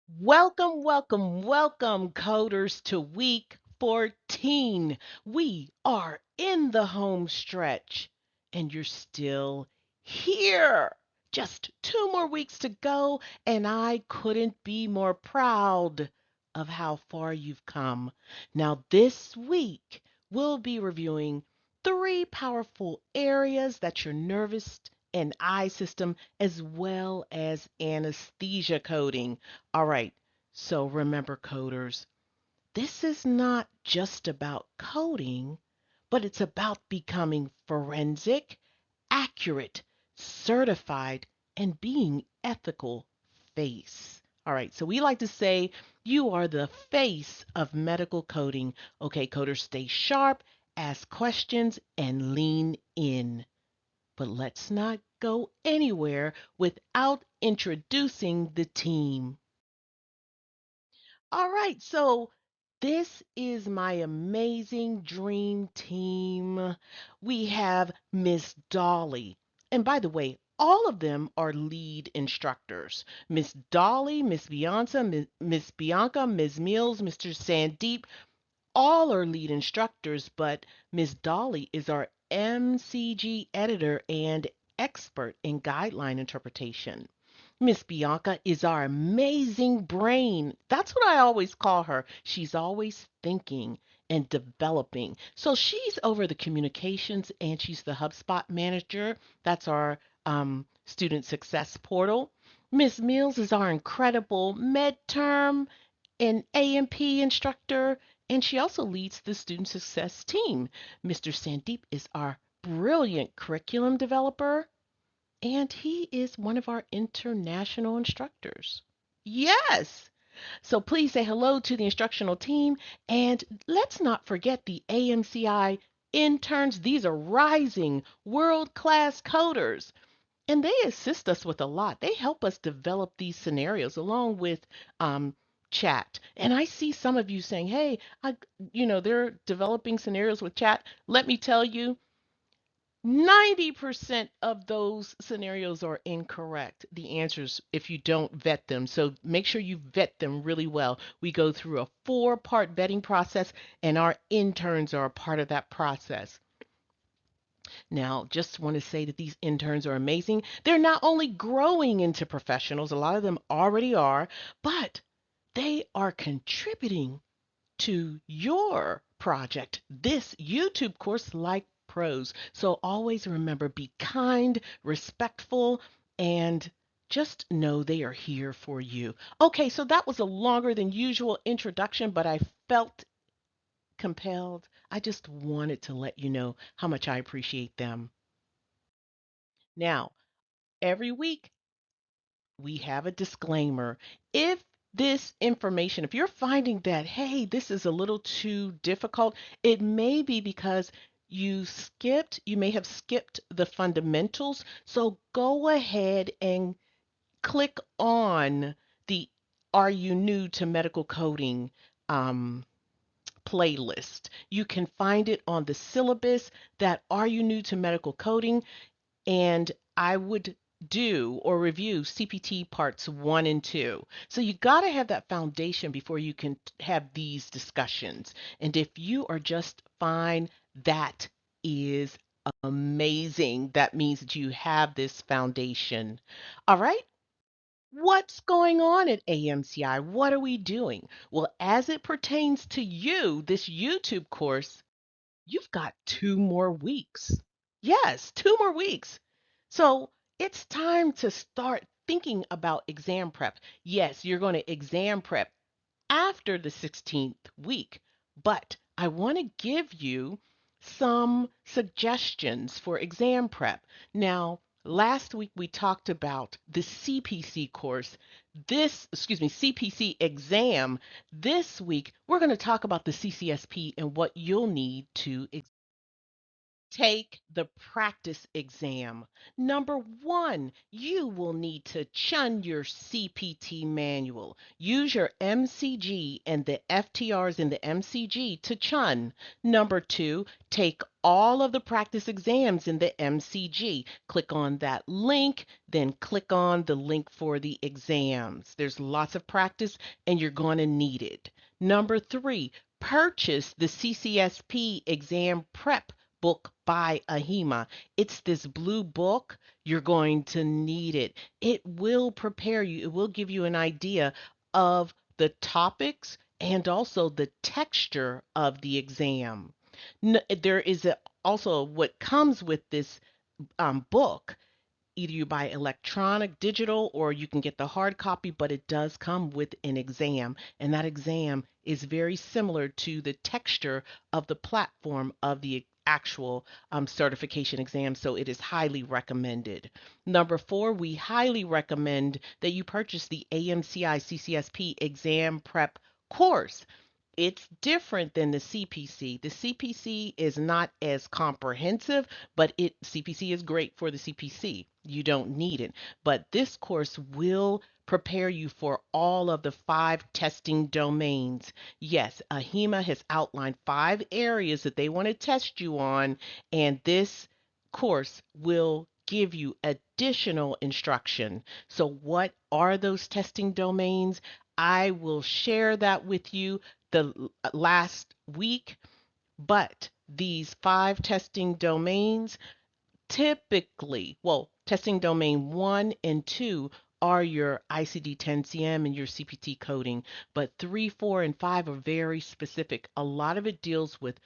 Welcome, welcome, welcome, coders, to week 14. We are in the home stretch, and you're still here. Just 2 more weeks to go, and I couldn't be more proud of how far you've come. Now, this week, we'll be reviewing three powerful areas that your nervous and eye system, as well as anesthesia coding. All right, so remember, coders, this is not just about coding, but it's about becoming forensic, accurate, certified, and being ethical face. All right, so we like to say you are the face of medical coding. Okay, coders, stay sharp, ask questions, and lean in. But let's not go anywhere without introducing the team. All right, so this is my amazing dream team. We have Miss Dolly. And by the way, all of them are lead instructors. Miss Dolly, Miss Bianca, Miss Mills, Mr. Sandeep, all are lead instructors, but Miss Dolly is our MCG editor and expert in guideline interpretation. Miss Bianca is our amazing brain. That's what I always call her. She's always thinking and developing. So she's over the communications and she's the HubSpot manager. That's our student success portal. Miss Mills is our incredible midterm and A&P instructor, and she also leads the student success team. Mr. Sandeep is our brilliant curriculum developer, and he is one of our international instructors. Yes. So please say hello to the instructional team. And let's not forget the AMCI interns. These are rising world class coders. And they assist us with a lot. They help us develop these scenarios along with chat. And I see some of you saying, hey, they're developing scenarios with chat. Let me tell you, 90% of those scenarios are incorrect. The answers, if you don't vet them. So make sure you vet them really well. We go through a 4-part vetting process, and our interns are a part of that process. Now, just want to say that these interns are amazing. They're not only growing into professionals, a lot of them already are, but they are contributing to your project, this YouTube course, like pros. So always remember, be kind, respectful, and just know they are here for you. Okay, so that was a longer than usual introduction, but I felt compelled. I just wanted to let you know how much I appreciate them. Now, every week we have a disclaimer. If this information, if you're finding that, hey, this is a little too difficult, it may be because you may have skipped the fundamentals. So go ahead and click on the Are You New to Medical Coding um, playlist. You can find it on the syllabus, that Are You New to Medical Coding? And I would do or review CPT parts 1 and 2. So you got to have that foundation before you can have these discussions. And if you are just fine, that is amazing. That means that you have this foundation. All right. What's going on at AMCI? What are we doing? Well, as it pertains to you, this YouTube course, you've got 2 more weeks. Yes, 2 more weeks. So it's time to start thinking about exam prep. Yes, you're going to exam prep after the 16th week, but I want to give you some suggestions for exam prep. Now, last week we talked about the CPC course. CPC exam. This week we're going to talk about the CCS-P and what you'll need to Take the practice exam. Number one, you will need to chun your CPT manual. Use your MCG and the FTRs in the MCG to chun. Number two, take all of the practice exams in the MCG. Click on that link, then click on the link for the exams. There's lots of practice and you're going to need it. Number three, purchase the CCS-P Exam Prep book by AHIMA. It's this blue book. You're going to need it. It will prepare you, it will give you an idea of the topics and also the texture of the exam. There is also what comes with this book. Either you buy electronic, digital, or you can get the hard copy, but it does come with an exam. And that exam is very similar to the texture of the platform of the actual certification exam. So it is highly recommended. Number four, we highly recommend that you purchase the AMCI CCSP Exam Prep course. It's different than the CPC. The CPC is not as comprehensive, but CPC is great for the CPC. You don't need it. But this course will prepare you for all of the 5 testing domains. Yes, AHIMA has outlined 5 areas that they want to test you on, and this course will give you additional instruction. So what are those testing domains? I will share that with you the last week, but these 5 testing domains typically, well, testing domain 1 and 2 are your ICD-10-CM and your CPT coding, but 3, 4, and 5 are very specific. A lot of it deals with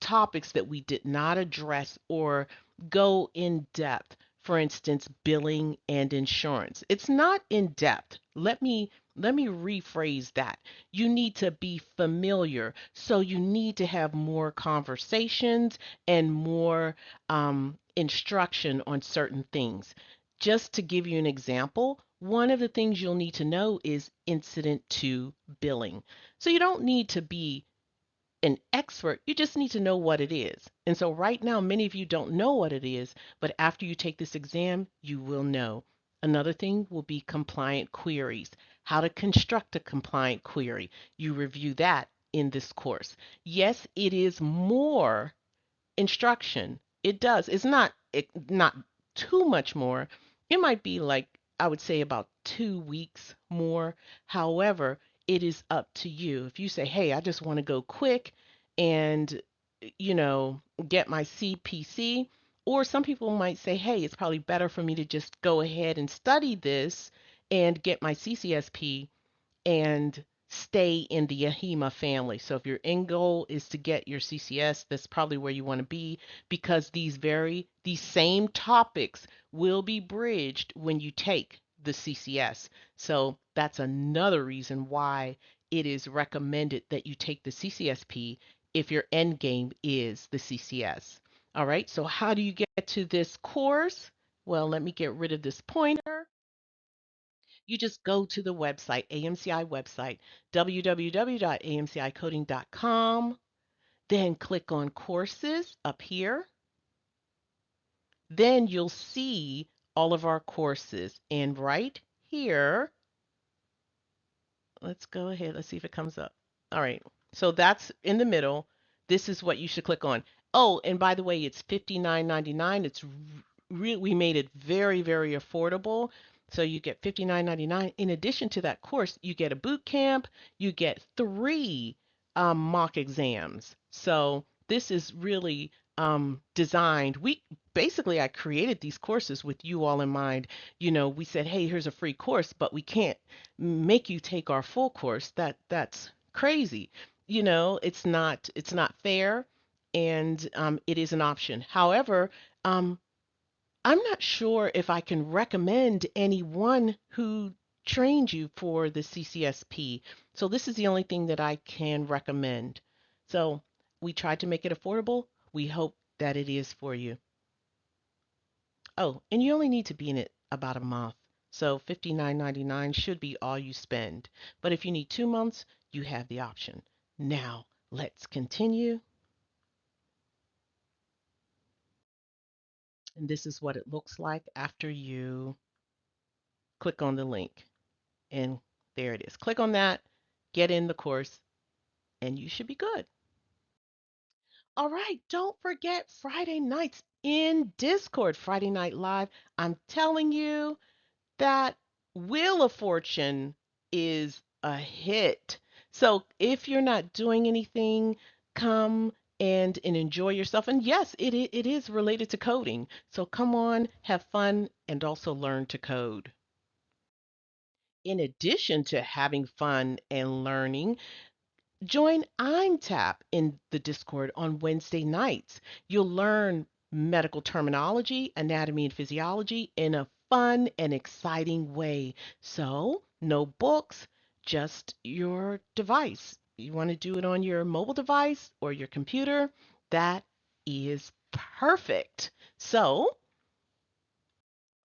topics that we did not address or go in depth. For instance, billing and insurance. It's not in depth. Let me rephrase that. You need to be familiar. So you need to have more conversations and more instruction on certain things. Just to give you an example, one of the things you'll need to know is incident to billing. So you don't need to be an expert, you just need to know what it is. And so right now, many of you don't know what it is, but after you take this exam, you will know. Another thing will be compliant queries, how to construct a compliant query. You review that in this course. Yes, it is more instruction. It does. Not too much more. It might be like I would say about 2 weeks more. However, it is up to you. If you say, "Hey, I just want to go quick and you know, get my CPC," or some people might say, "Hey, it's probably better for me to just go ahead and study this and get my CCSP and stay in the AHIMA family." So if your end goal is to get your CCS, that's probably where you want to be because these same topics will be bridged when you take the CCS. So that's another reason why it is recommended that you take the CCSP if your end game is the CCS. All right, so how do you get to this course? Well, let me get rid of this pointer. You just go to the website, AMCI website, www.amcicoding.com, then click on courses up here. Then you'll see all of our courses. And right here, let's go ahead. Let's see if it comes up. All right. So that's in the middle. This is what you should click on. Oh, and by the way, it's $59.99. We made it very, very affordable. So you get $59.99. In addition to that course, you get a boot camp. You get 3 mock exams. So this is really designed. I created these courses with you all in mind. We said, hey, here's a free course, but we can't make you take our full course. That's crazy. It's not fair, and it is an option. However, I'm not sure if I can recommend anyone who trained you for the CCSP. So this is the only thing that I can recommend. So we tried to make it affordable. We hope that it is for you. Oh, and you only need to be in it about a month. So $59.99 should be all you spend. But if you need 2 months, you have the option. Now, let's continue. And this is what it looks like after you click on the link. And there it is. Click on that, get in the course, and you should be good. All right, don't forget Friday nights in Discord, Friday Night Live. I'm telling you, that Wheel of Fortune is a hit. So if you're not doing anything, come and enjoy yourself. And yes, it is related to coding. So come on, have fun, and also learn to code. In addition to having fun and learning, join IMTAP in the Discord on Wednesday nights. You'll learn medical terminology, anatomy, and physiology in a fun and exciting way. So, no books, just your device. You want to do it on your mobile device or your computer? That is perfect. So,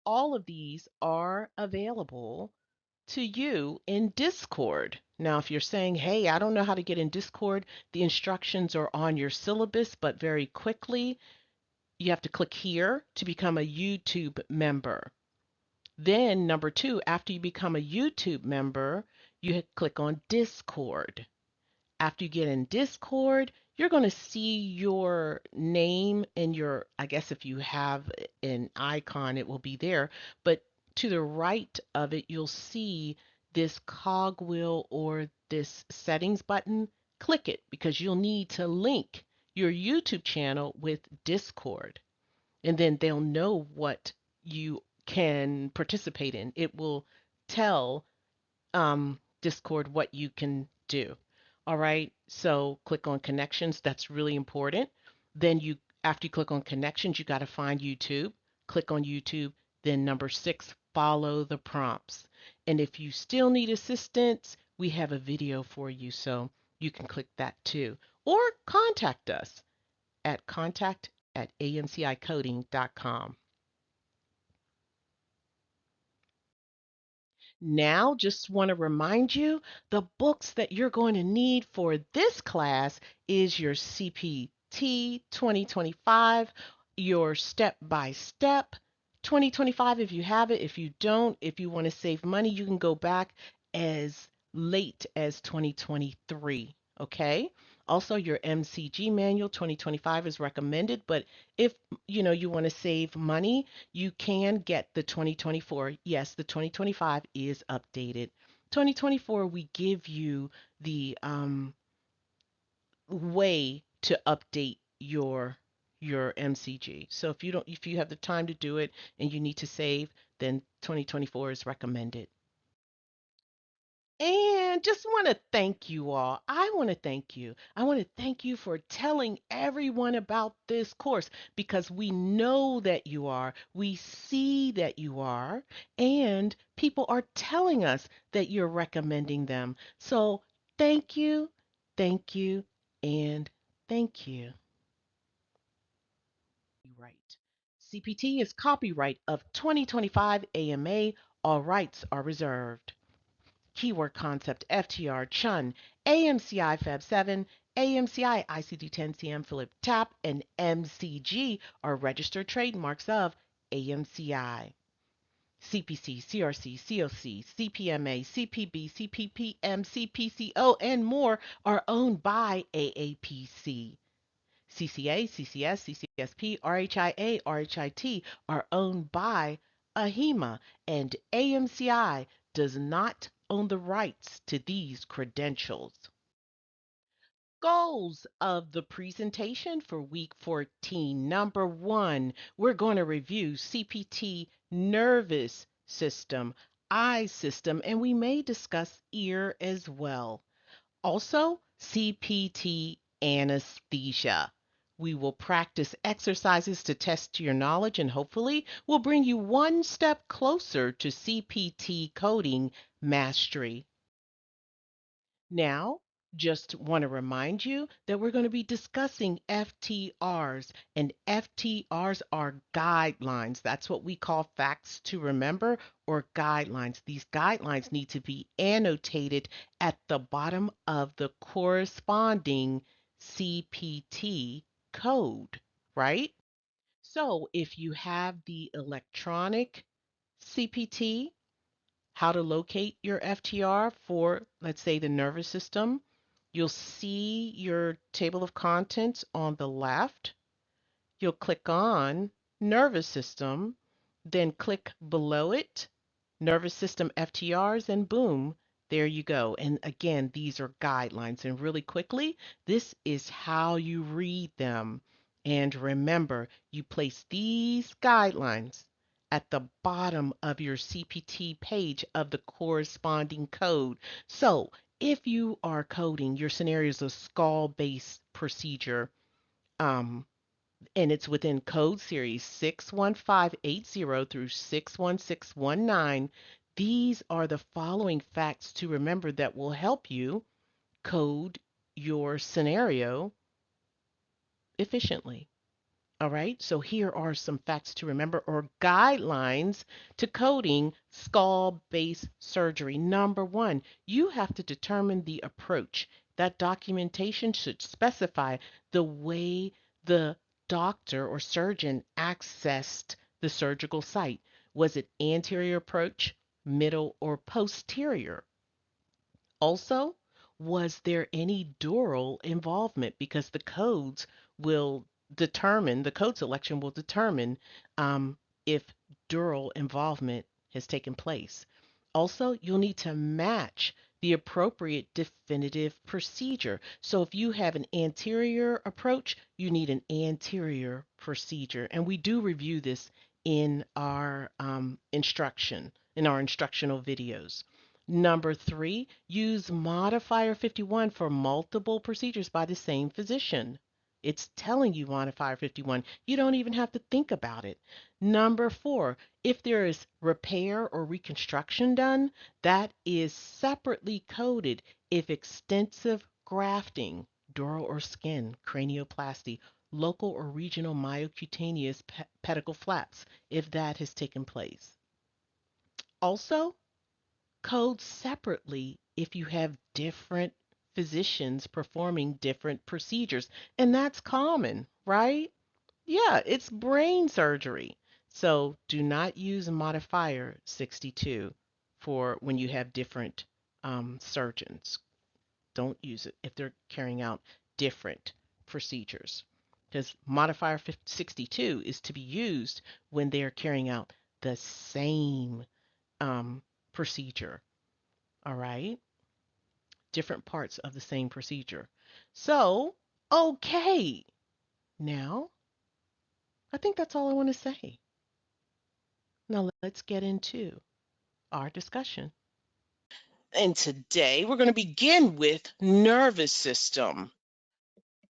all of these are available to you in Discord. Now, if you're saying, hey, I don't know how to get in Discord, the instructions are on your syllabus, but very quickly, you have to click here to become a YouTube member. Then, number two, after you become a YouTube member, you click on Discord. After you get in Discord, you're going to see your name and your, I guess if you have an icon, it will be there. But to the right of it, you'll see this cogwheel or this settings button. Click it because you'll need to link your YouTube channel with Discord. And then they'll know what you can participate in. It will tell Discord what you can do. All right. So click on connections. That's really important. Then after you click on connections, you got to find YouTube. Click on YouTube. Then number 6, follow the prompts. And if you still need assistance, we have a video for you. So you can click that too. Or contact us at contact@amcicoding.com. Now, just want to remind you, the books that you're going to need for this class is your CPT 2025, your step-by-step 2025 if you have it. If you don't, if you want to save money, you can go back as late as 2023, okay? Also, your MCG manual 2025 is recommended, but if you want to save money, you can get the 2024. Yes, the 2025 is updated. 2024, we give you the way to update your MCG. So if you have the time to do it and you need to save, then 2024 is recommended. And just want to thank you all. I want to thank you. I want to thank you for telling everyone about this course because we know that you are, we see that you are, and people are telling us that you're recommending them. So thank you, and thank you. Right. CPT is copyright of 2025 AMA. All rights are reserved. Keyword concept FTR Chun, AMCI Fab 7, AMCI ICD-10-CM Philip Tap, and MCG are registered trademarks of AMCI. CPC, CRC, COC, CPMA, CPB, CPPM, CPCO, and more are owned by AAPC. CCA, CCS, CCS-P, RHIA, RHIT are owned by AHIMA, and AMCI does not own the rights to these credentials. Goals of the presentation for week 14. Number 1, we're going to review CPT nervous system, eye system, and we may discuss ear as well. Also, CPT anesthesia. We will practice exercises to test your knowledge and hopefully will bring you one step closer to CPT coding mastery. Now, just want to remind you that we're going to be discussing FTRs, and FTRs are guidelines. That's what we call facts to remember or guidelines. These guidelines need to be annotated at the bottom of the corresponding CPT code, right? So if you have the electronic CPT, how to locate your FTR for, let's say, the nervous system, you'll see your table of contents on the left. You'll click on nervous system, then click below it, nervous system FTRs, and boom, there you go. And again, these are guidelines. And really quickly, this is how you read them. And remember, you place these guidelines at the bottom of your CPT page of the corresponding code. So if you are coding your scenarios of skull-based procedure, um, and it's within code series 61580 through 61619. These are the following facts to remember that will help you code your scenario efficiently. All right, so here are some facts to remember or guidelines to coding skull-based surgery. Number one, you have to determine the approach. That documentation should specify the way the doctor or surgeon accessed the surgical site. Was it anterior approach, middle, or posterior? Also, was there any dural involvement? Because the codes will determine, the code selection will determine if dural involvement has taken place. Also, you'll need to match the appropriate definitive procedure. So if you have an anterior approach, you need an anterior procedure. And we do review this in our in our instructional videos. Number three, use modifier 51 for multiple procedures by the same physician. It's telling you modifier 51. You don't even have to think about it. Number four, if there is repair or reconstruction done, that is separately coded if extensive grafting, dural or skin, cranioplasty, local or regional myocutaneous pedicle flaps, if that has taken place. Also, code separately if you have different physicians performing different procedures. And that's common, right? Yeah, it's brain surgery. So do not use modifier 62 for when you have different surgeons. Don't use it if they're carrying out different procedures. Because modifier 62 is to be used when they're carrying out the same procedure. All right, different parts of the same procedure. So, okay, now I think that's all I want to say. Now let's get into our discussion. And today we're going to begin with nervous system.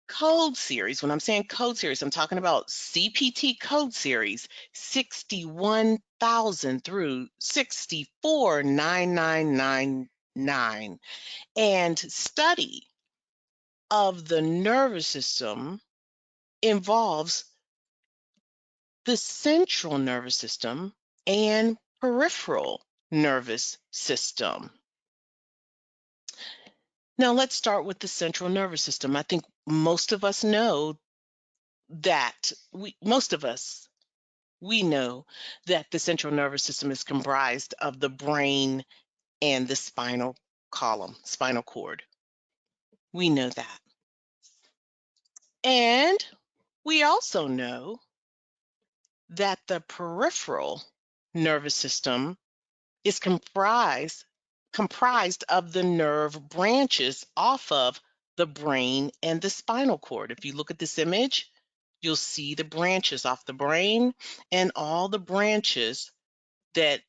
Code series. When I'm saying code series, I'm talking about CPT code series 61,000 through 64,9999. And study of the nervous system involves the central nervous system and peripheral nervous system. Now let's start with the central nervous system. I think most of us know that we know that the central nervous system is comprised of the brain and the spinal column, spinal cord. We know that. And we also know that the peripheral nervous system is comprised of the nerve branches off of the brain and the spinal cord. If you look at this image, you'll see the branches off the brain and all the branches that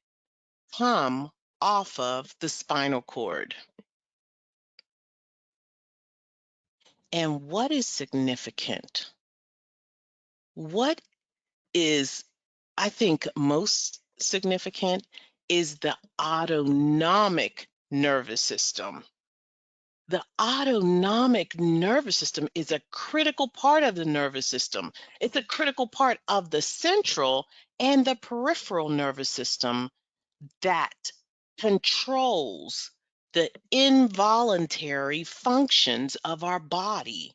come off of the spinal cord. And what is significant? What is, I think, most significant is the autonomic nervous system. The autonomic nervous system is a critical part of the nervous system. It's a critical part of the central and the peripheral nervous system that controls the involuntary functions of our body.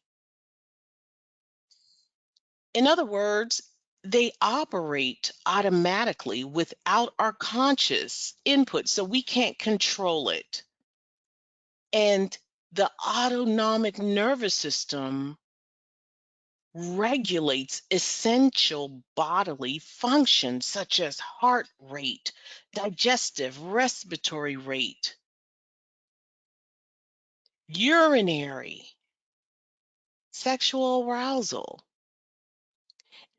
In other words, they operate automatically without our conscious input, so we can't control it. And the autonomic nervous system regulates essential bodily functions such as heart rate, digestive, respiratory rate, urinary, sexual arousal.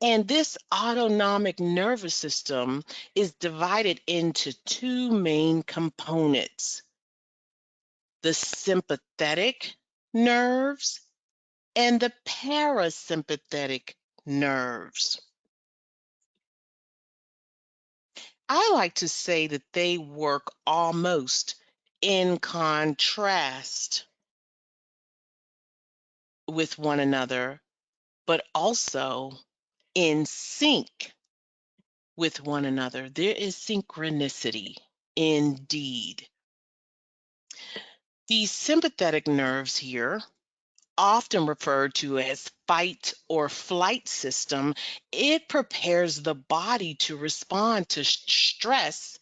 And this autonomic nervous system is divided into two main components: the sympathetic nerves and the parasympathetic nerves. I like to say that they work almost in contrast with one another, but also in sync with one another. There is synchronicity indeed. These sympathetic nerves here, often referred to as fight or flight system, it prepares the body to respond to stress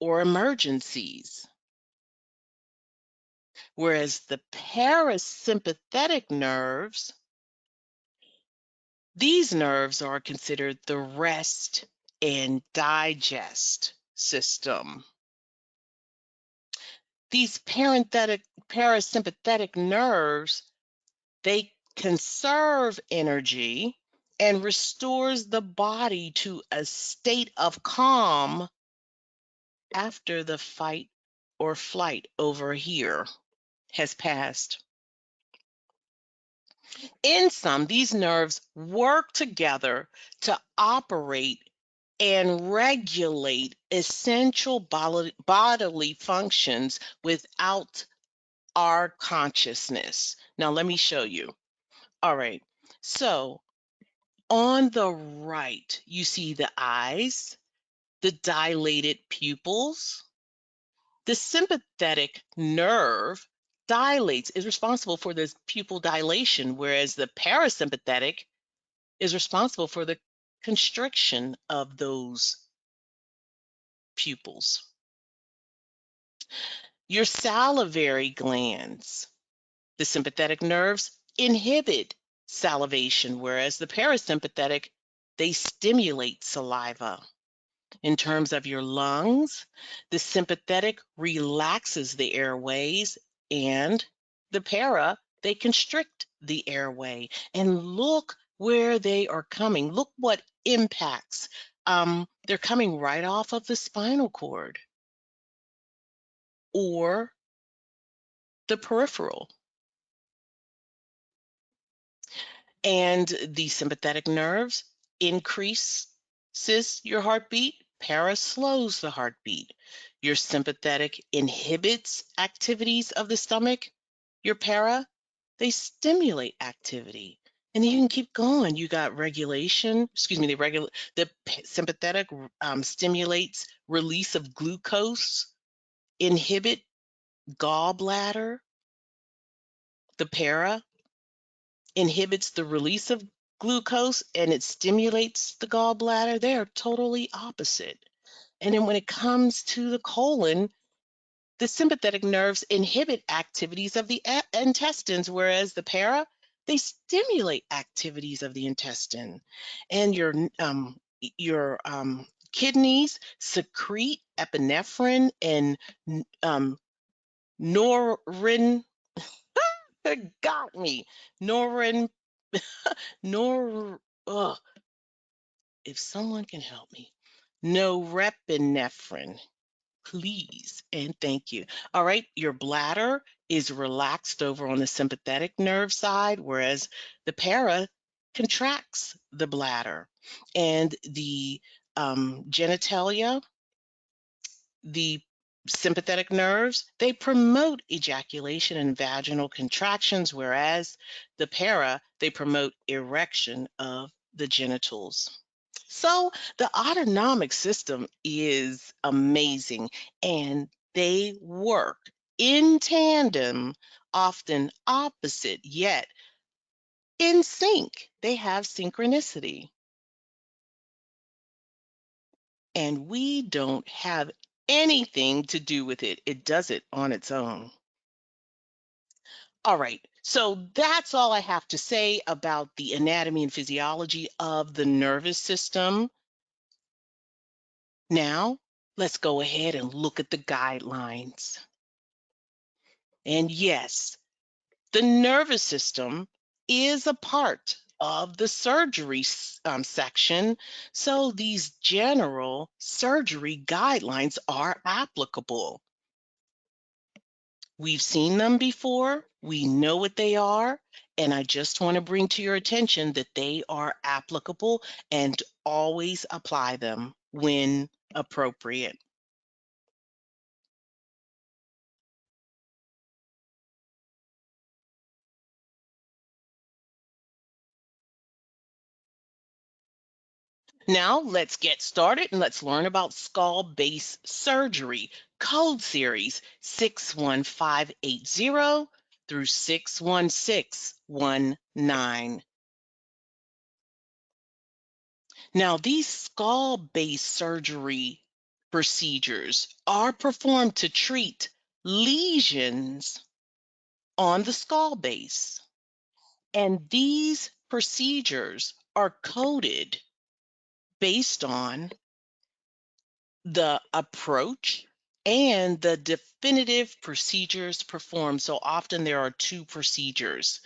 or emergencies. Whereas the parasympathetic nerves, these nerves are considered the rest and digest system. These parasympathetic nerves, they conserve energy and restores the body to a state of calm after the fight or flight over here has passed. In sum, these nerves work together to operate and regulate essential bodily functions without our consciousness. Now, let me show you. All right. So, on the right, you see the eyes, the dilated pupils. The sympathetic nerve dilates, is responsible for this pupil dilation, whereas the parasympathetic is responsible for the constriction of those pupils. Your salivary glands, the sympathetic nerves inhibit salivation, whereas the parasympathetic, they stimulate saliva. In terms of your lungs, the sympathetic relaxes the airways, and the para, they constrict the airway. And look where they are coming. Look what impacts. They're coming right off of the spinal cord or the peripheral. And the sympathetic nerves increases your heartbeat, para slows the heartbeat. Your sympathetic inhibits activities of the stomach. Your para, they stimulate activity. And you can keep going. You got regulation, the sympathetic stimulates release of glucose, inhibit gallbladder. The para inhibits the release of glucose and it stimulates the gallbladder. They are totally opposite. And then when it comes to the colon, the sympathetic nerves inhibit activities of the intestines, whereas the para, they stimulate activities of the intestine. And your kidneys secrete epinephrine and norin. It got me. Norin, nor. Ugh, if someone can help me. Norepinephrine, please, and thank you. All right, your bladder is relaxed over on the sympathetic nerve side, whereas the para contracts the bladder. And the genitalia, the sympathetic nerves, they promote ejaculation and vaginal contractions, whereas the para, they promote erection of the genitals. So the autonomic system is amazing, and they work in tandem, often opposite, yet in sync. They have synchronicity. and we don't have anything to do with it. It does it on its own. All right, so that's all I have to say about the anatomy and physiology of the nervous system. Now, let's go ahead and look at the guidelines. And yes, the nervous system is a part of the surgery section, so these general surgery guidelines are applicable. We've seen them before, we know what they are, and I just want to bring to your attention that they are applicable and always apply them when appropriate. Now let's get started and let's learn about skull base surgery, code series 61580 through 61619. Now, these skull base surgery procedures are performed to treat lesions on the skull base. And these procedures are coded based on the approach and the definitive procedures performed. So often there are two procedures,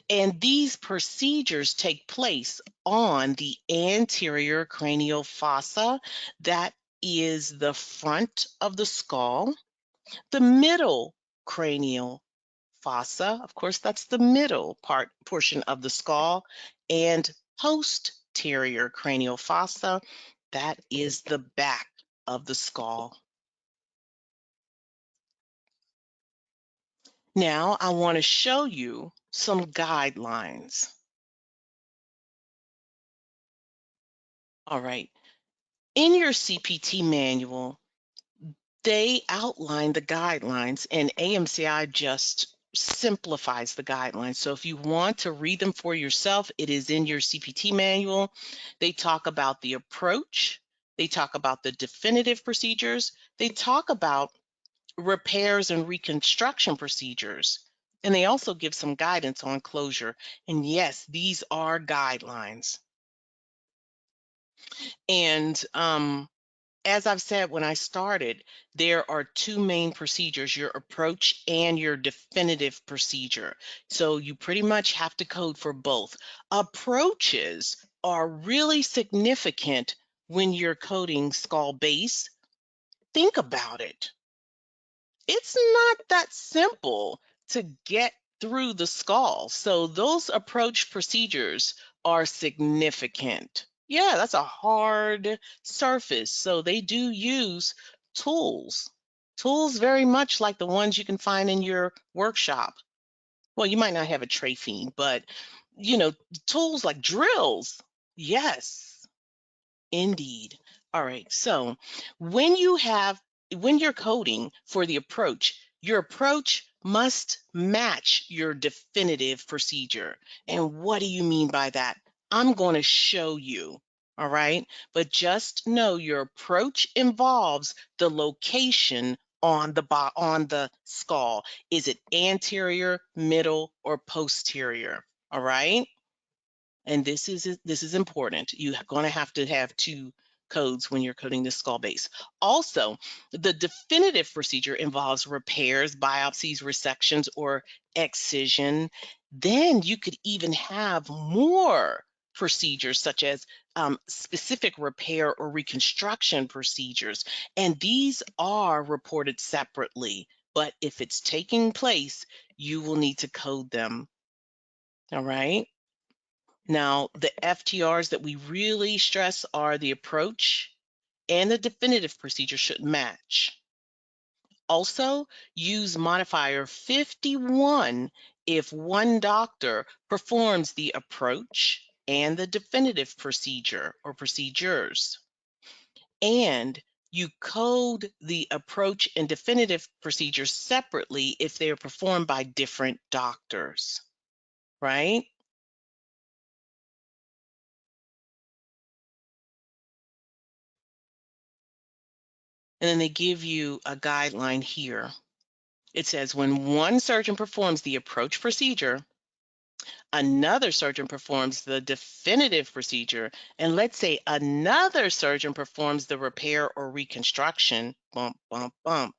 and these procedures take place on the anterior cranial fossa, that is the front of the skull, the middle cranial fossa, of course, that's the middle portion of the skull, and posterior cranial fossa, that is the back of the skull. Now, I want to show you some guidelines. All right. In your CPT manual, they outline the guidelines, and AMCI just simplifies the guidelines. So if you want to read them for yourself, it is in your CPT manual. They talk about the approach, they talk about the definitive procedures, they talk about repairs and reconstruction procedures, and they also give some guidance on closure. And yes, these are guidelines. And as I've said when I started, there are two main procedures, your approach and your definitive procedure. So you pretty much have to code for both. Approaches are really significant when you're coding skull base. Think about it. It's not that simple to get through the skull. So those approach procedures are significant. Yeah, that's a hard surface. So they do use tools, tools very much like the ones you can find in your workshop. Well, you might not have a traphine, but tools like drills. Yes, indeed. All right. So when you have when you're coding for the approach, your approach must match your definitive procedure. And what do you mean by that? I'm going to show you. All right. But just know your approach involves the location on the skull. Is it anterior, middle, or posterior? All right. And this is important. You're going to have two codes when you're coding the skull base. Also, the definitive procedure involves repairs, biopsies, resections, or excision. Then you could even have more procedures such as specific repair or reconstruction procedures. And these are reported separately. But if it's taking place, you will need to code them. All right. Now, the FTRs that we really stress are the approach and the definitive procedure should match. Also, use modifier 51 if one doctor performs the approach and the definitive procedure or procedures. And you code the approach and definitive procedures separately if they are performed by different doctors, right? And then they give you a guideline here. It says when one surgeon performs the approach procedure, another surgeon performs the definitive procedure, and let's say another surgeon performs the repair or reconstruction, bump, bump, bump.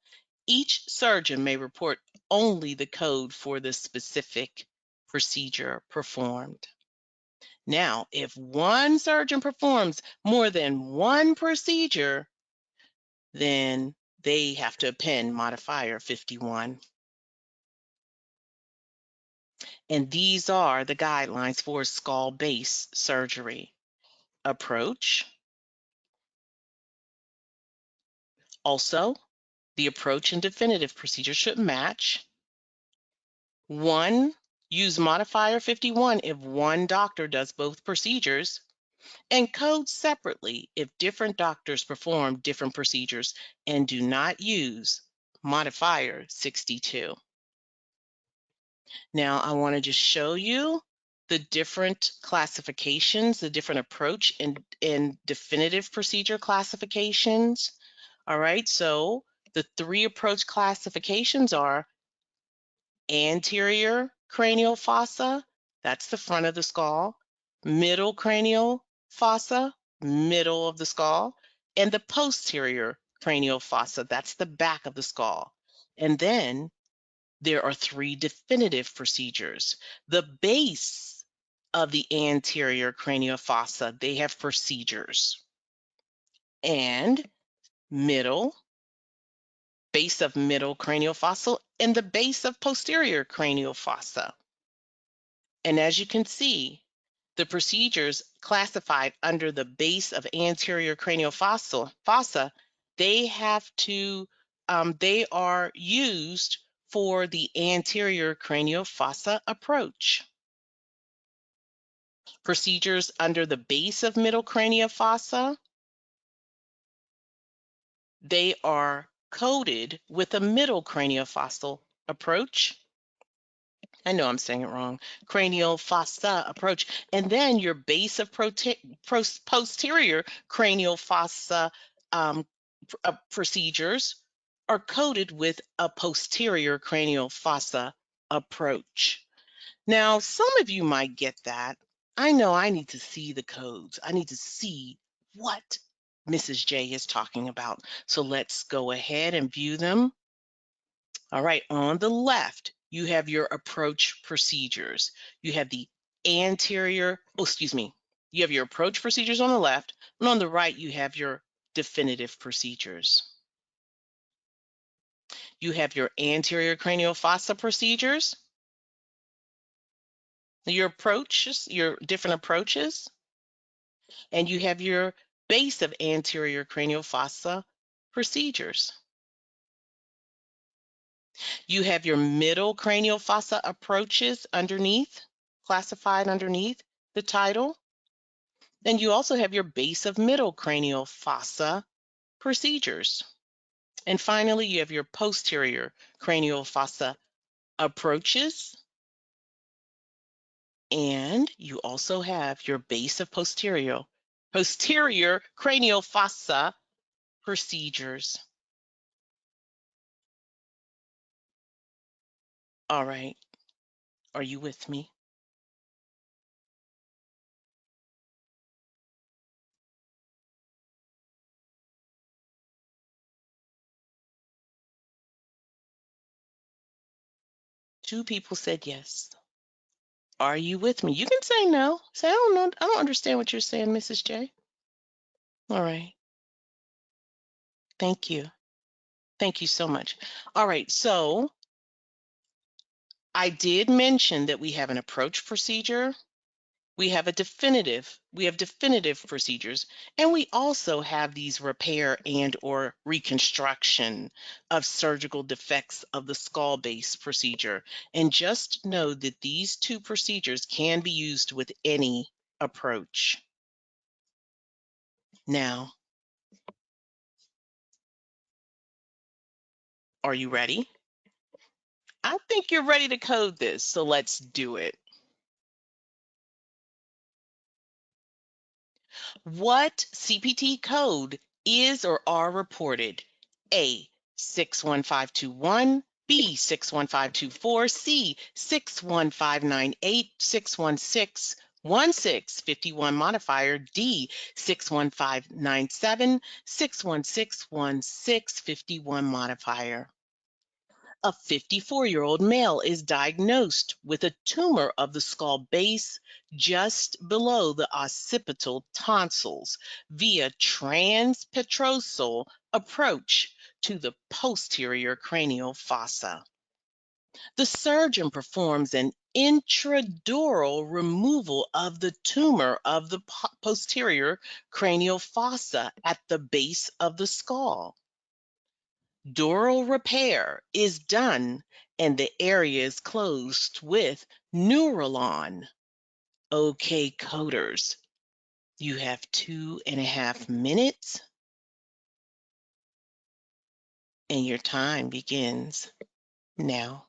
Each surgeon may report only the code for the specific procedure performed. Now, if one surgeon performs more than one procedure, then they have to append modifier 51. And these are the guidelines for skull-base surgery. Approach. Also, the approach and definitive procedure should match. One, use modifier 51 if one doctor does both procedures, and code separately if different doctors perform different procedures, and do not use modifier 62. Now, I want to just show you the different classifications, the different approach and definitive procedure classifications. All right, so the 3 approach classifications are anterior cranial fossa, that's the front of the skull, middle cranial fossa, middle of the skull, and the posterior cranial fossa, that's the back of the skull. And then there are 3 definitive procedures. The base of the anterior cranial fossa, they have procedures. And middle, base of middle cranial fossa, and the base of posterior cranial fossa. And as you can see, the procedures classified under the base of anterior cranial fossa, they have to, they are used for the anterior cranial fossa approach. Procedures under the base of middle cranial fossa, they are coded with a middle craniofossal approach. I know I'm saying it wrong. Cranial fossa approach. And then your base of posterior cranial fossa procedures are coded with a posterior cranial fossa approach. Now, some of you might get that. I know I need to see the codes. I need to see what Mrs. J is talking about. So let's go ahead and view them. All right, on the left, you have your approach procedures. You have the anterior, you have your approach procedures on the left, and on the right, you have your definitive procedures. You have your anterior cranial fossa procedures, your approaches, your different approaches, and you have your base of anterior cranial fossa procedures. You have your middle cranial fossa approaches underneath, classified underneath the title. Then you also have your base of middle cranial fossa procedures. And finally, you have your posterior cranial fossa approaches. And you also have your base of posterior cranial fossa procedures. All right, are you with me? Two people said yes. Are you with me? You can say no. Say, I don't know. I don't understand what you're saying, Mrs. J. All right. Thank you. Thank you so much. All right. So I did mention that we have an approach procedure. We have definitive procedures, and we also have these repair and or reconstruction of surgical defects of the skull base procedure. And just know that these 2 procedures can be used with any approach. Now, are you ready? I think you're ready to code this, so let's do it. What CPT code is or are reported A, 61521, B, 61524, C, 61598, 616 modifier, D, 61597, 616 modifier. A 54-year-old male is diagnosed with a tumor of the skull base just below the occipital tonsils via transpetrosal approach to the posterior cranial fossa. The surgeon performs an intradural removal of the tumor of the posterior cranial fossa at the base of the skull. Dural repair is done and the area is closed with Neuralon. Okay, coders, you have 2.5 minutes and your time begins now.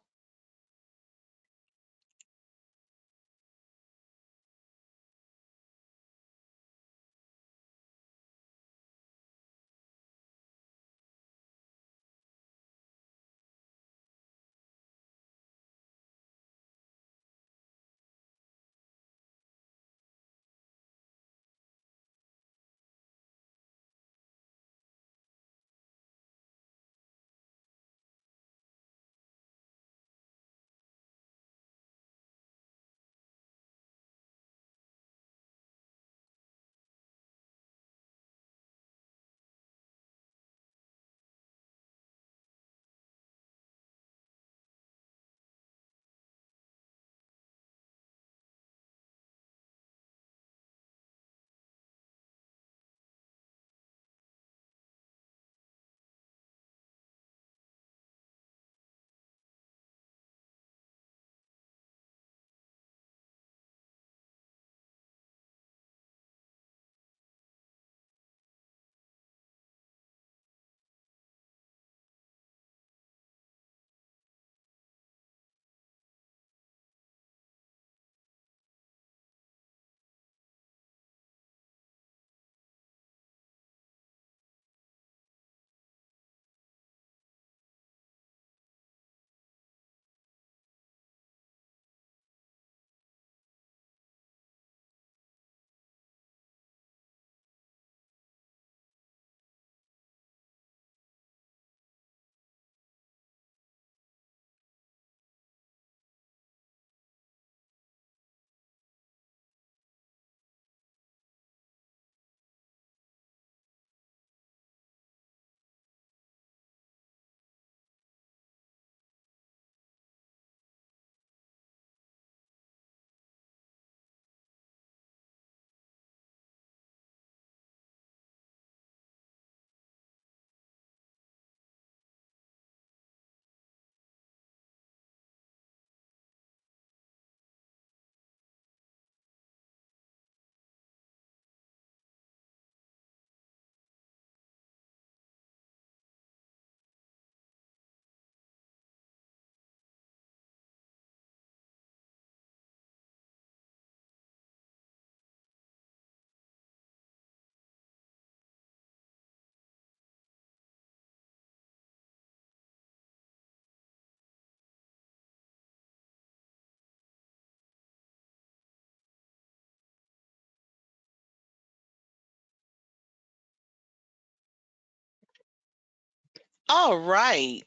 All right,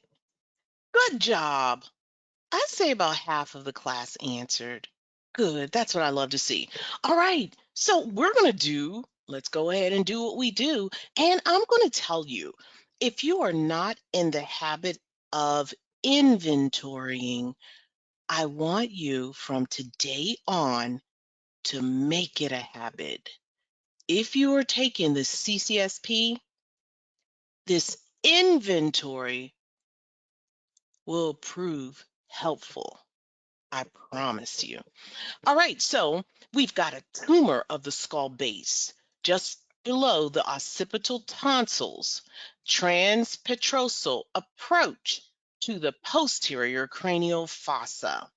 good job. I'd say about half of the class answered. Good, that's what I love to see. All right, so let's go ahead and do what we do. And I'm going to tell you, if you are not in the habit of inventorying, I want you from today on to make it a habit. If you are taking the CCSP, this inventory will prove helpful. I promise you. All right, so we've got a tumor of the skull base just below the occipital tonsils, transpetrosal approach to the posterior cranial fossa.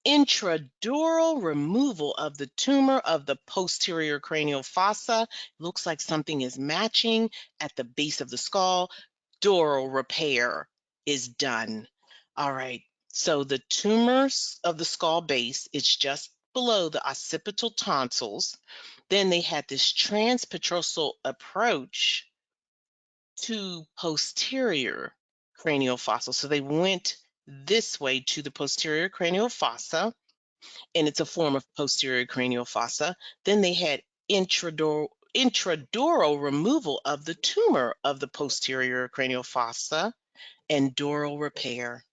Intradural removal of the tumor of the posterior cranial fossa. Looks like something is matching at the base of the skull. dural repair is done. All right, so the tumors of the skull base is just below the occipital tonsils. Then they had this transpetrosal approach to posterior cranial fossa. So they went this way to the posterior cranial fossa, and it's a form of posterior cranial fossa. Then they had intradural removal of the tumor of the posterior cranial fossa and dural repair.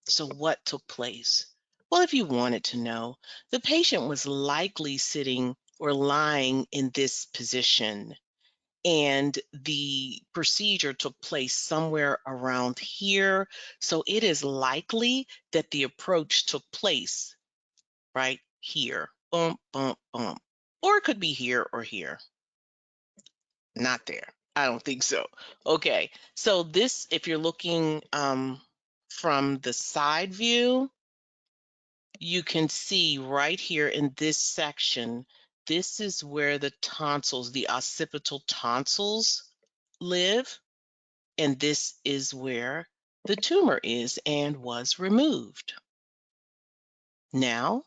So what took place? Well, if you wanted to know, the patient was likely sitting or lying in this position, and the procedure took place somewhere around here. So it is likely that the approach took place right here. Bump, bump, bump. Or it could be here or here. Not there. I don't think so. Okay, so this, if you're looking from the side view, you can see right here in this section, this is where the tonsils, the occipital tonsils live, and this is where the tumor is and was removed. Now,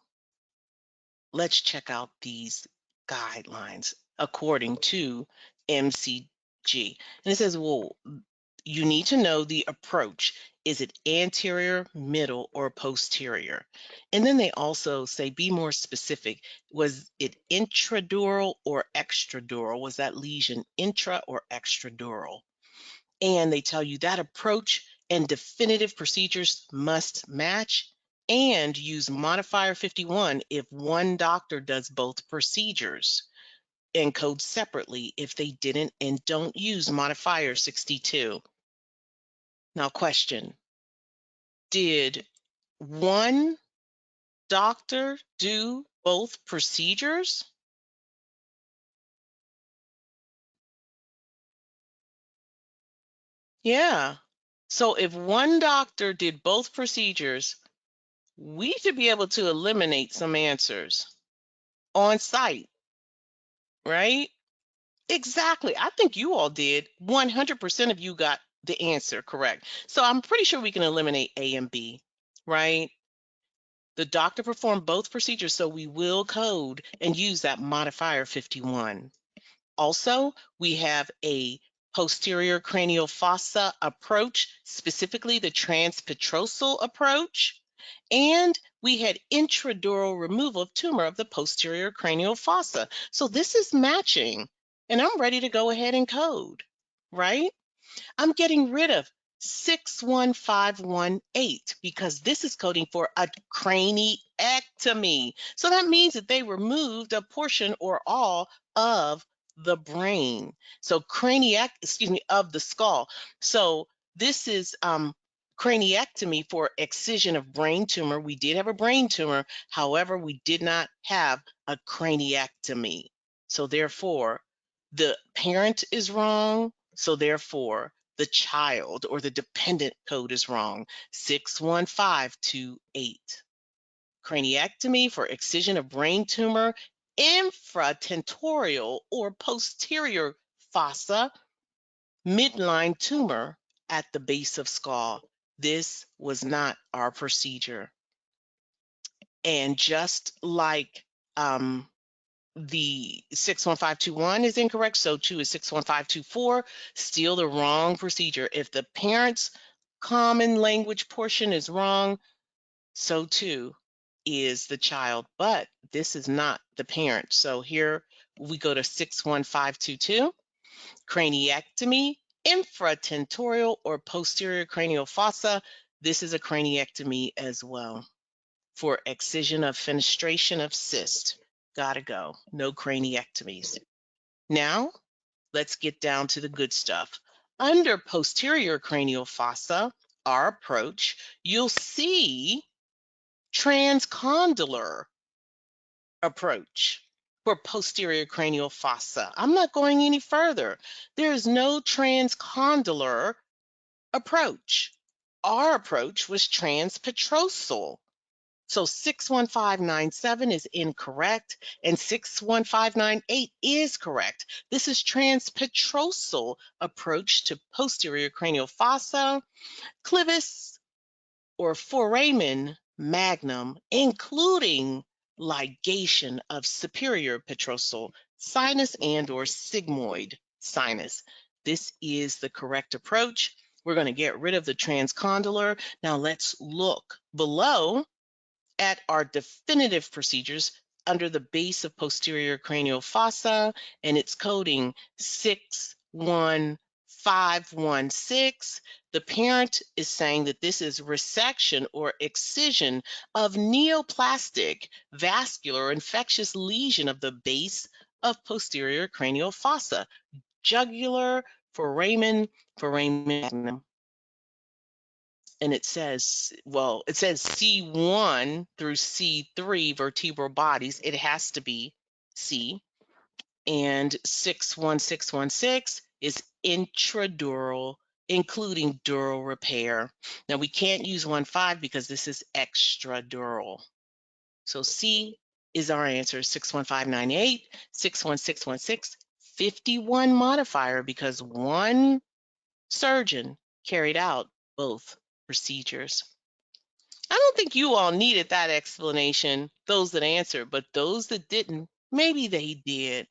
let's check out these guidelines according to MCG. And it says, well, you need to know the approach. Is it anterior, middle, or posterior? And then they also say, be more specific. Was it intradural or extradural? Was that lesion intra or extradural? And they tell you that approach and definitive procedures must match, and use modifier 51 if one doctor does both procedures, and code separately if they didn't, and don't use modifier 62. Now, question, did one doctor do both procedures? Yeah. So if one doctor did both procedures, we should be able to eliminate some answers on site, right? Exactly. I think you all did. 100% of you got the answer correct. So I'm pretty sure we can eliminate A and B, right? The doctor performed both procedures, so we will code and use that modifier 51. Also, we have a posterior cranial fossa approach, specifically the transpetrosal approach, and we had intradural removal of tumor of the posterior cranial fossa. So this is matching, and I'm ready to go ahead and code, right? I'm getting rid of 61518 because this is coding for a craniectomy. So that means that they removed a portion or all of the brain. So of the skull. So this is craniectomy for excision of brain tumor. We did have a brain tumor. However, we did not have a craniectomy. So therefore, the parent is wrong. So therefore, the child or the dependent code is wrong. 61528. Craniectomy for excision of brain tumor, infratentorial or posterior fossa, midline tumor at the base of skull. This was not our procedure. And just like the 61521 is incorrect, so too is 61524, still the wrong procedure. If the parent's common language portion is wrong, so too is the child, but this is not the parent. So here we go to 61522, craniectomy, infratentorial or posterior cranial fossa. This is a craniectomy as well for excision of fenestration of cyst. Gotta go. No craniectomies. Now, let's get down to the good stuff. Under posterior cranial fossa, our approach, you'll see transcondylar approach for posterior cranial fossa. I'm not going any further. There is no transcondylar approach. Our approach was transpetrosal. So 61597 is incorrect, and 61598 is correct. This is transpetrosal approach to posterior cranial fossa, clivus, or foramen magnum, including ligation of superior petrosal sinus and or sigmoid sinus. This is the correct approach. We're going to get rid of the transcondylar. Now let's look below at our definitive procedures under the base of posterior cranial fossa, and it's coding 61516. The parent is saying that this is resection or excision of neoplastic vascular infectious lesion of the base of posterior cranial fossa, jugular, foramen magnum. And it says, well, it says C1 through C3 vertebral bodies. It has to be C. And 61616 is intradural, including dural repair. Now we can't use 15 because this is extradural. So C is our answer, 61598, 61616, 51 modifier because one surgeon carried out both procedures. I don't think you all needed that explanation, those that answered, but those that didn't, maybe they did.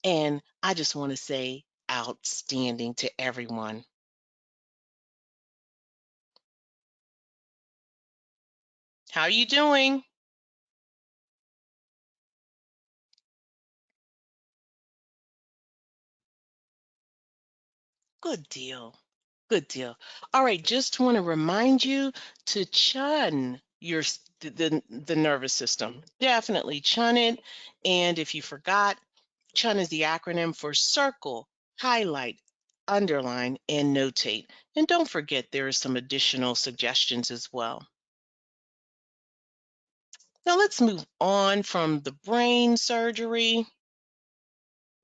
And I just want to say outstanding to everyone. How are you doing? Good deal. Good deal. All right, just want to remind you to chun the nervous system. Definitely chun it. And if you forgot, chun is the acronym for circle, highlight, underline, and notate. And don't forget there are some additional suggestions as well. Now let's move on from the brain surgery,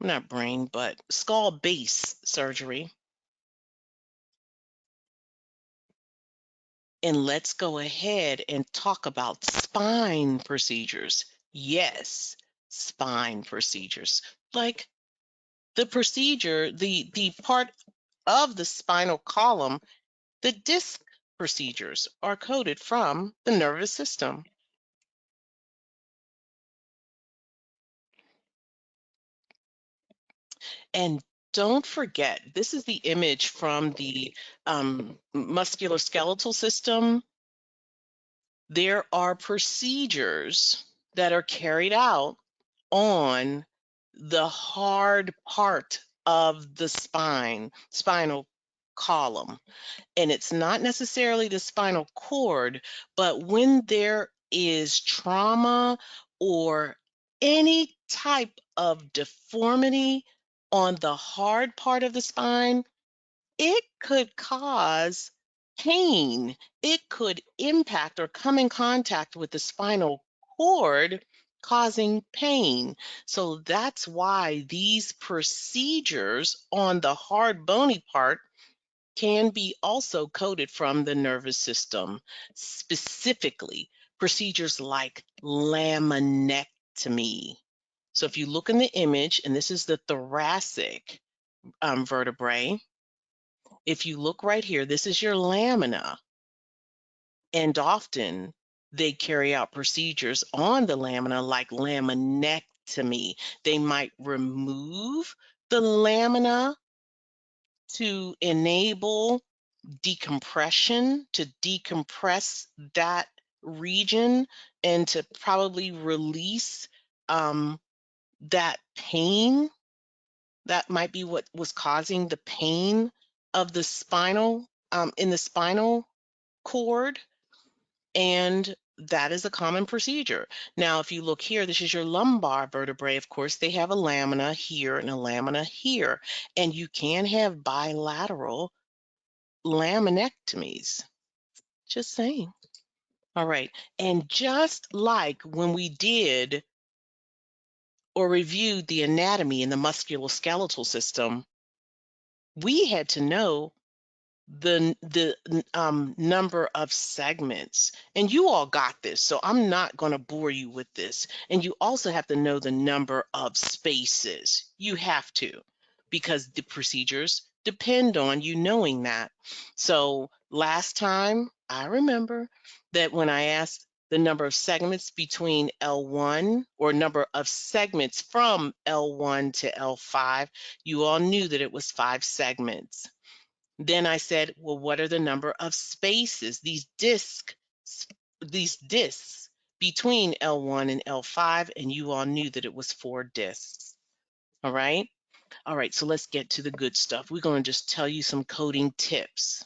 not brain, but skull base surgery. And let's go ahead and talk about spine procedures. Yes, spine procedures. Like the procedure, the part of the spinal column, the disc procedures are coded from the nervous system. And don't forget, this is the image from the musculoskeletal system. There are procedures that are carried out on the hard part of the spinal column. And it's not necessarily the spinal cord, but when there is trauma or any type of deformity on the hard part of the spine, it could cause pain. It could impact or come in contact with the spinal cord, causing pain. So that's why these procedures on the hard bony part can be also coded from the nervous system, specifically procedures like laminectomy. So if you look in the image, and this is the thoracic vertebrae, if you look right here, this is your lamina, and often they carry out procedures on the lamina like laminectomy. They might remove the lamina to enable decompression, to decompress that region and to probably release that pain. That might be what was causing the pain of the spinal, in the spinal cord. And that is a common procedure. Now, if you look here, this is your lumbar vertebrae. Of course, they have a lamina here and a lamina here. And you can have bilateral laminectomies. Just saying. All right. And just like when we did or reviewed the anatomy in the musculoskeletal system, we had to know the number of segments. And you all got this, so I'm not going to bore you with this. And you also have to know the number of spaces. You have to, because the procedures depend on you knowing that. So last time, I remember that when I asked the number of segments between L1, or number of segments from L1 to L5, you all knew that it was 5 segments. Then I said, well, what are the number of spaces, these discs between L1 and L5? And you all knew that it was 4 discs. All right. All right. So let's get to the good stuff. We're going to just tell you some coding tips.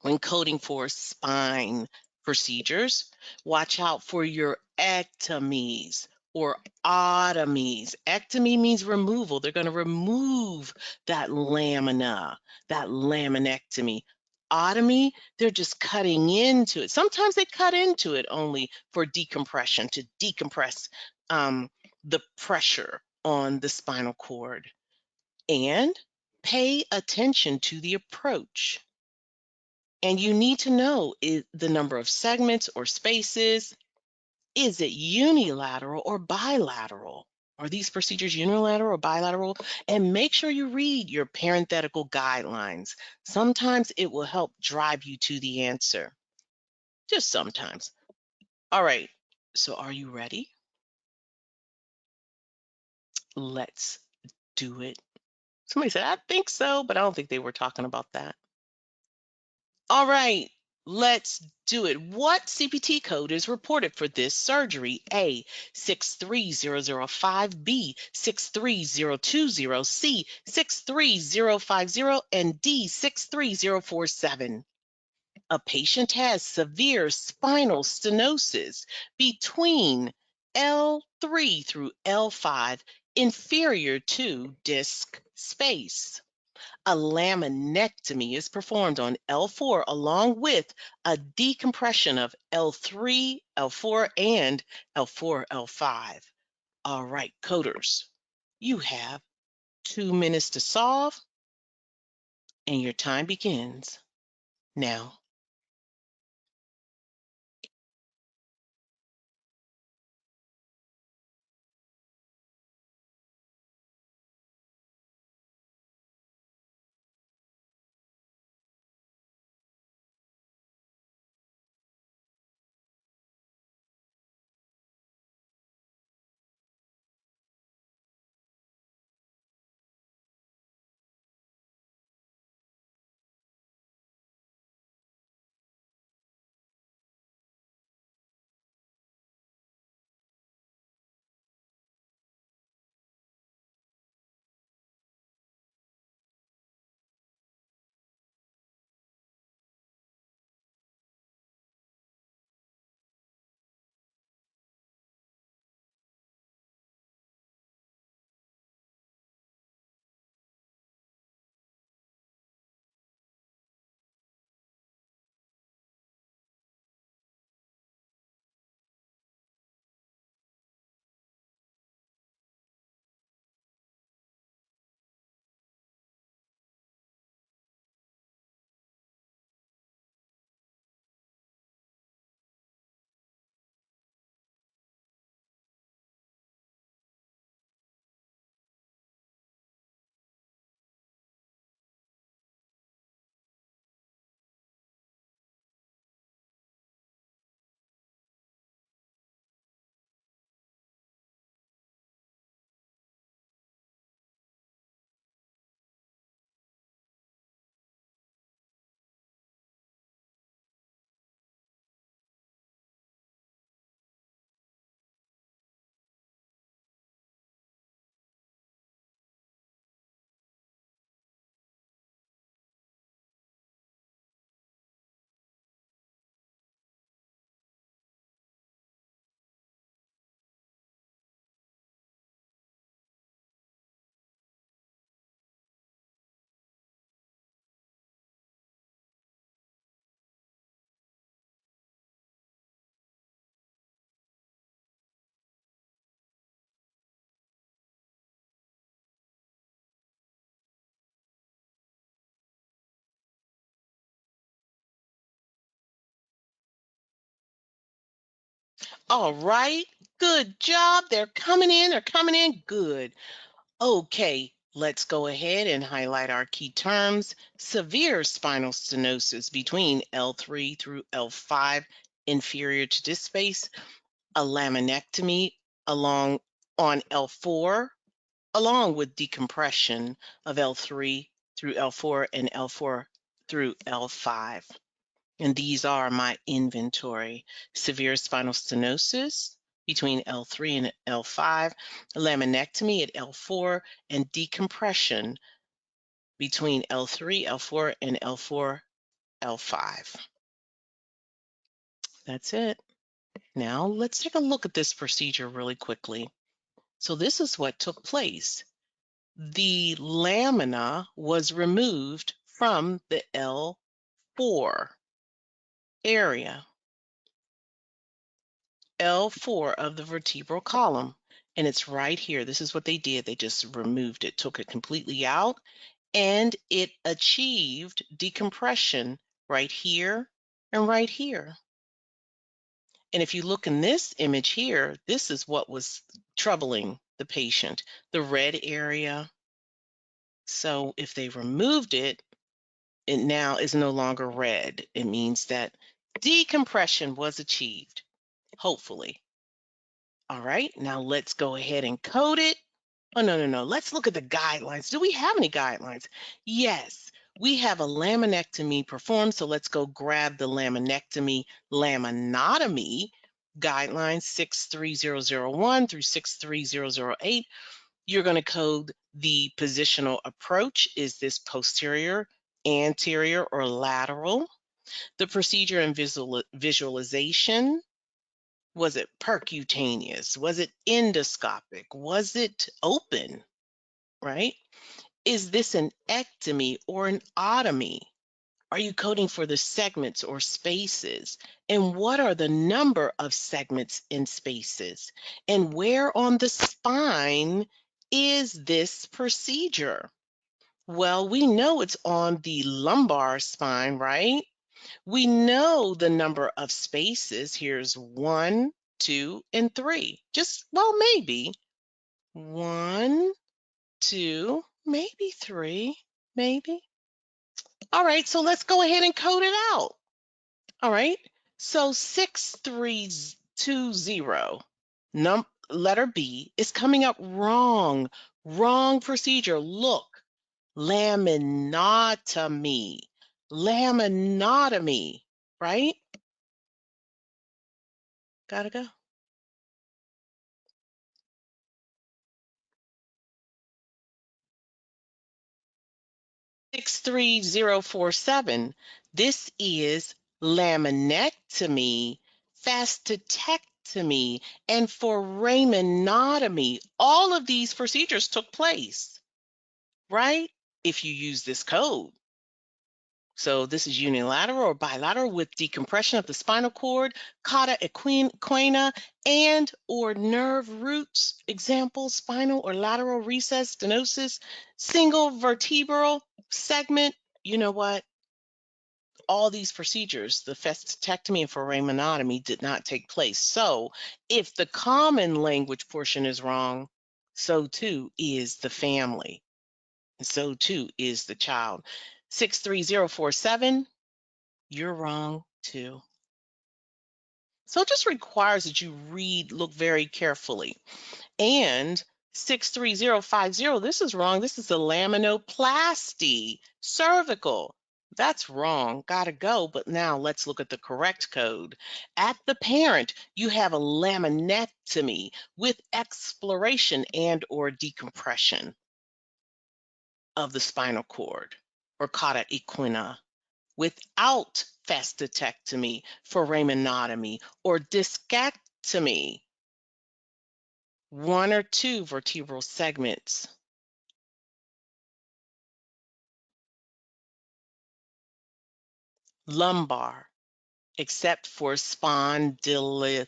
When coding for spine procedures, watch out for your ectomies or otomies. Ectomy means removal. They're going to remove that lamina, that laminectomy. Otomy, they're just cutting into it. Sometimes they cut into it only for decompression, to decompress the pressure on the spinal cord. And pay attention to the approach. And you need to know the number of segments or spaces. Is it unilateral or bilateral? Are these procedures unilateral or bilateral? And make sure you read your parenthetical guidelines. Sometimes it will help drive you to the answer. Just sometimes. All right, so are you ready? Let's do it. Somebody said, I think so, but I don't think they were talking about that. All right, let's do it. What CPT code is reported for this surgery? A, 63005, B, 63020, C, 63050, and D, 63047. A patient has severe spinal stenosis between L3 through L5, inferior to disc space. A laminectomy is performed on L4 along with a decompression of L3, L4, and L4, L5. All right, coders, you have 2 minutes to solve, and your time begins now. All right, good job. They're coming in, good. Okay, let's go ahead and highlight our key terms. Severe spinal stenosis between L3 through L5, inferior to disc space, a laminectomy along on L4, along with decompression of L3 through L4 and L4 through L5. And these are my inventory: severe spinal stenosis between L3 and L5, laminectomy at L4, and decompression between L3, L4, and L4, L5. That's it. Now let's take a look at this procedure really quickly. So this is what took place. The lamina was removed from the L4 area. L4 of the vertebral column, and it's right here. This is what they did. They just removed it, took it completely out, and it achieved decompression right here and right here. And if you look in this image here, this is what was troubling the patient, the red area. So if they removed it, it now is no longer red. It means that decompression was achieved, hopefully. All right, now let's go ahead and code it. Oh, no. Let's look at the guidelines. Do we have any guidelines? Yes, we have a laminectomy performed. So let's go grab the laminotomy guidelines 63001 through 63008. You're going to code the positional approach. Is this posterior, anterior, or lateral? The procedure and visualization. Was it percutaneous? Was it endoscopic? Was it open, right? Is this an ectomy or an otomy? Are you coding for the segments or spaces? And what are the number of segments and spaces? And where on the spine is this procedure? Well, we know it's on the lumbar spine, right? We know the number of spaces. Here's 1, 2, and 3. Just, well, maybe 1, 2, maybe 3, maybe. All right, so let's go ahead and code it out. All right, so 6320, letter B, is coming up wrong. Wrong procedure. Look, laminotomy. Laminotomy, right? Gotta go. 63047. This is laminectomy, fascicectomy, and foraminotomy. All of these procedures took place, right? If you use this code. So this is unilateral or bilateral with decompression of the spinal cord, cauda equina, and or nerve roots. Example, spinal or lateral recess stenosis, single vertebral segment. You know what? All these procedures, the fascicectomy and foraminotomy, did not take place. So if the common language portion is wrong, so too is the family. And so too is the child. 63047. You're wrong too. So it just requires that you look very carefully. And 63050, this is wrong. This is a laminoplasty, cervical. That's wrong, gotta go. But now let's look at the correct code. At the parent, you have a laminectomy with exploration and or decompression of the spinal cord, or cauda equina, without fascicectomy, foraminotomy, or discectomy, 1 or 2 vertebral segments. Lumbar, except for spondylolisthesis.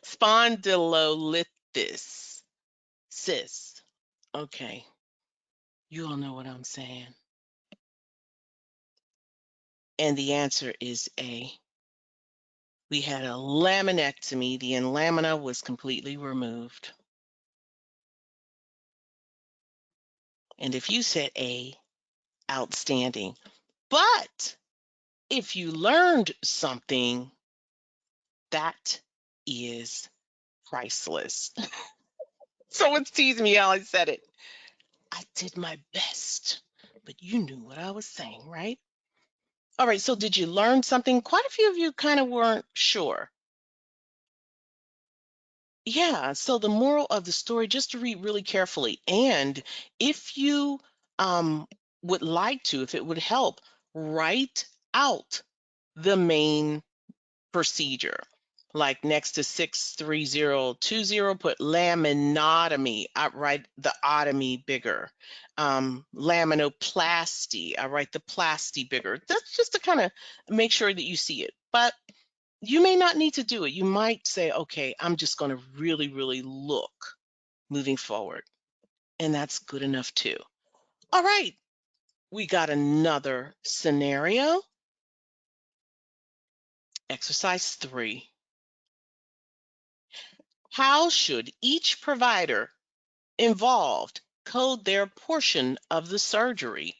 Spondylolisthesis. Okay, you all know what I'm saying. And the answer is A. We had a laminectomy. The lamina was completely removed. And if you said A, outstanding. But if you learned something, that is priceless. Someone's teasing me how I said it. I did my best, but you knew what I was saying, right? All right, so did you learn something? Quite a few of you kind of weren't sure. Yeah, so the moral of the story, just to read really carefully, and if you would like to, if it would help, write out the main procedure. Like next to 63020, put laminotomy. I write the otomy bigger. Laminoplasty, I write the plasty bigger. That's just to kind of make sure that you see it. But you may not need to do it. You might say, okay, I'm just going to really, really look moving forward. And that's good enough too. All right, we got another scenario. Exercise 3. How should each provider involved code their portion of the surgery?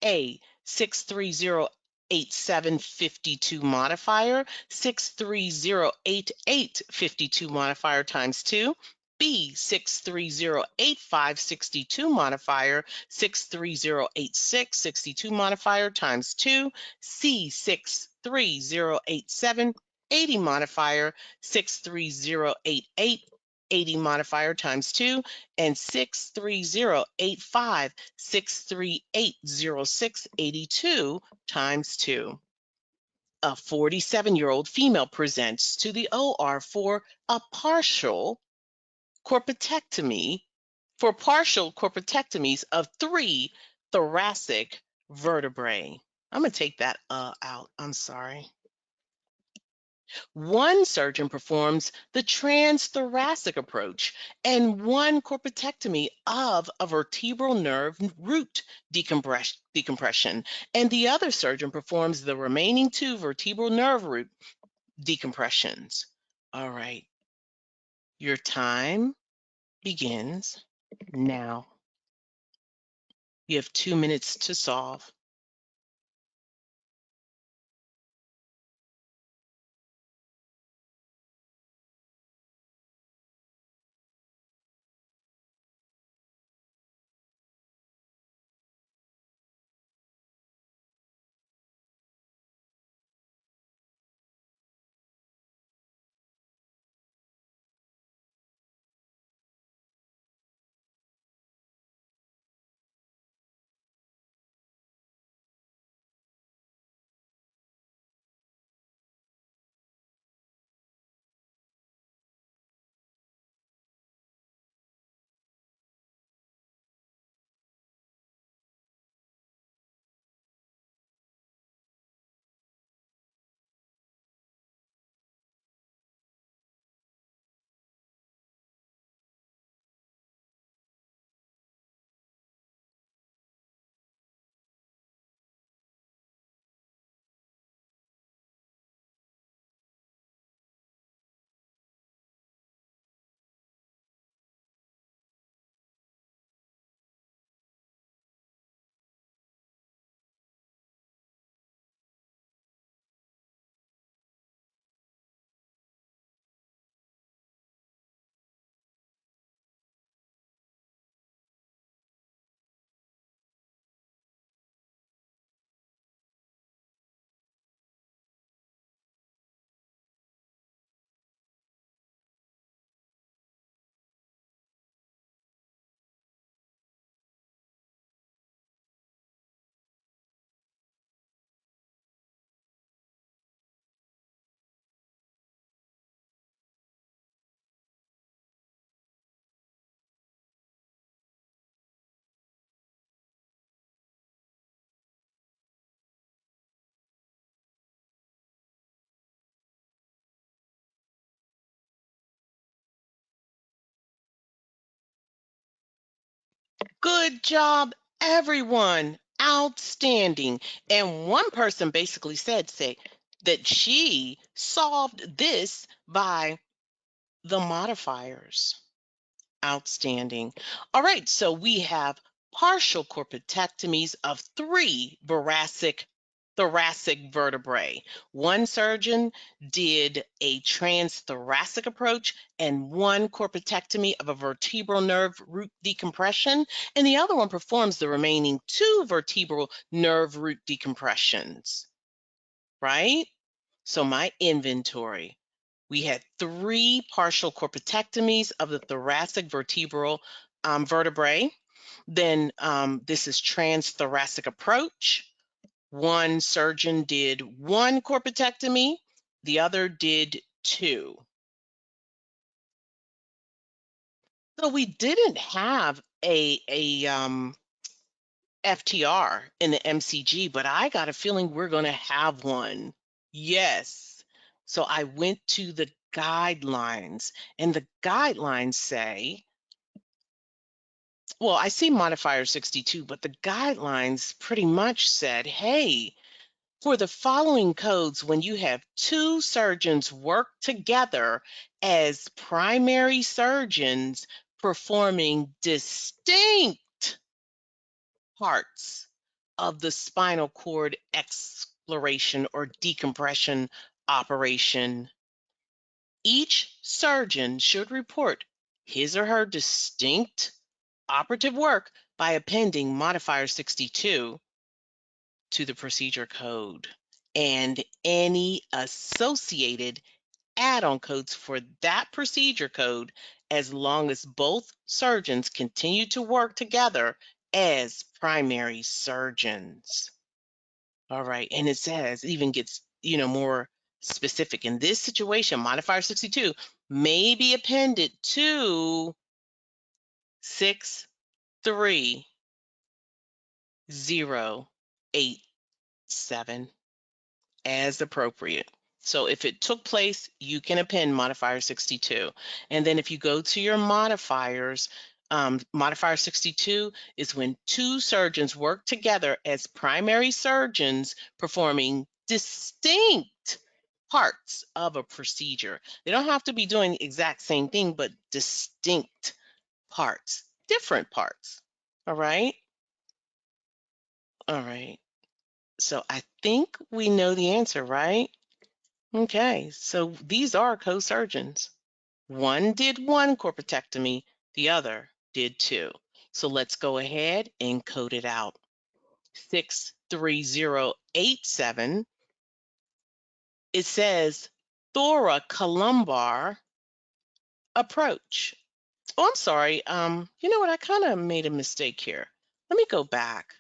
A, 6308752 modifier, 6308852 modifier times 2. B, 6308562 modifier, 6308662 modifier times 2. C, 6308780 modifier, 6308880 modifier times 2, and 6308563800682 times 2. A 47-year-old female presents to the OR for a partial corpectomy, for partial corpectomies of 3 thoracic vertebrae. I'm going to take that out. I'm sorry. One surgeon performs the transthoracic approach and one corpectomy of a vertebral nerve root decompression, and the other surgeon performs the remaining 2 vertebral nerve root decompressions. All right, your time begins now. You have 2 minutes to solve. Good job, everyone. Outstanding. And one person basically said, that she solved this by the modifiers. Outstanding. All right, so we have partial corpectomies of 3 thoracic vertebrae. One surgeon did a transthoracic approach and 1 corpectomy of a vertebral nerve root decompression, and the other one performs the remaining 2 vertebral nerve root decompressions, right? So my inventory. We had 3 partial corpectomies of the thoracic vertebral vertebrae. Then this is transthoracic approach. One surgeon did 1 corpectomy, the other did 2. So we didn't have a FTR in the MCG, but I got a feeling we're going to have one. Yes. So I went to the guidelines, and the guidelines say, well, I see modifier 62, but the guidelines pretty much said, hey, for the following codes, when you have 2 surgeons work together as primary surgeons performing distinct parts of the spinal cord exploration or decompression operation, each surgeon should report his or her distinct operative work by appending modifier 62 to the procedure code and any associated add-on codes for that procedure code as long as both surgeons continue to work together as primary surgeons. All right, and it says, it even gets, more specific. In this situation, modifier 62 may be appended to 63087 as appropriate. So if it took place, you can append modifier 62. And then if you go to your modifiers, modifier 62 is when 2 surgeons work together as primary surgeons performing distinct parts of a procedure. They don't have to be doing the exact same thing, but distinct parts, different parts. All right? All right. So I think we know the answer, right? Okay, so these are co-surgeons. One did 1 corpectomy, the other did 2. So let's go ahead and code it out. 63087, it says thoracolumbar approach. Oh, I'm sorry. You know what? I kind of made a mistake here. Let me go back.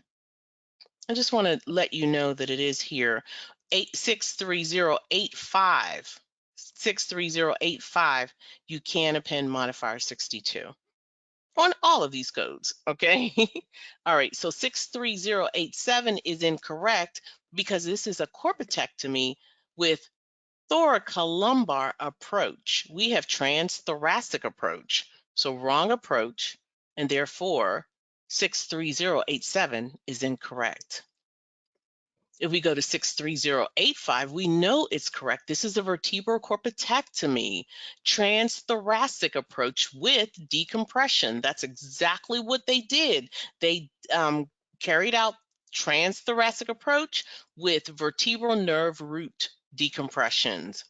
I just want to let you know that it is here. 63085. 63085, you can append modifier 62 on all of these codes, okay? All right, so 63087 is incorrect because this is a corpectomy with thoracolumbar approach. We have transthoracic approach, so wrong approach, and therefore 63087 is incorrect. If we go to 63085, we know it's correct. This is a vertebral corpectomy, transthoracic approach with decompression. That's exactly what they did. They carried out transthoracic approach with vertebral nerve root decompressions.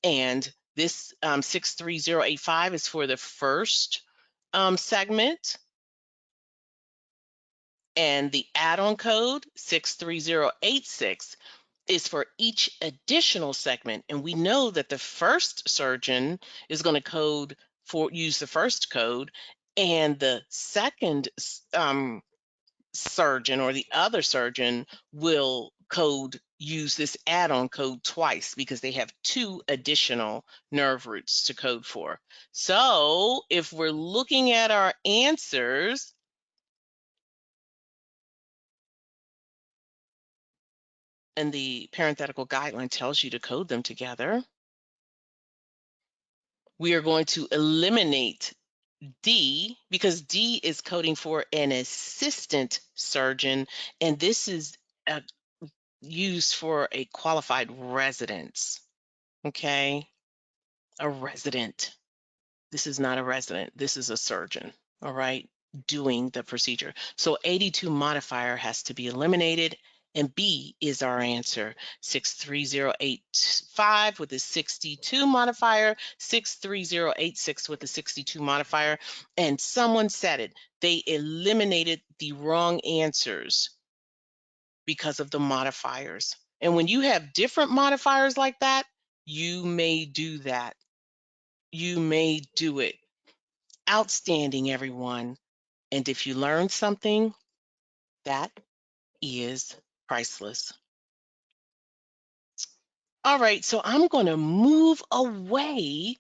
And this 63085 is for the first segment. And the add-on code 63086 is for each additional segment. And we know that the first surgeon is going to use the first code, and the second surgeon or the other surgeon will use this add-on code twice because they have 2 additional nerve roots to code for. So if we're looking at our answers, and the parenthetical guideline tells you to code them together, we are going to eliminate D because D is coding for an assistant surgeon, and this is used for a qualified residence, okay? A resident. This is not a resident. This is a surgeon, all right, doing the procedure. So 82 modifier has to be eliminated, and B is our answer. 63085 with a 62 modifier, 63086 with a 62 modifier, and someone said it. They eliminated the wrong answers because of the modifiers. And when you have different modifiers like that, you may do that. You may do it. Outstanding, everyone. And if you learn something, that is priceless. All right, so I'm going to move away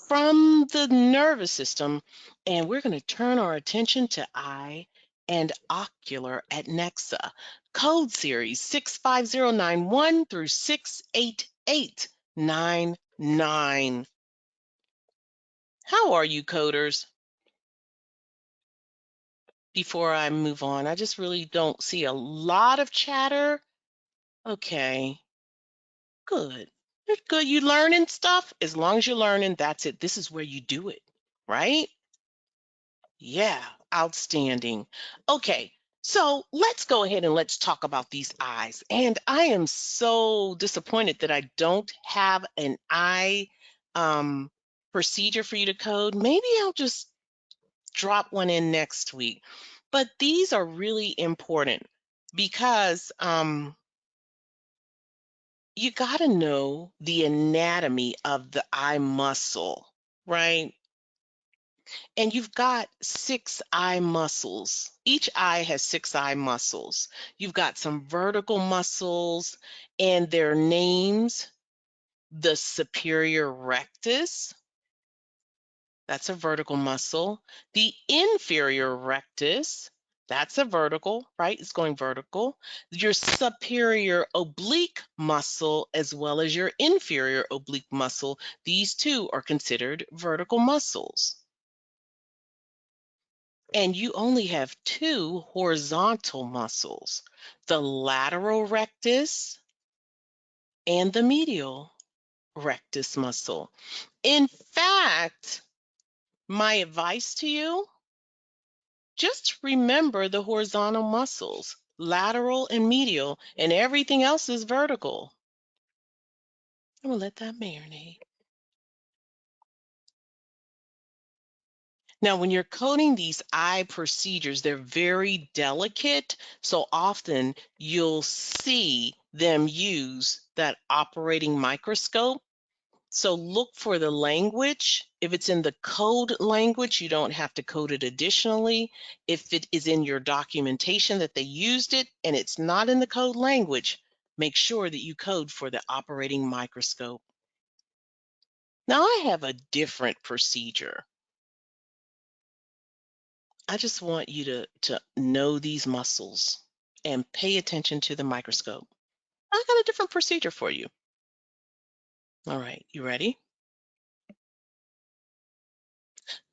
from the nervous system, and we're going to turn our attention to eye and ocular at Nexa. Code series 65091 through 68899. How are you, coders? Before I move on, I just really don't see a lot of chatter. Okay, good. Good. You learning stuff? As long as you're learning, that's it. This is where you do it, right? Yeah, outstanding. Okay, so let's go ahead and let's talk about these eyes. And I am so disappointed that I don't have an eye procedure for you to code. Maybe I'll just drop one in next week. But these are really important because you got to know the anatomy of the eye muscle, right? And you've got 6 eye muscles. Each eye has 6 eye muscles. You've got some vertical muscles and their names: the superior rectus, that's a vertical muscle. The inferior rectus, that's a vertical, right? It's going vertical. Your superior oblique muscle, as well as your inferior oblique muscle, these two are considered vertical muscles. And you only have 2 horizontal muscles, the lateral rectus and the medial rectus muscle. In fact, my advice to you: just remember the horizontal muscles, lateral and medial, and everything else is vertical. I'm gonna let that marinate. Now, when you're coding these eye procedures, they're very delicate, so often you'll see them use that operating microscope. So look for the language. If it's in the code language, you don't have to code it additionally. If it is in your documentation that they used it and it's not in the code language, make sure that you code for the operating microscope. Now I have a different procedure. I just want you to know these muscles and pay attention to the microscope. I got a different procedure for you. All right, you ready?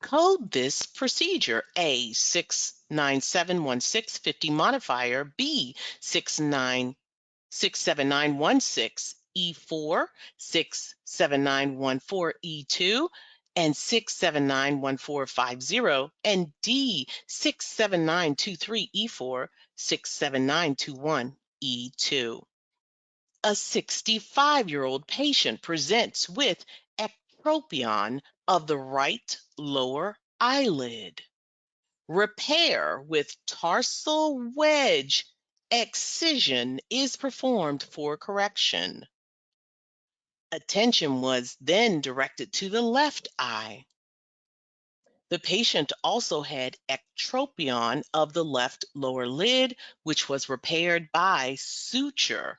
Code this procedure: A 6971650 modifier, B 67916 E4, 67914 E2, and 6791450, and D 67923 E4, 67921 E2. A 65-year-old patient presents with ectropion of the right lower eyelid. Repair with tarsal wedge excision is performed for correction. Attention was then directed to the left eye. The patient also had ectropion of the left lower lid, which was repaired by suture.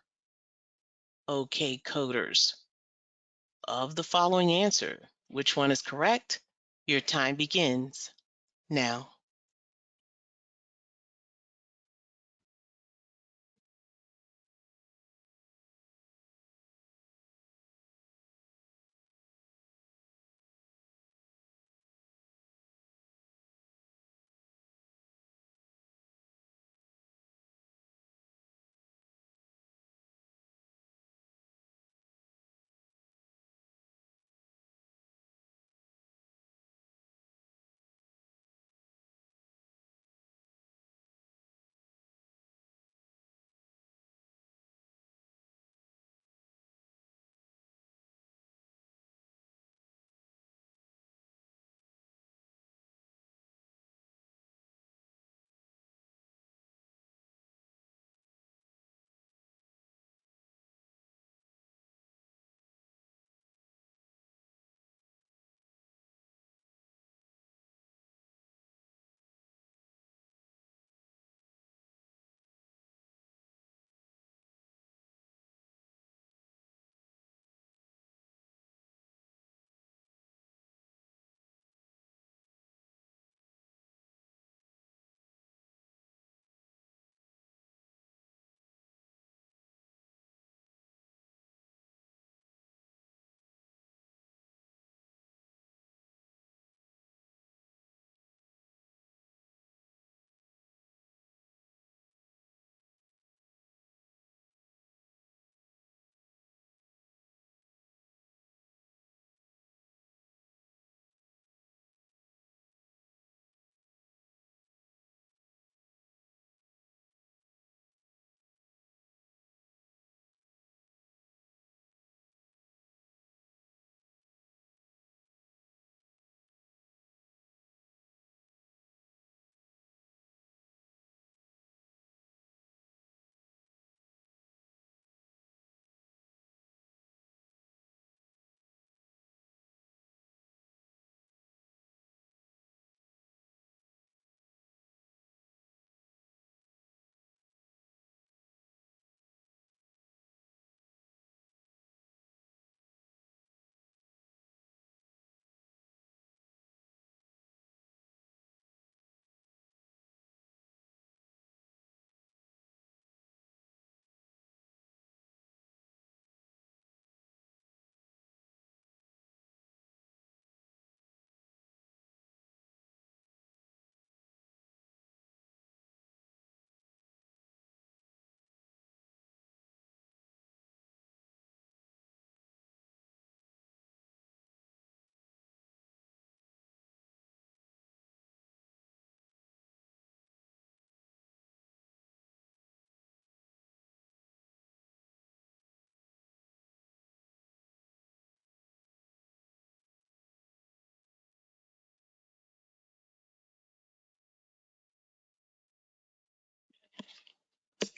Okay, coders, of the following answer, which one is correct? Your time begins now.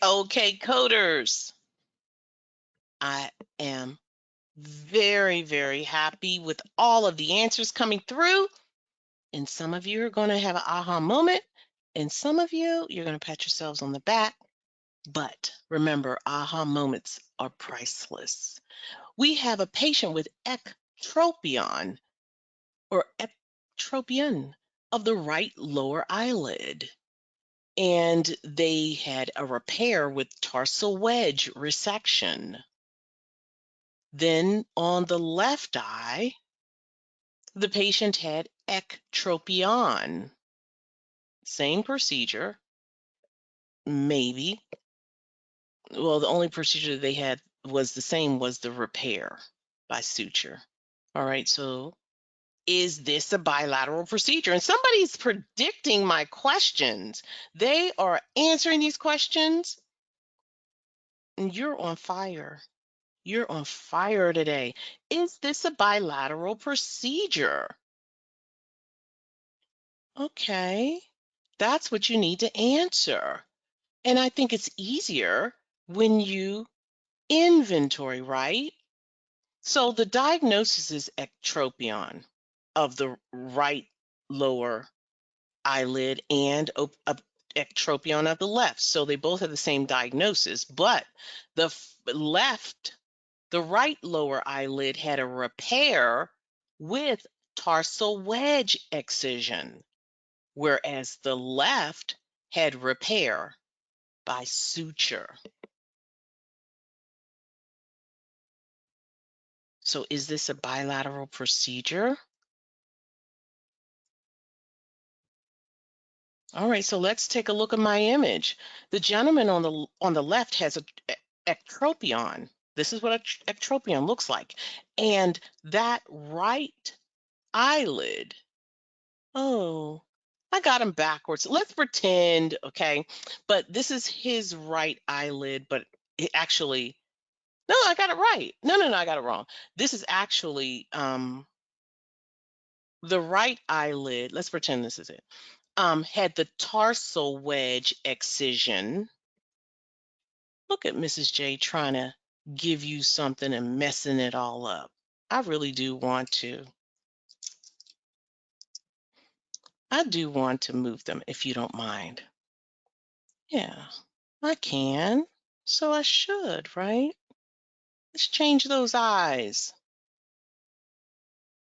Okay, coders, I am very, very happy with all of the answers coming through. And some of you are going to have an aha moment. And some of you, you're going to pat yourselves on the back. But remember, aha moments are priceless. We have a patient with ectropion or ectropion of the right lower eyelid. And they had a repair with tarsal wedge resection. Then on the left eye, the patient had ectropion. Same procedure, maybe. Well, the only procedure they had was the same, was the repair by suture. All right, so is this a bilateral procedure? And somebody's predicting my questions. They are answering these questions, and you're on fire. You're on fire today. Is this a bilateral procedure? Okay, that's what you need to answer. And I think it's easier when you inventory, right? So the diagnosis is ectropion of the right lower eyelid and ectropion of the left. So they both have the same diagnosis, but the right lower eyelid had a repair with tarsal wedge excision, whereas the left had repair by suture. So is this a bilateral procedure? All right, so let's take a look at my image. The gentleman on the left has a ectropion. This is what ectropion looks like. And that right eyelid, oh, I got him backwards. Let's pretend, okay, but this is his right eyelid, but it actually, no, I got it right. No, I got it wrong. This is actually the right eyelid. Let's pretend this is it. Had the tarsal wedge excision. Look at Mrs. J trying to give you something and messing it all up. I really do want to. I do want to move them if you don't mind. Yeah, I can. So I should, right? Let's change those eyes.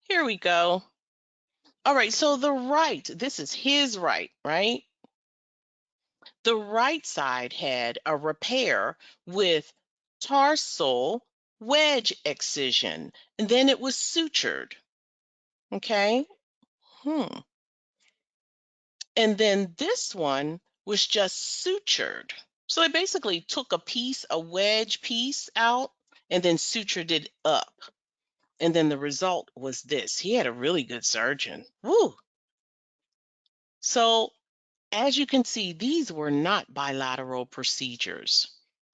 Here we go. All right, so the right, this is his right, right? The right side had a repair with tarsal wedge excision, and then it was sutured. Okay. And then this one was just sutured. So they basically took a wedge piece out, and then sutured it up. And then the result was this. He had a really good surgeon. Woo! So as you can see, these were not bilateral procedures.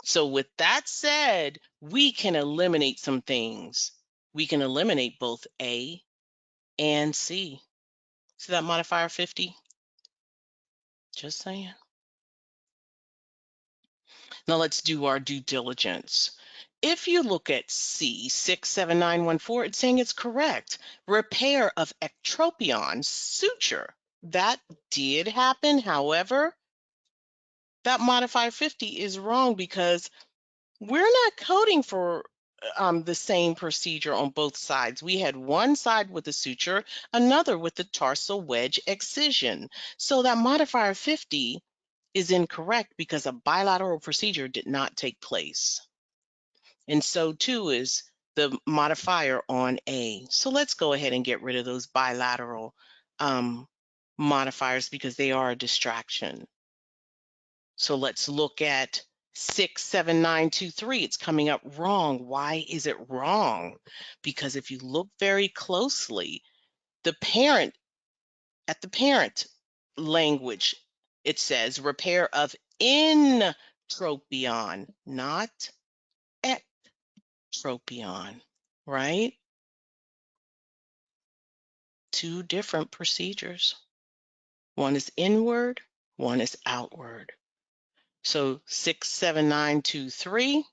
So with that said, we can eliminate some things. We can eliminate both A and C. See that modifier 50? Just saying. Now let's do our due diligence. If you look at C, 67914, it's saying it's correct. Repair of ectropion suture. That did happen. However, that modifier 50 is wrong because we're not coding for the same procedure on both sides. We had one side with the suture, another with the tarsal wedge excision. So that modifier 50 is incorrect because a bilateral procedure did not take place. And so too is the modifier on A. So let's go ahead and get rid of those bilateral modifiers because they are a distraction. So let's look at 67923. It's coming up wrong. Why is it wrong? Because if you look very closely, the parent language, it says repair of entropion, not ectropion, right? Two different procedures. One is inward, one is outward. So 67923,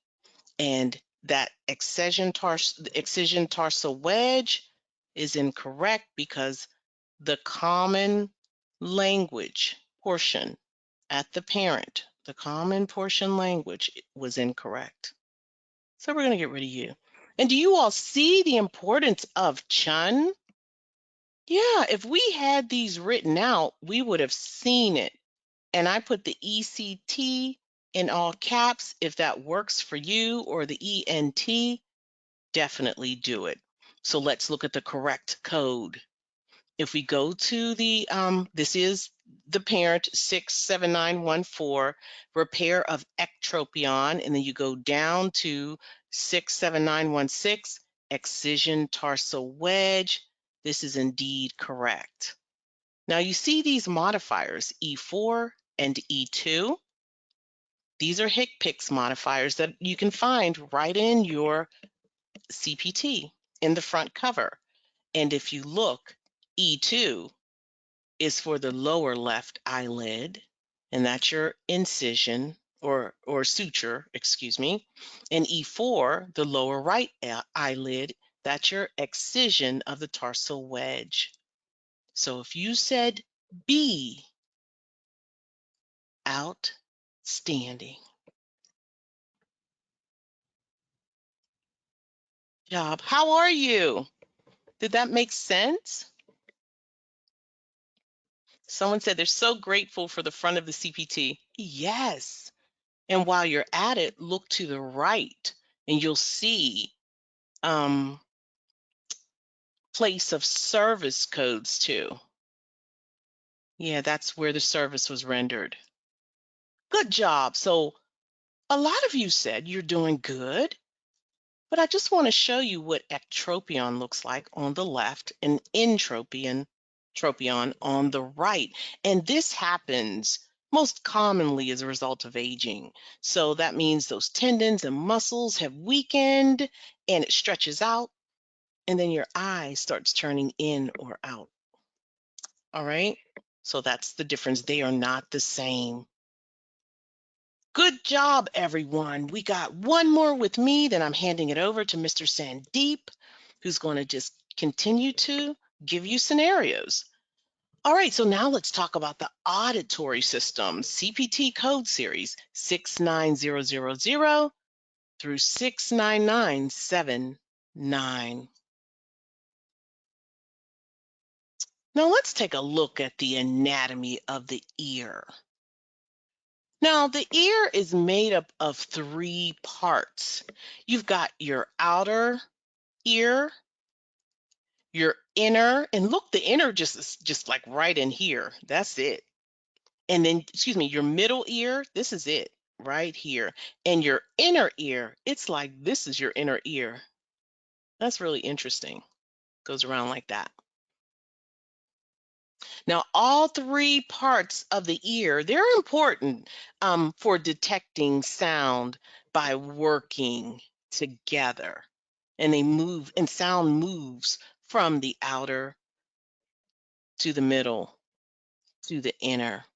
and that excision tarsal wedge is incorrect because the common language portion at the parent, the common portion language was incorrect. So we're going to get rid of you. And do you all see the importance of chun? Yeah, if we had these written out, we would have seen it. And I put the ECT in all caps. If that works for you, or the ENT, definitely do it. So let's look at the correct code. If we go to the, this is the parent 67914, repair of ectropion, and then you go down to 67916, excision tarsal wedge. This is indeed correct. Now you see these modifiers, E4 and E2. These are HCPCS modifiers that you can find right in your CPT in the front cover. And if you look, E2 is for the lower left eyelid, and that's your incision or suture, excuse me. And E4, the lower right eyelid, that's your excision of the tarsal wedge. So if you said B, outstanding job. How are you? Did that make sense? Someone said they're so grateful for the front of the CPT. Yes. And while you're at it, look to the right and you'll see place of service codes too. Yeah, that's where the service was rendered. Good job. So a lot of you said you're doing good, but I just want to show you what ectropion looks like on the left and tropion on the right. And this happens most commonly as a result of aging. So that means those tendons and muscles have weakened and it stretches out, and then your eye starts turning in or out. All right? So that's the difference. They are not the same. Good job, everyone. We got one more with me, then I'm handing it over to Mr. Sandeep, who's going to just continue to give you scenarios. All right, so now let's talk about the auditory system, CPT code series 69000 through 69979. Now let's take a look at the anatomy of the ear. Now, the ear is made up of three parts. You've got your outer ear, your inner, and look, the inner is just like right in here. That's it. And then, excuse me, your middle ear, this is it, right here. And your inner ear, it's like this is your inner ear. That's really interesting. Goes around like that. Now, all three parts of the ear, they're important for detecting sound by working together. And they move, and sound moves from the outer to the middle to the inner.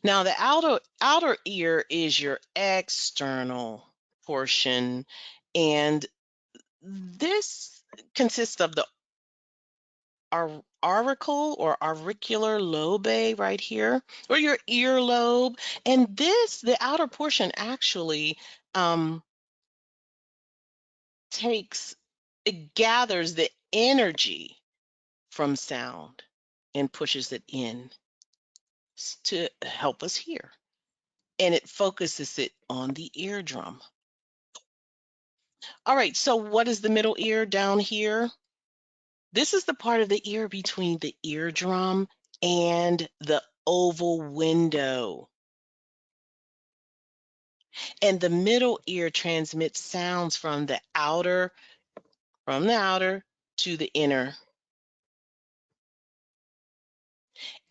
Now, the outer ear is your external portion, and this consists of the auricle or auricular lobe right here, or your earlobe. And this, the outer portion actually it gathers the energy from sound and pushes it in to help us hear. And it focuses it on the eardrum. All right, so what is the middle ear down here? This is the part of the ear between the eardrum and the oval window. And the middle ear transmits sounds from the outer to the inner.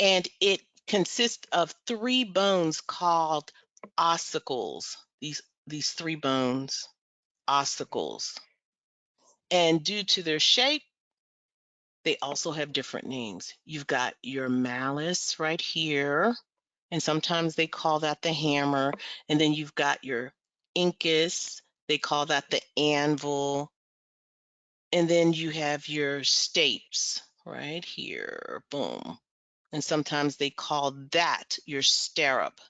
And it consists of three bones called ossicles. These three bones, ossicles. And due to their shape, they also have different names. You've got your malleus right here, and sometimes they call that the hammer. And then you've got your incus, they call that the anvil. And then you have your stapes right here, boom. And sometimes they call that your stirrup.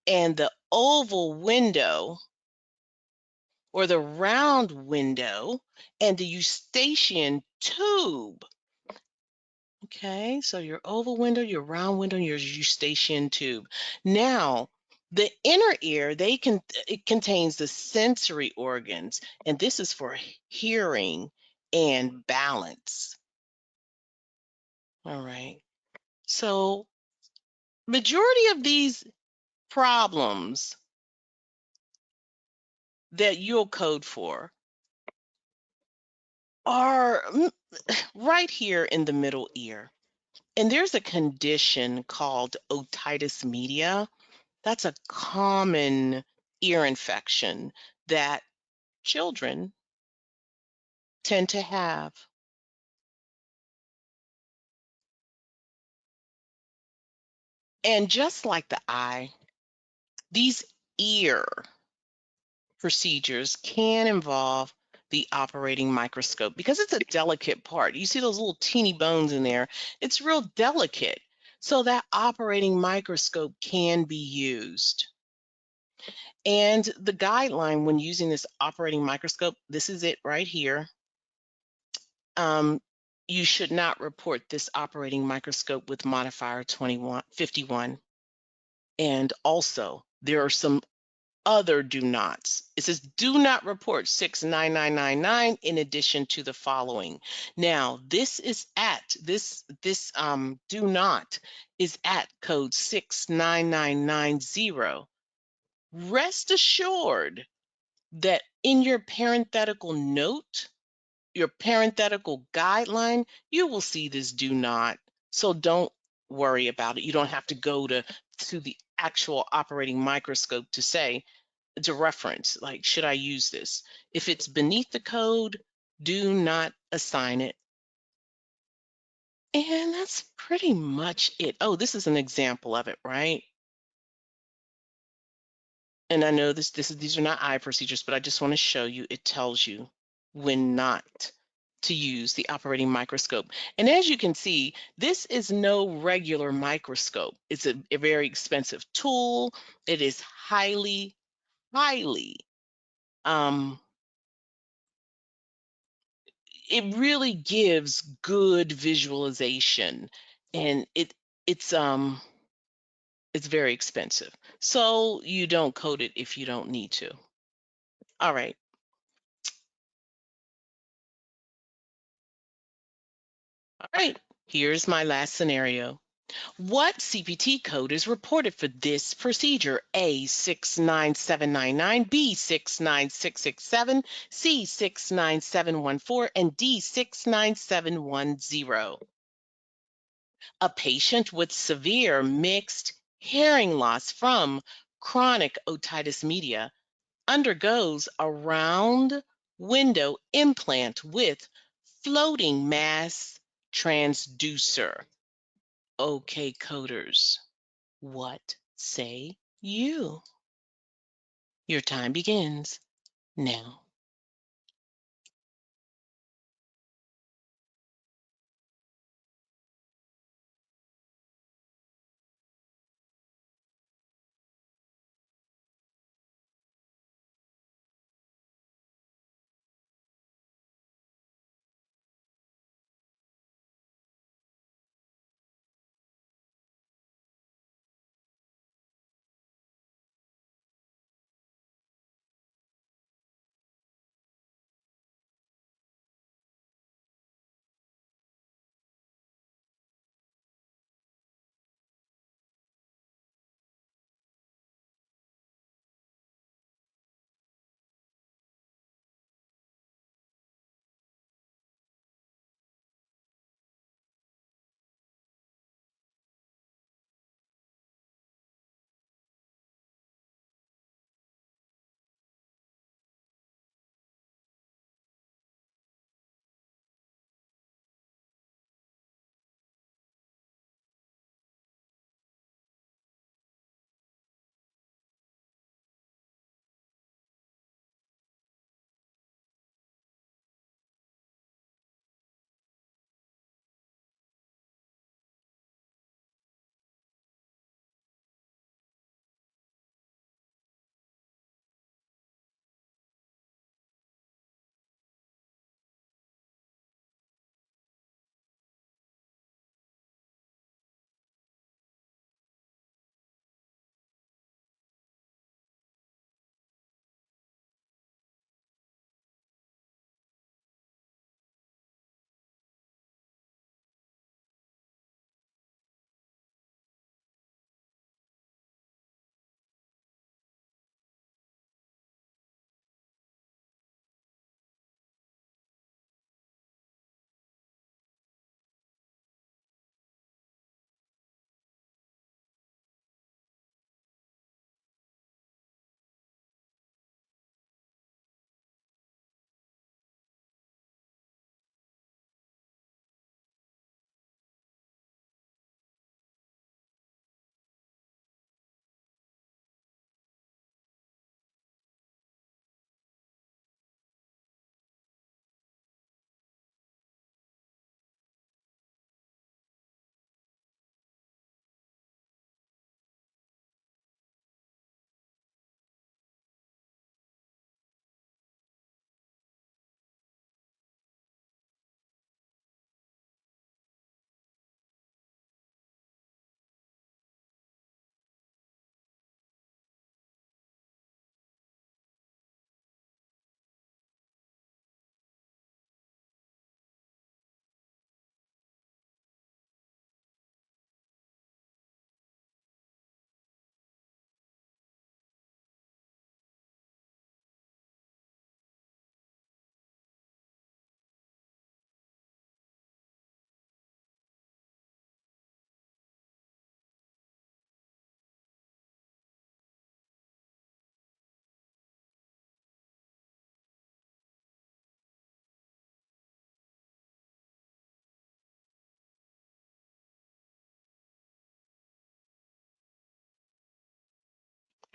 And the oval window or the round window and the eustachian tube. Okay, so your oval window, your round window, and your eustachian tube. Now, the inner ear, it contains the sensory organs, and this is for hearing and balance. All right. So, majority of these problems that you'll code for are right here in the middle ear. And there's a condition called otitis media. That's a common ear infection that children tend to have. And just like the eye, these ear procedures can involve the operating microscope because it's a delicate part. You see those little teeny bones in there, it's real delicate. So that operating microscope can be used. And the guideline when using this operating microscope, this is it right here. You should not report this operating microscope with modifier 51. And also, there are some other do nots. It says do not report 69999 in addition to the following. Now, this is at this do not is at code 69990. Rest assured that in your parenthetical note, your parenthetical guideline, you will see this do not. So don't worry about it. You don't have to go to the actual operating microscope to reference, like, should I use this? If it's beneath the code, do not assign it. And that's pretty much it. Oh, this is an example of it, right? And I know these are not eye procedures, but I just want to show you, it tells you when not to use the operating microscope. And as you can see, this is no regular microscope. It's a very expensive tool. It is highly, it really gives good visualization, and it's very expensive. So you don't code it if you don't need to. All right. All right, here's my last scenario. What CPT code is reported for this procedure? A 69799, B 69667, C 69714, and D 69710. A patient with severe mixed hearing loss from chronic otitis media undergoes a round window implant with floating mass transducer. Okay, coders, what say you? Your time begins now.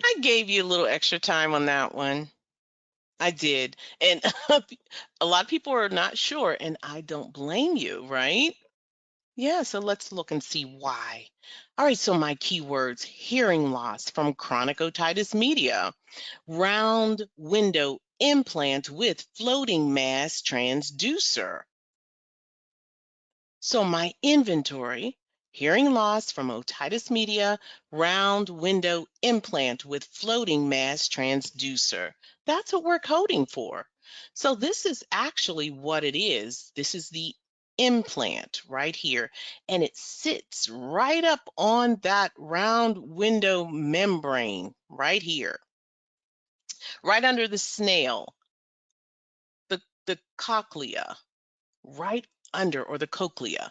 I gave you a little extra time on that one. I did. And a lot of people are not sure, and I don't blame you, right? Yeah, so let's look and see why. All right, so my keywords: hearing loss from chronic otitis media, round window implant with floating mass transducer. So my inventory: hearing loss from otitis media, round window implant with floating mass transducer. That's what we're coding for. So this is actually what it is. This is the implant right here, and it sits right up on that round window membrane right here, right under the snail, the cochlea, right under, or the cochlea.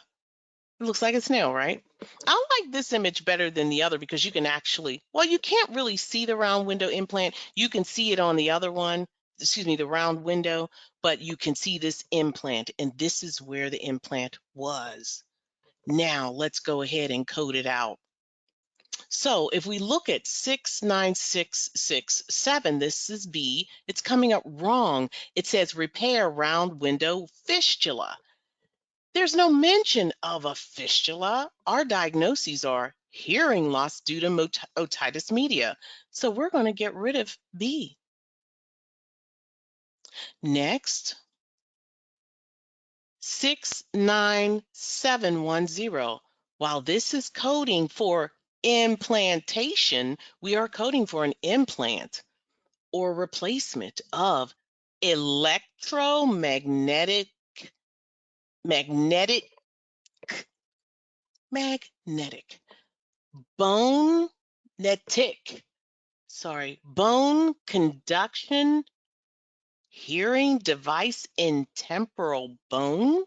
It looks like a snail, right? I like this image better than the other because you can actually, well, you can't really see the round window implant. You can see it on the other one, excuse me, the round window, but you can see this implant, and this is where the implant was. Now let's go ahead and code it out. So if we look at 69667, this is B, it's coming up wrong. It says repair round window fistula. There's no mention of a fistula. Our diagnoses are hearing loss due to otitis media. So we're going to get rid of B. Next, 69710. While this is coding for implantation, we are coding for an implant or replacement of electromagnetic magnetic magnetic bone bone conduction hearing device in temporal bone.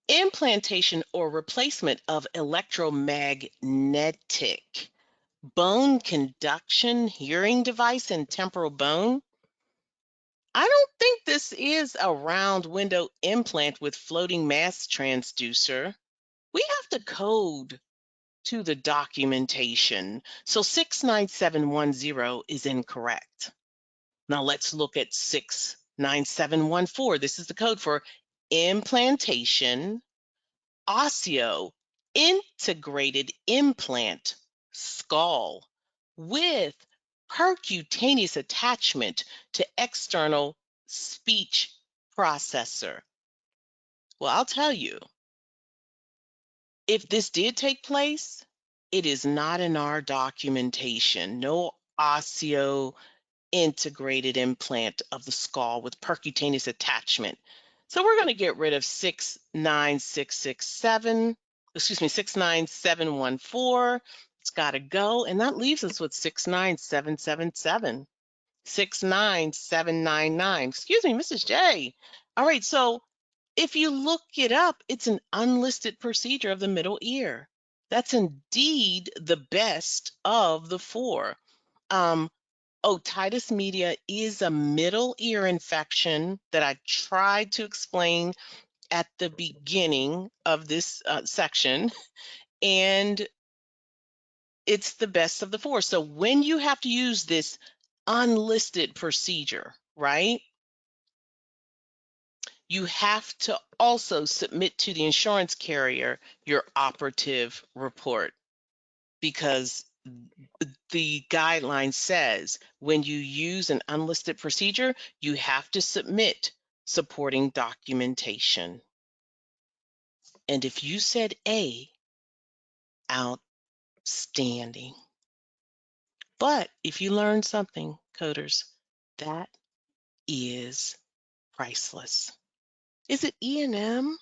Implantation or replacement of electromagnetic bone conduction hearing device in temporal bone. I don't think this is a round window implant with floating mass transducer. We have to code to the documentation. So 69710 is incorrect. Now let's look at 69714. This is the code for implantation, osseo, integrated implant, skull, with percutaneous attachment to external speech processor. Well, I'll tell you, if this did take place, it is not in our documentation. No osseo integrated implant of the skull with percutaneous attachment. So we're going to get rid of 69667, excuse me, 69714. It's got to go, and that leaves us with 69777. 69799. Excuse me, Mrs. J. All right, so if you look it up, it's an unlisted procedure of the middle ear. That's indeed the best of the four. Otitis media is a middle ear infection that I tried to explain at the beginning of this section, and it's the best of the four. So when you have to use this unlisted procedure, right, you have to also submit to the insurance carrier your operative report, because the guideline says when you use an unlisted procedure, you have to submit supporting documentation. And if you said A, outstanding. But if you learn something, coders, that is priceless. Is it E&M?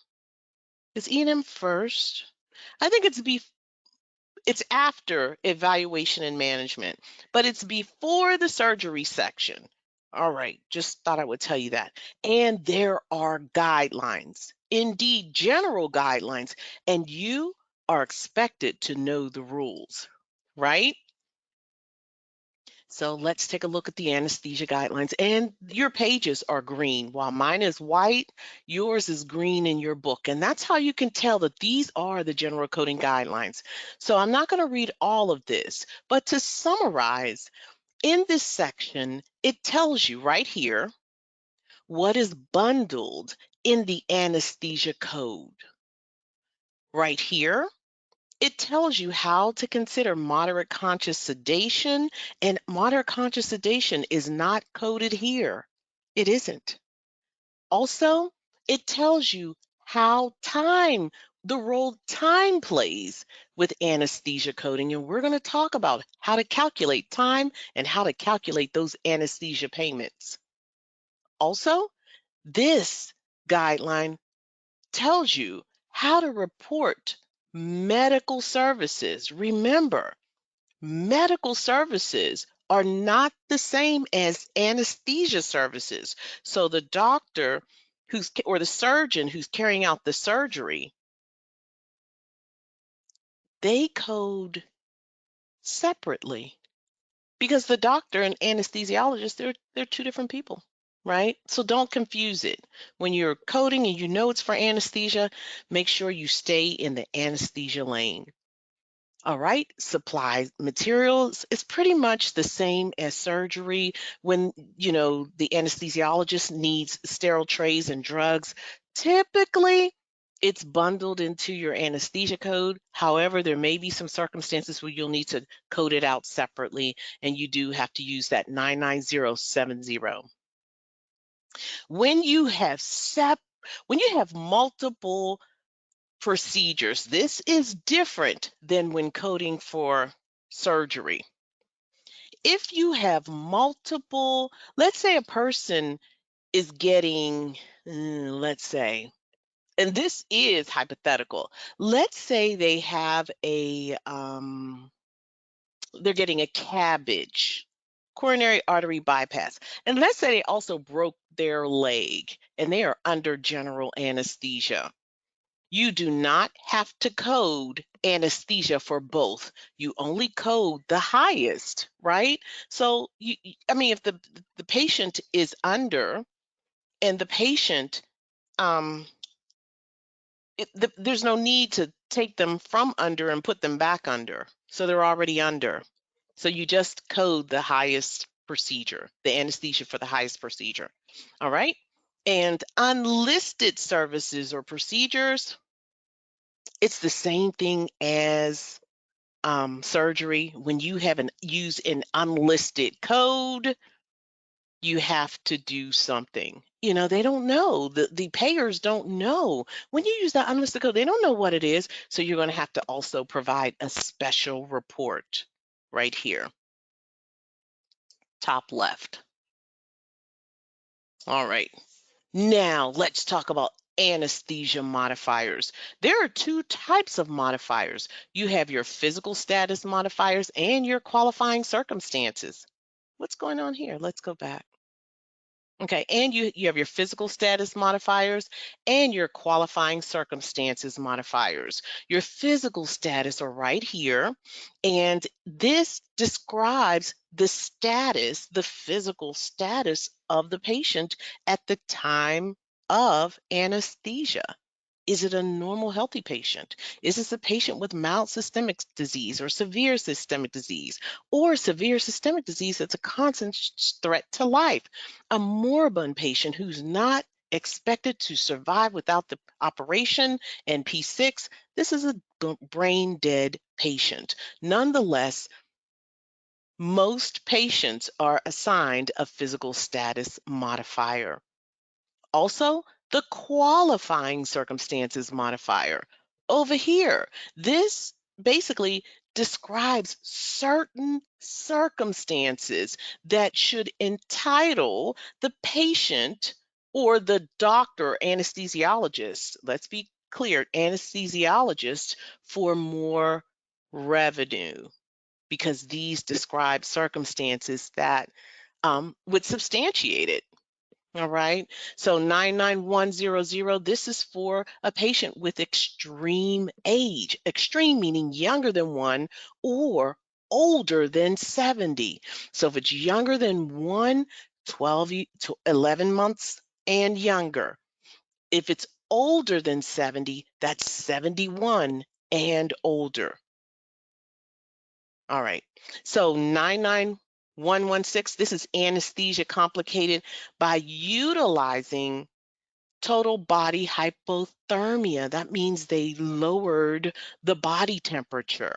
Is E&M first? I think it's after evaluation and management, but it's before the surgery section. All right, just thought I would tell you that. And there are guidelines, indeed, general guidelines, and you are expected to know the rules, right? So let's take a look at the anesthesia guidelines. And your pages are green. While mine is white, yours is green in your book. And that's how you can tell that these are the general coding guidelines. So I'm not going to read all of this, but to summarize, in this section, it tells you right here what is bundled in the anesthesia code. Right here, it tells you how to consider moderate conscious sedation, and moderate conscious sedation is not coded here. It isn't. Also, it tells you the role time plays with anesthesia coding, and we're going to talk about how to calculate time and how to calculate those anesthesia payments. Also, this guideline tells you how to report medical services. Remember, medical services are not the same as anesthesia services. So the doctor or the surgeon who's carrying out the surgery, they code separately because the doctor and anesthesiologist, they're two different people. Right? So don't confuse it. When you're coding and you know it's for anesthesia, make sure you stay in the anesthesia lane. All right, supplies, materials is pretty much the same as surgery. When, the anesthesiologist needs sterile trays and drugs, typically it's bundled into your anesthesia code. However, there may be some circumstances where you'll need to code it out separately, and you do have to use that 99070. When you have multiple procedures, this is different than when coding for surgery. If you have multiple, let's say a person is getting, let's say, and this is hypothetical. Let's say they have they're getting a CABG, coronary artery bypass. And let's say they also broke their leg and they are under general anesthesia. You do not have to code anesthesia for both. You only code the highest, right? So, if the patient is under and the patient, there's no need to take them from under and put them back under. So they're already under. So you just code the highest procedure, the anesthesia for the highest procedure. All right. And unlisted services or procedures, it's the same thing as surgery. When you use an unlisted code, you have to do something. They don't know. The payers don't know. When you use that unlisted code, they don't know what it is. So you're going to have to also provide a special report right here, top left. All right. Now let's talk about anesthesia modifiers. There are two types of modifiers. You have your physical status modifiers and your qualifying circumstances. What's going on here? Let's go back. Okay, and you have your physical status modifiers and your qualifying circumstances modifiers. Your physical status are right here, and this describes the status, the physical status of the patient at the time of anesthesia. Is it a normal, healthy patient? Is this a patient with mild systemic disease or severe systemic disease or severe systemic disease that's a constant threat to life? A moribund patient who's not expected to survive without the operation and P6, this is a brain dead patient. Nonetheless, most patients are assigned a physical status modifier. Also, the qualifying circumstances modifier. Over here, this basically describes certain circumstances that should entitle the patient or the doctor, anesthesiologist, let's be clear, anesthesiologist, for more revenue, because these describe circumstances that would substantiate it. All right. So 99100, this is for a patient with extreme age, extreme meaning younger than 1 or older than 70. So if it's younger than 12 to 11 months and younger. If it's older than 70, that's 71 and older. All right. So 99116, this is anesthesia complicated by utilizing total body hypothermia. That means they lowered the body temperature.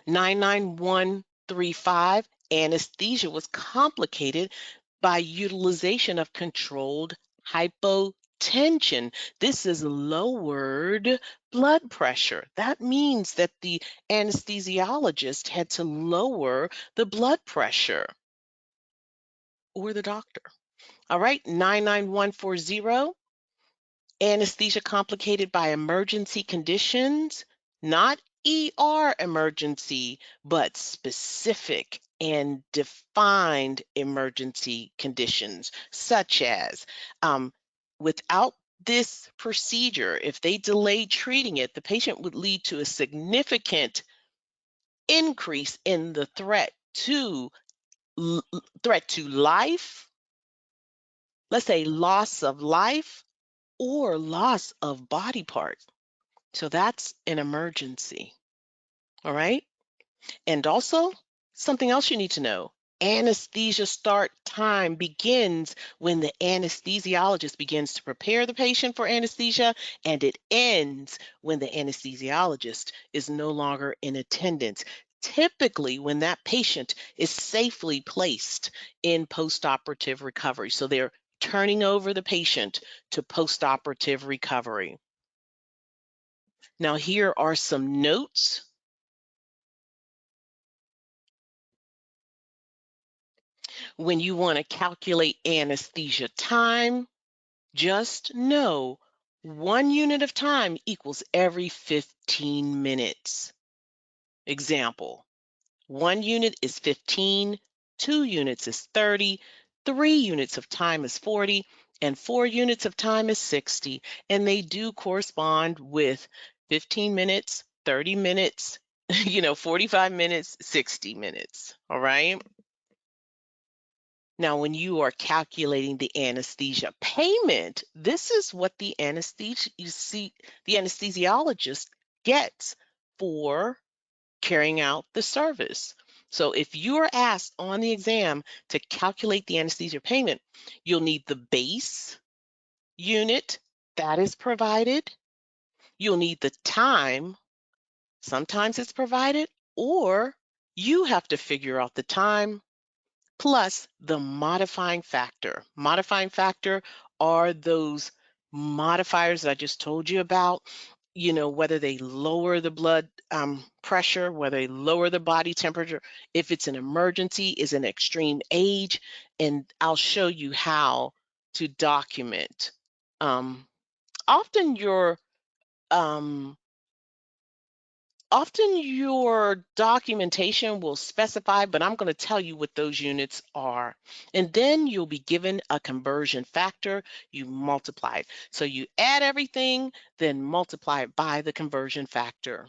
99135, anesthesia was complicated by utilization of controlled hypotension. This is lowered blood pressure. That means that the anesthesiologist had to lower the blood pressure, or the doctor. All right, 99140, anesthesia complicated by emergency conditions, not ER emergency, but specific and defined emergency conditions, such as without this procedure, if they delayed treating it, the patient would lead to a significant increase in the threat to life, let's say loss of life, or loss of body part. So that's an emergency. All right. And also, something else you need to know, anesthesia start time begins when the anesthesiologist begins to prepare the patient for anesthesia, and it ends when the anesthesiologist is no longer in attendance. Typically, when that patient is safely placed in postoperative recovery. So they're turning over the patient to postoperative recovery. Now, here are some notes. When you want to calculate anesthesia time, just know 1 unit of time equals every 15 minutes. Example, 1 unit is 15, 2 units is 30, 3 units of time is 40, and 4 units of time is 60. And they do correspond with 15 minutes, 30 minutes, 45 minutes, 60 minutes. All right. Now, when you are calculating the anesthesia payment, this is what the anesthesiologist gets for carrying out the service. So if you are asked on the exam to calculate the anesthesia payment, you'll need the base unit that is provided. You'll need the time. Sometimes it's provided, or you have to figure out the time plus the modifying factor. Modifying factor are those modifiers that I just told you about, whether they lower the blood pressure, whether they lower the body temperature, if it's an emergency, is an extreme age, and I'll show you how to document. Often your um, Often your documentation will specify, but I'm going to tell you what those units are. And then you'll be given a conversion factor. You multiply it. So you add everything, then multiply it by the conversion factor.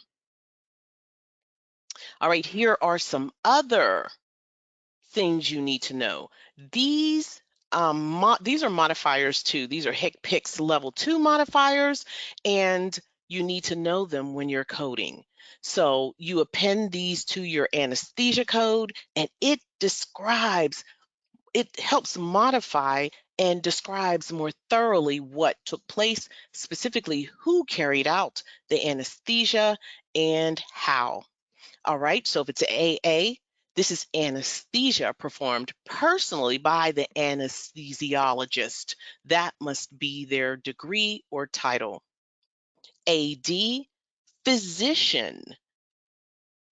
All right, here are some other things you need to know. These are modifiers too. These are HCPCS level 2 modifiers, and you need to know them when you're coding. So you append these to your anesthesia code, and it helps modify and describes more thoroughly what took place, specifically who carried out the anesthesia and how. All right, so if it's AA, this is anesthesia performed personally by the anesthesiologist. That must be their degree or title. AD, physician,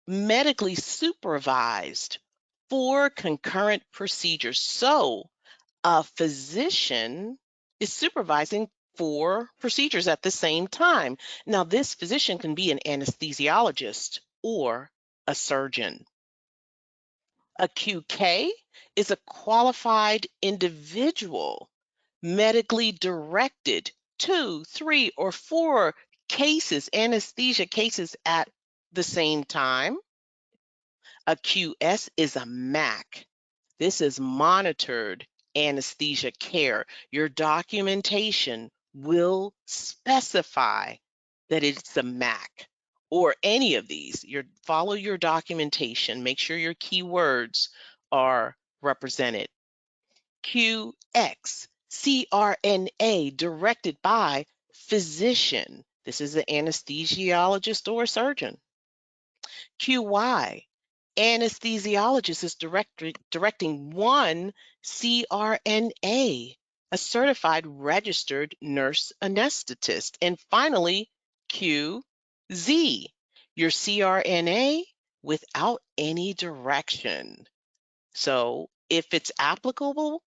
medically supervised for concurrent procedures. So a physician is supervising 4 procedures at the same time. Now, this physician can be an anesthesiologist or a surgeon. A QK is a qualified individual, medically directed 2, 3, or 4 cases, anesthesia cases at the same time. A QS is a MAC. This is monitored anesthesia care. Your documentation will specify that it's a MAC or any of these. Follow your documentation. Make sure your keywords are represented. QX, CRNA, directed by physician. This is an anesthesiologist or surgeon. QY, anesthesiologist is directing one CRNA, a certified registered nurse anesthetist. And finally, QZ, your CRNA without any direction. So if it's applicable,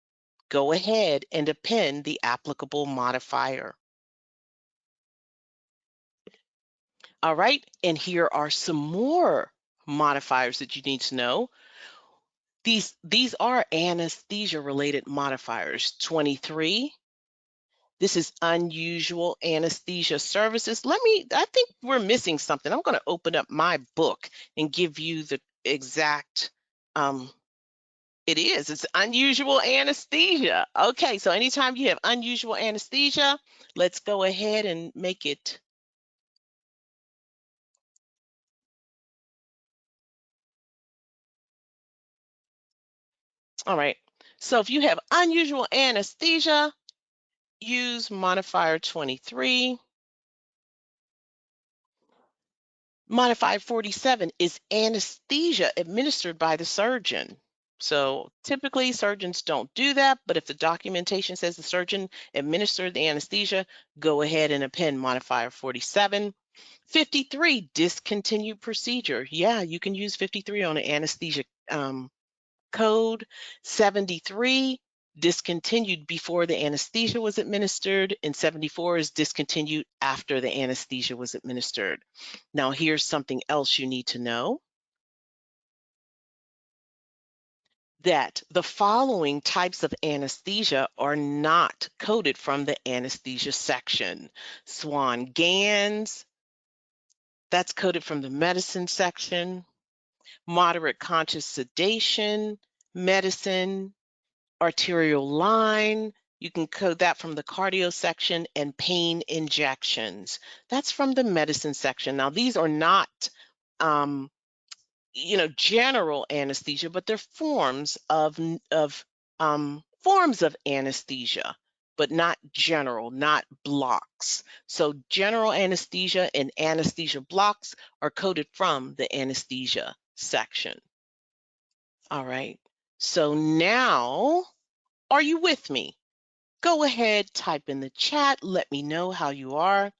go ahead and append the applicable modifier. All right, and here are some more modifiers that you need to know. These are anesthesia-related modifiers. 23, this is unusual anesthesia services. I think we're missing something. I'm going to open up my book and give you the exact, it's unusual anesthesia. Okay, so anytime you have unusual anesthesia, let's go ahead and make it. All right, so if you have unusual anesthesia, use modifier 23. Modifier 47 is anesthesia administered by the surgeon. So typically surgeons don't do that, but if the documentation says the surgeon administered the anesthesia, go ahead and append modifier 47. 53, discontinued procedure. Yeah, you can use 53 on an anesthesia code. 73, discontinued before the anesthesia was administered, and 74 is discontinued after the anesthesia was administered. Now, here's something else you need to know. That the following types of anesthesia are not coded from the anesthesia section. Swan-Ganz, that's coded from the medicine section. Moderate conscious sedation, medicine. Arterial line, you can code that from the cardio section, and pain injections. That's from the medicine section. Now, these are not, general anesthesia, but they're forms of anesthesia, but not general, not blocks. So general anesthesia and anesthesia blocks are coded from the anesthesia section. All right. So now, are you with me? Go ahead, type in the chat. Let me know how you are.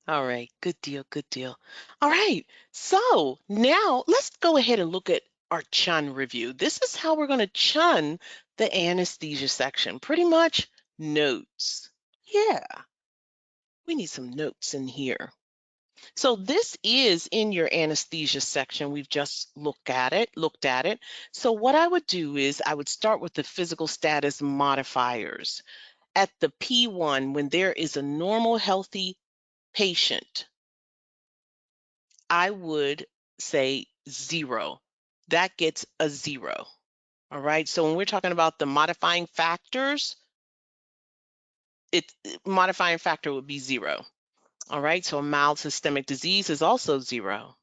All right, good deal, good deal. All right, so now let's go ahead and look at our chun review. This is how we're going to chun the anesthesia section. Pretty much notes. Yeah, we need some notes in here. So this is in your anesthesia section. We've just looked at it. So what I would do is I would start with the physical status modifiers. At the P1, when there is a normal, healthy patient, I would say 0. That gets a 0. All right. So when we're talking about the modifying factors, modifying factor would be 0. All right. So a mild systemic disease is also 0.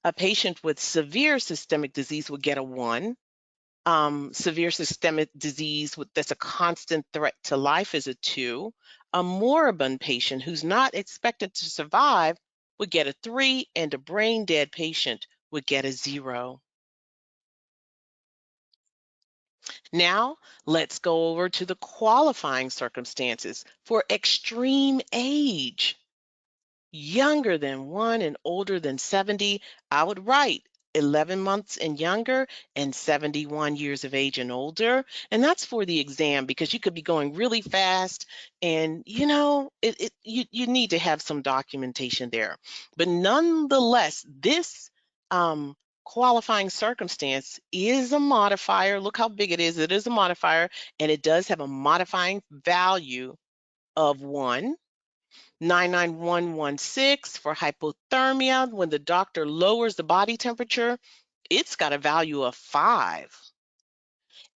A patient with severe systemic disease would get a 1. Severe systemic disease that's a constant threat to life is a 2. A moribund patient who's not expected to survive would get a 3, and a brain dead patient would get a 0. Now, let's go over to the qualifying circumstances for extreme age. Younger than 1 and older than 70, I would write 11 months and younger and 71 years of age and older. And that's for the exam, because you could be going really fast and you need to have some documentation there. But nonetheless, this qualifying circumstance is a modifier. Look how big it is. It is a modifier, and it does have a modifying value of 1. 99116 for hypothermia. When the doctor lowers the body temperature, it's got a value of 5.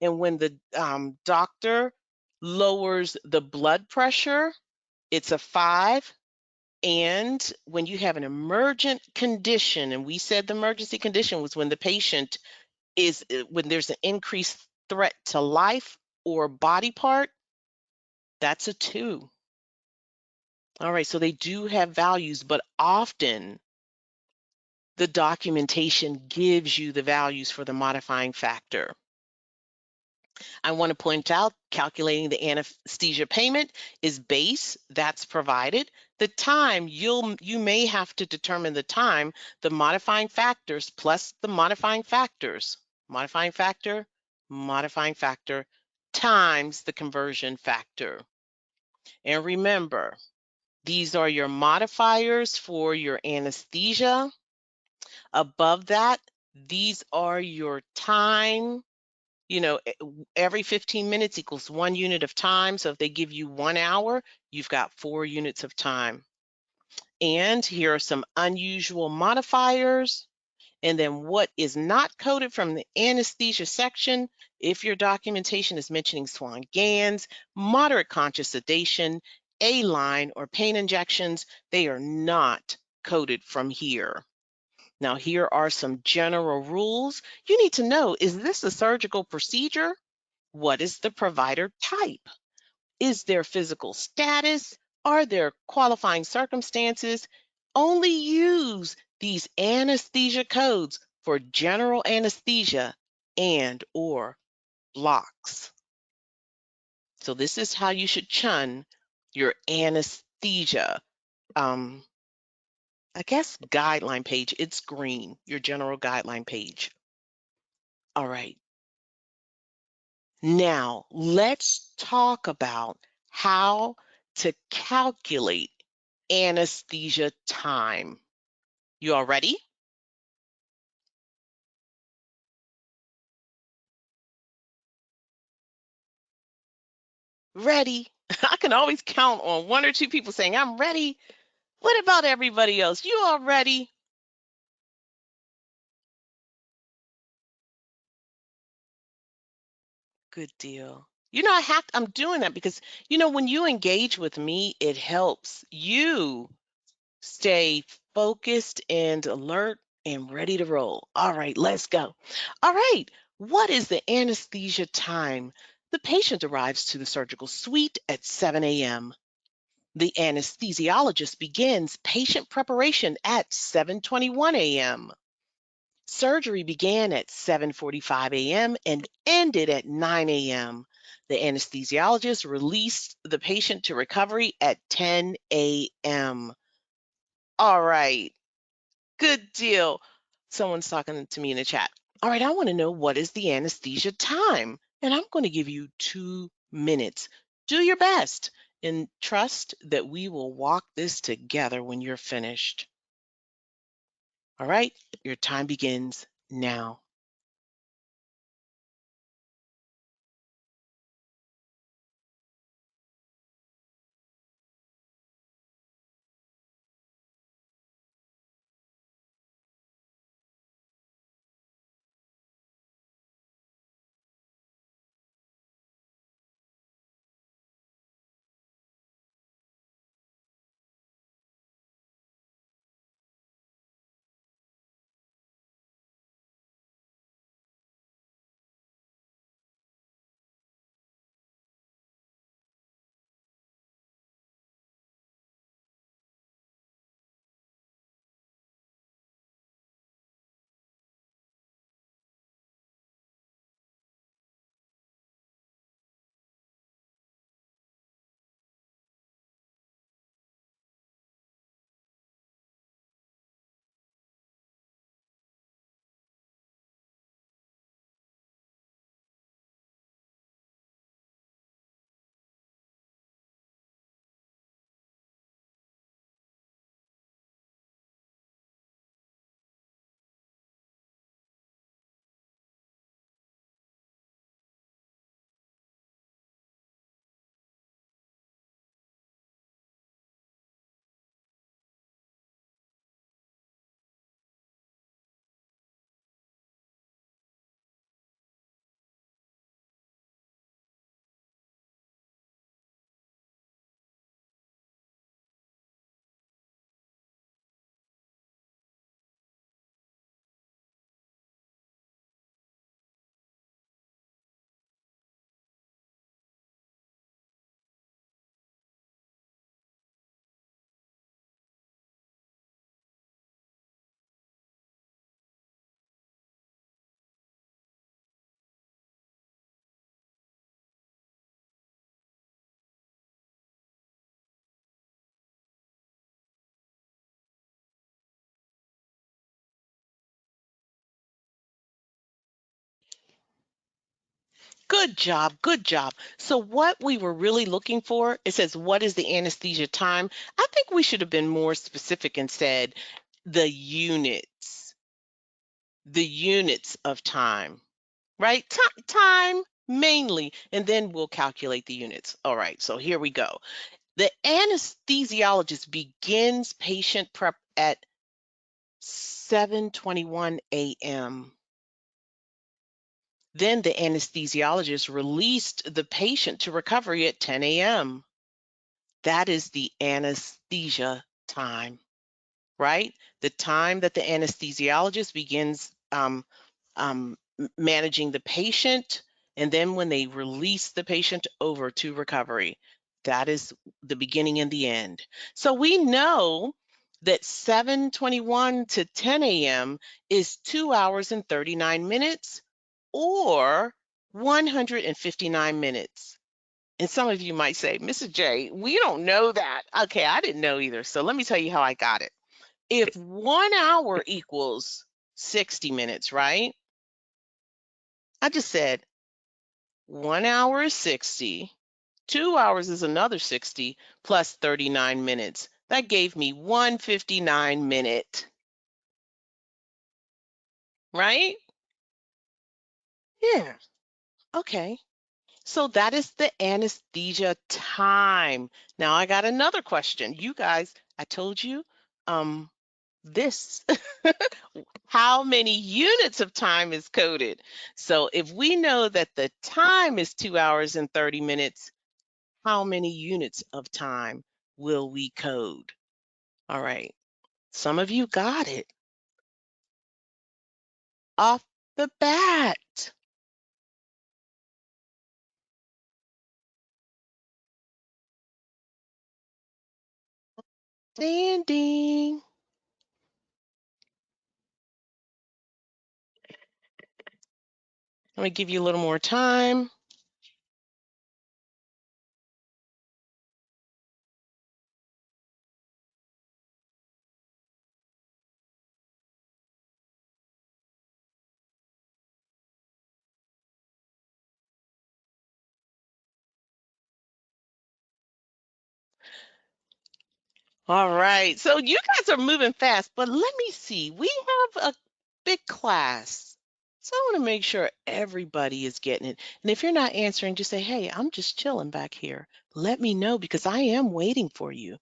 And when the doctor lowers the blood pressure, it's a 5. And when you have an emergent condition, and we said the emergency condition was when the patient is, when there's an increased threat to life or body part, that's a 2. All right, so they do have values, but often the documentation gives you the values for the modifying factor. I want to point out calculating the anesthesia payment is base, that's provided. The time, you may have to determine the time, the modifying factors plus the modifying factors, modifying factor times the conversion factor. And remember, these are your modifiers for your anesthesia. Above that, these are your time. Every 15 minutes equals 1 unit of time. So if they give you 1 hour, you've got 4 units of time. And here are some unusual modifiers. And then what is not coded from the anesthesia section, if your documentation is mentioning Swan-Ganz, moderate conscious sedation, A-line, or pain injections, they are not coded from here. Now, here are some general rules. You need to know, is this a surgical procedure? What is the provider type? Is there physical status? Are there qualifying circumstances? Only use these anesthesia codes for general anesthesia and/or blocks. So this is how you should chun your anesthesia, I guess, guideline page. It's green, your general guideline page. All right. Now, let's talk about how to calculate anesthesia time. You all ready? Ready. I can always count on 1 or 2 people saying, I'm ready. What about everybody else? You all ready? Good deal. I'm doing that because, when you engage with me, it helps you stay focused and alert and ready to roll. All right, let's go. All right, what is the anesthesia time? The patient arrives to the surgical suite at 7 a.m. The anesthesiologist begins patient preparation at 7:21 a.m. Surgery began at 7:45 a.m. and ended at 9 a.m. The anesthesiologist released the patient to recovery at 10 a.m. All right. Good deal. Someone's talking to me in the chat. All right, I want to know, what is the anesthesia time? And I'm going to give you 2 minutes. Do your best and trust that we will walk this together when you're finished. All right, your time begins now. Good job, good job. So what we were really looking for, it says, what is the anesthesia time? I think we should have been more specific and said the units of time, right? Time mainly, and then we'll calculate the units. All right, so here we go. The anesthesiologist begins patient prep at 7:21 a.m. Then the anesthesiologist released the patient to recovery at 10 a.m. That is the anesthesia time, right? The time that the anesthesiologist begins managing the patient, and then when they release the patient over to recovery, that is the beginning and the end. So we know that 7:21 to 10 a.m. is 2 hours and 39 minutes or 159 minutes. And some of you might say, Mrs. J, we don't know that. Okay, I didn't know either. So let me tell you how I got it. If 1 hour equals 60 minutes, right? I just said 1 hour is 60, 2 hours is another 60, plus 39 minutes. That gave me 159 minute, right? Yeah, okay. So that is the anesthesia time. Now I got another question. You guys, I told you um this how many units of time is coded. So if we know that the time is 2 hours and 30 minutes, how many units of time will we code? All right. Some of you got it off the bat. Standing. Let me give you a little more time. All right. So you guys are moving fast, but let me see. We have a big class. So I want to make sure everybody is getting it. And if you're not answering, just say, hey, I'm just chilling back here. Let me know because I am waiting for you.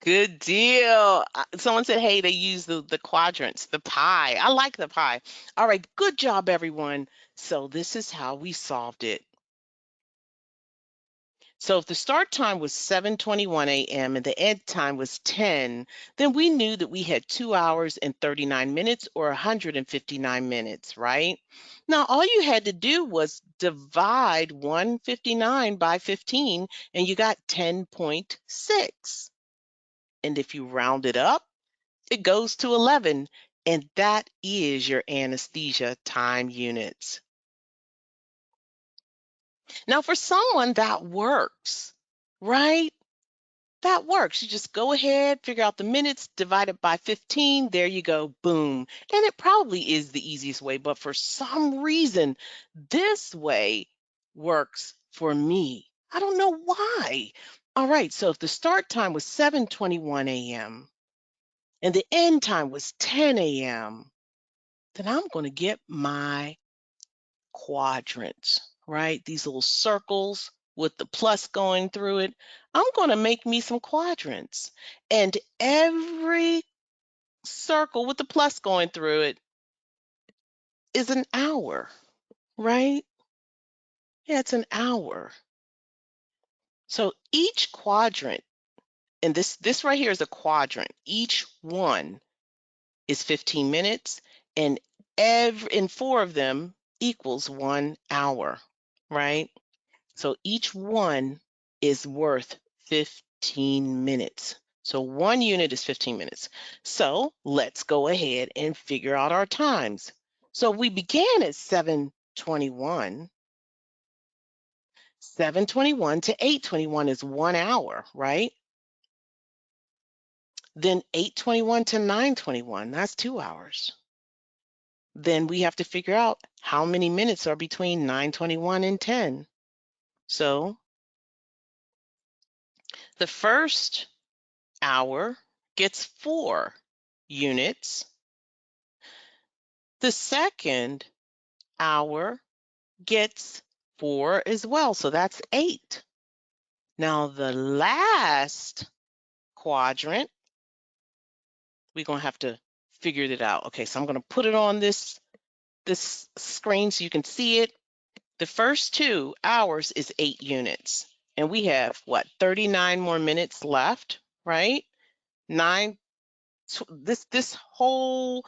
Good deal. Someone said, hey, they use the quadrants, the pie. I like the pie. All right. Good job, everyone. So this is how we solved it. So if the start time was 7:21 a.m. and the end time was 10, then we knew that we had 2 hours and 39 minutes or 159 minutes, right? Now, all you had to do was divide 159 by 15 and you got 10.6. And if you round it up, it goes to 11. And that is your anesthesia time units. Now, for someone that works, right? That works. You just go ahead, figure out the minutes, divide it by 15. There you go. Boom. And it probably is the easiest way, but for some reason, this way works for me. I don't know why. All right. So if the start time was 7:21 a.m. and the end time was 10 a.m., then I'm going to get my quadrants, right? These little circles with the plus going through it. I'm going to make me some quadrants. And every circle with the plus going through it is an hour, right? Yeah, it's an hour. So each quadrant, and this right here is a quadrant. Each one is 15 minutes, and and four of them equals 1 hour, right? So each one is worth 15 minutes. So 1 unit is 15 minutes. So let's go ahead and figure out our times. So we began at 7:21. 7:21 to 8:21 is 1 hour, right? Then 8:21 to 9:21, that's 2 hours. Then we have to figure out how many minutes are between 9:21 and 10. So the first hour gets 4 units. The second hour gets 4 as well, so that's 8. Now the last quadrant, we're going to have to figure it out. Okay, so I'm going to put it on this screen so you can see it. The first 2 hours is 8 units. And we have, what, 39 more minutes left, right? This whole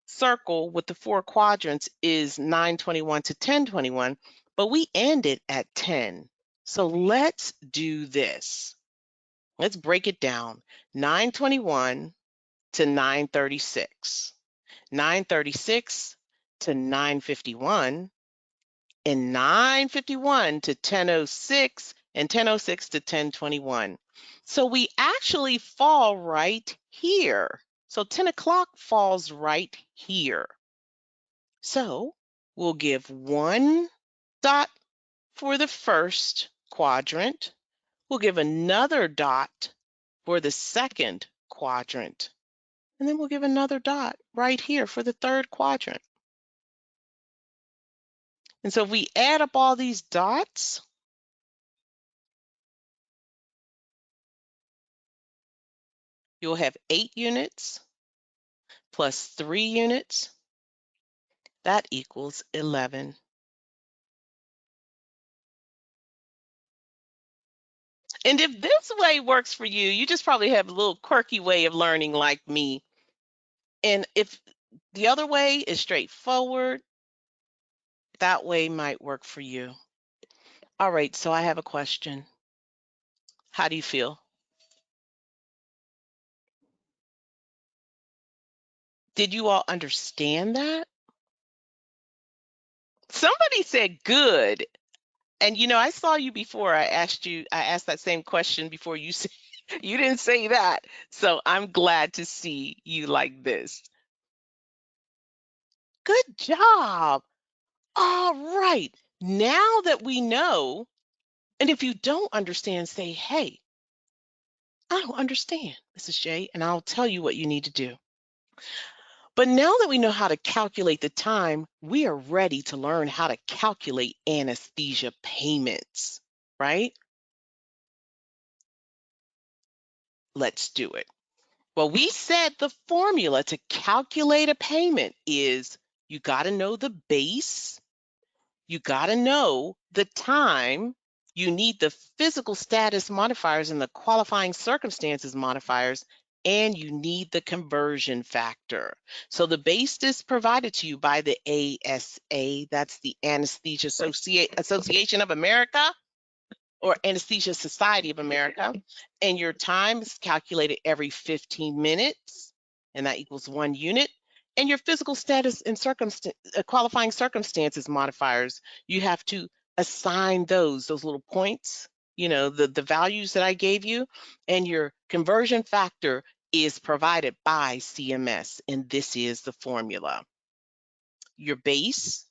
circle with the 4 quadrants is 9:21 to 10:21, but we ended at 10. So let's do this. Let's break it down. 9:21 to 9:36, 9:36 to 9:51, and 9:51 to 10:06, and 10:06 to 10:21. So we actually fall right here. So 10 o'clock falls right here. So we'll give 1 dot for the first quadrant. We'll give another dot for the second quadrant. And then we'll give another dot right here for the third quadrant. And so if we add up all these dots, you'll have 8 units plus 3 units. That equals 11. And if this way works for you, you just probably have a little quirky way of learning like me. And if the other way is straightforward, that way might work for you. All right, so I have a question. How do you feel? Did you all understand that? Somebody said good. And I saw you before. I asked that same question before you said, you didn't say that. So I'm glad to see you like this. Good job. All right. Now that we know, and if you don't understand, say, hey, I don't understand, Mrs. J, and I'll tell you what you need to do. But now that we know how to calculate the time, we are ready to learn how to calculate anesthesia payments, right? Let's do it. Well, we said the formula to calculate a payment is you got to know the base, you got to know the time, you need the physical status modifiers and the qualifying circumstances modifiers, and you need the conversion factor. So the base is provided to you by the ASA, that's the Anesthesia Association of America, or Anesthesia Society of America, and your time is calculated every 15 minutes, and that equals 1 unit. And your physical status and qualifying circumstances modifiers, you have to assign those little points, the values that I gave you, and your conversion factor is provided by CMS, and this is the formula. Your base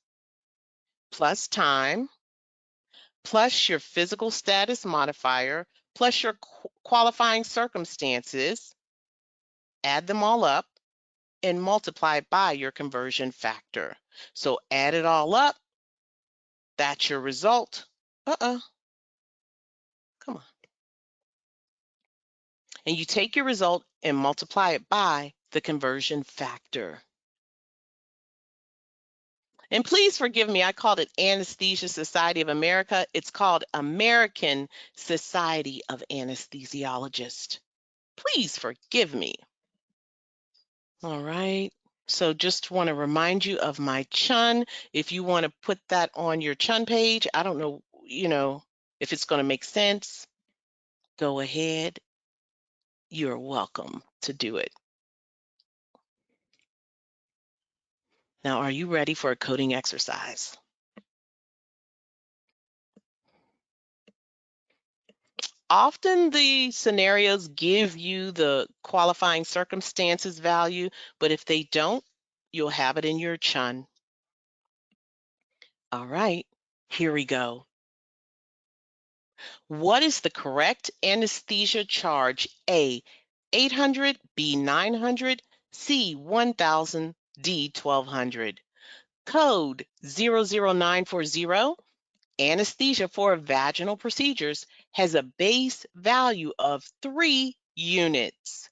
plus time plus your physical status modifier, plus your qualifying circumstances, add them all up, and multiply by your conversion factor. So add it all up, that's your result. Come on. And you take your result and multiply it by the conversion factor. And please forgive me, I called it Anesthesia Society of America. It's called American Society of Anesthesiologists. Please forgive me. All right. So just want to remind you of my chun. If you want to put that on your chun page, I don't know, if it's going to make sense, go ahead. You're welcome to do it. Now, are you ready for a coding exercise? Often the scenarios give you the qualifying circumstances value, but if they don't, you'll have it in your chun. All right, here we go. What is the correct anesthesia charge? A, 800, B, 900, C, 1000, D, 1200. Code 00940, anesthesia for vaginal procedures, has a base value of 3 units.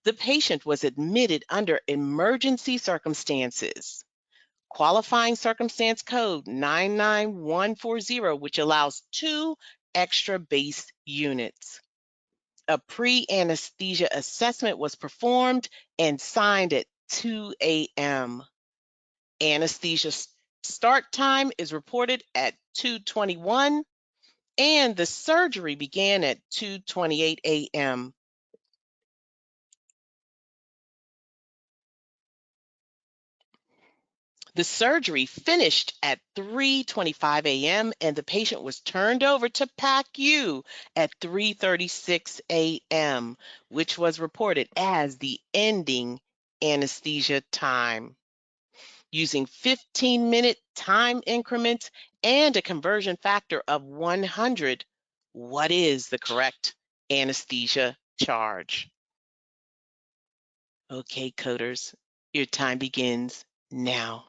The patient was admitted under emergency circumstances. Qualifying circumstance code 99140, which allows 2 extra base units. A pre-anesthesia assessment was performed and signed at 2 a.m. Anesthesia start time is reported at 2:21, and the surgery began at 2:28 a.m. The surgery finished at 3:25 a.m. and the patient was turned over to PACU at 3:36 a.m., which was reported as the ending anesthesia time. Using 15-minute time increments and a conversion factor of 100, what is the correct anesthesia charge? Okay, coders, your time begins now.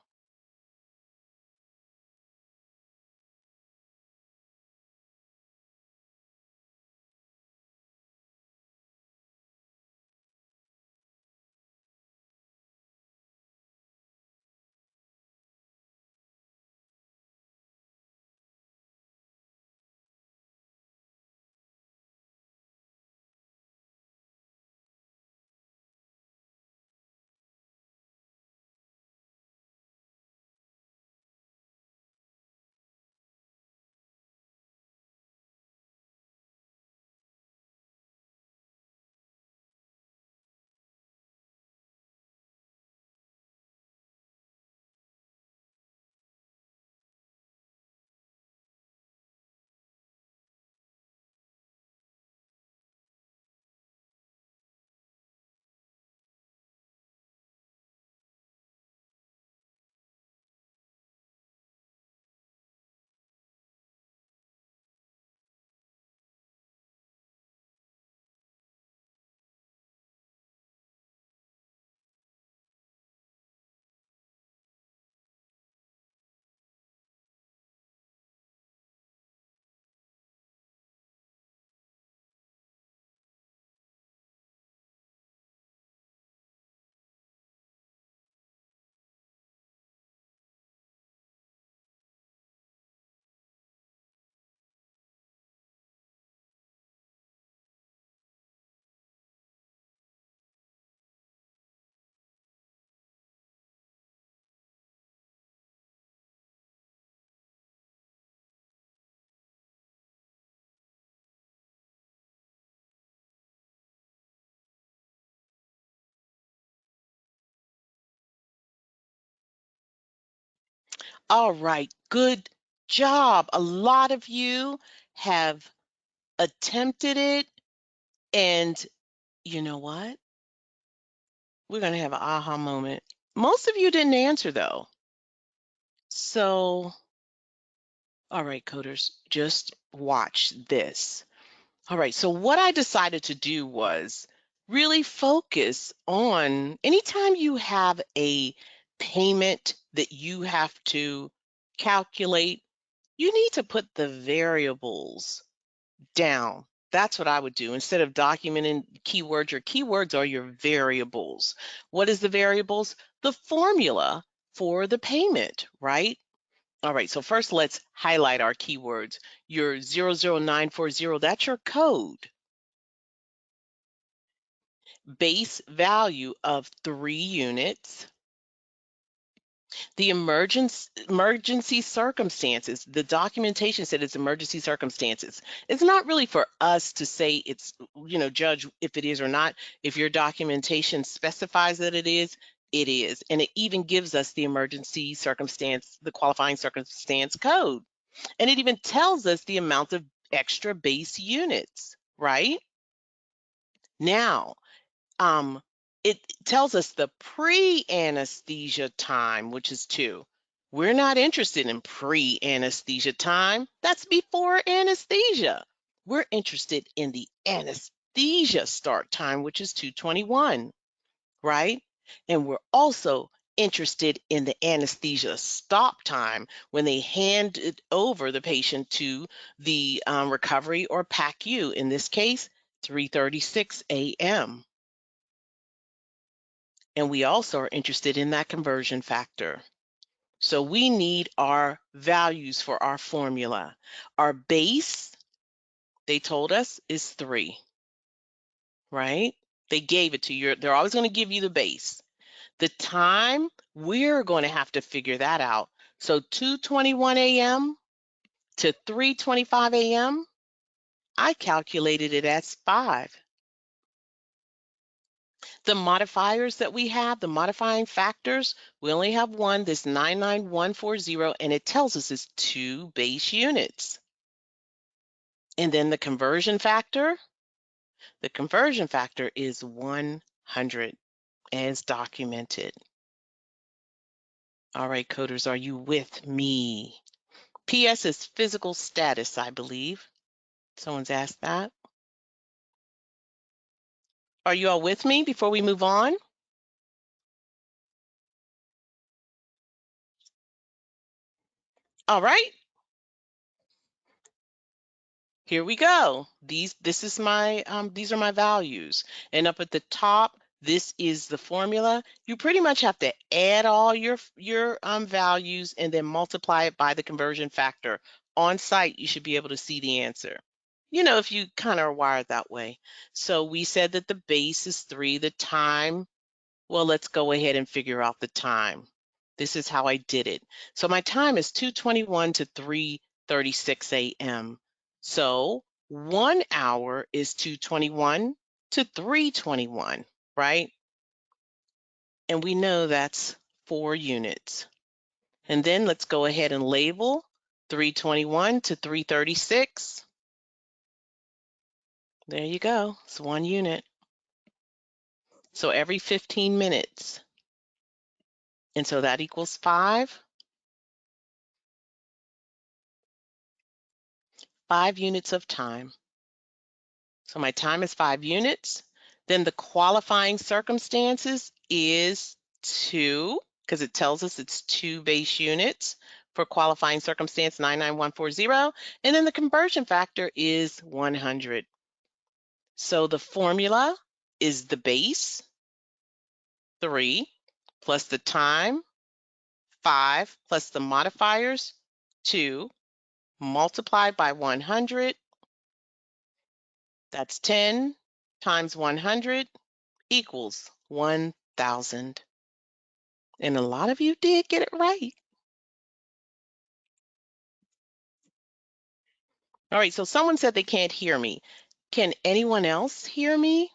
All right, good job. A lot of you have attempted it, and you know what? We're going to have an aha moment. Most of you didn't answer though. So, all right, coders, just watch this. All right, so what I decided to do was really focus on anytime you have a payment that you have to calculate, you need to put the variables down. That's what I would do. Instead of documenting keywords, your keywords are your variables. What is the variables? The formula for the payment, right? All right, so first let's highlight our keywords. Your 00940, that's your code. Base value of 3 units. The emergency circumstances, the documentation said it's emergency circumstances. It's not really for us to say it's, judge if it is or not. If your documentation specifies that it is, it is. And it even gives us the emergency circumstance, the qualifying circumstance code. And it even tells us the amount of extra base units, right? Now, it tells us the pre-anesthesia time, which is 2. We're not interested in pre-anesthesia time. That's before anesthesia. We're interested in the anesthesia start time, which is 2:21, right? And we're also interested in the anesthesia stop time when they hand it over the patient to the recovery or PACU, in this case, 3:36 a.m. And we also are interested in that conversion factor. So we need our values for our formula. Our base, they told us, is 3, right? They gave it to you. They're always going to give you the base. The time, we're going to have to figure that out. So 2:21 a.m. to 3:25 a.m., I calculated it as 5. The modifiers that we have, the modifying factors, we only have one, this 99140, and it tells us it's 2 base units. And then the conversion factor is 100 as documented. All right, coders, are you with me? PS is physical status, I believe. Someone's asked that. Are you all with me before we move on? All right. Here we go. These are my values. And up at the top, this is the formula. You pretty much have to add all your values and then multiply it by the conversion factor. On site, you should be able to see the answer. If you kind of are wired that way. So we said that the base is 3, the time. Well, let's go ahead and figure out the time. This is how I did it. So my time is 2:21 to 3:36 a.m. So 1 hour is 2:21 to 3:21, right? And we know that's 4 units. And then let's go ahead and label 3:21 to 3:36. There you go. It's 1 unit. So every 15 minutes. And so that equals 5 units of time. So my time is 5 units. Then the qualifying circumstances is 2, because it tells us it's 2 base units for qualifying circumstance 99140. And then the conversion factor is 100. So the formula is the base, 3, plus the time, 5, plus the modifiers, 2, multiplied by 100. That's 10 times 100 equals 1,000. And a lot of you did get it right. All right, so someone said they can't hear me. Can anyone else hear me?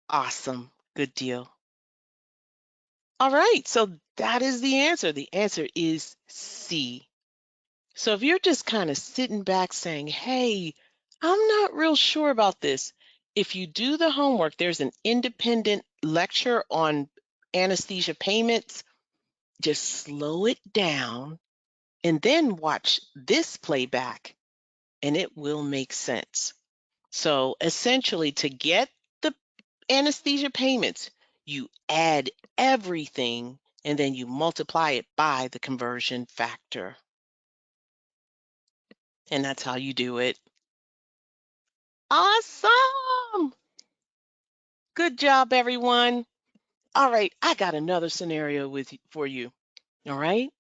Awesome, good deal. All right, so that is the answer. The answer is C. So if you're just kind of sitting back saying, hey, I'm not real sure about this, if you do the homework, there's an independent lecture on anesthesia payments. Just slow it down and then watch this playback and it will make sense. So essentially, to get the anesthesia payments, you add everything and then you multiply it by the conversion factor. And that's how you do it. Awesome. Good job, everyone. All right, I got another scenario for you. All right.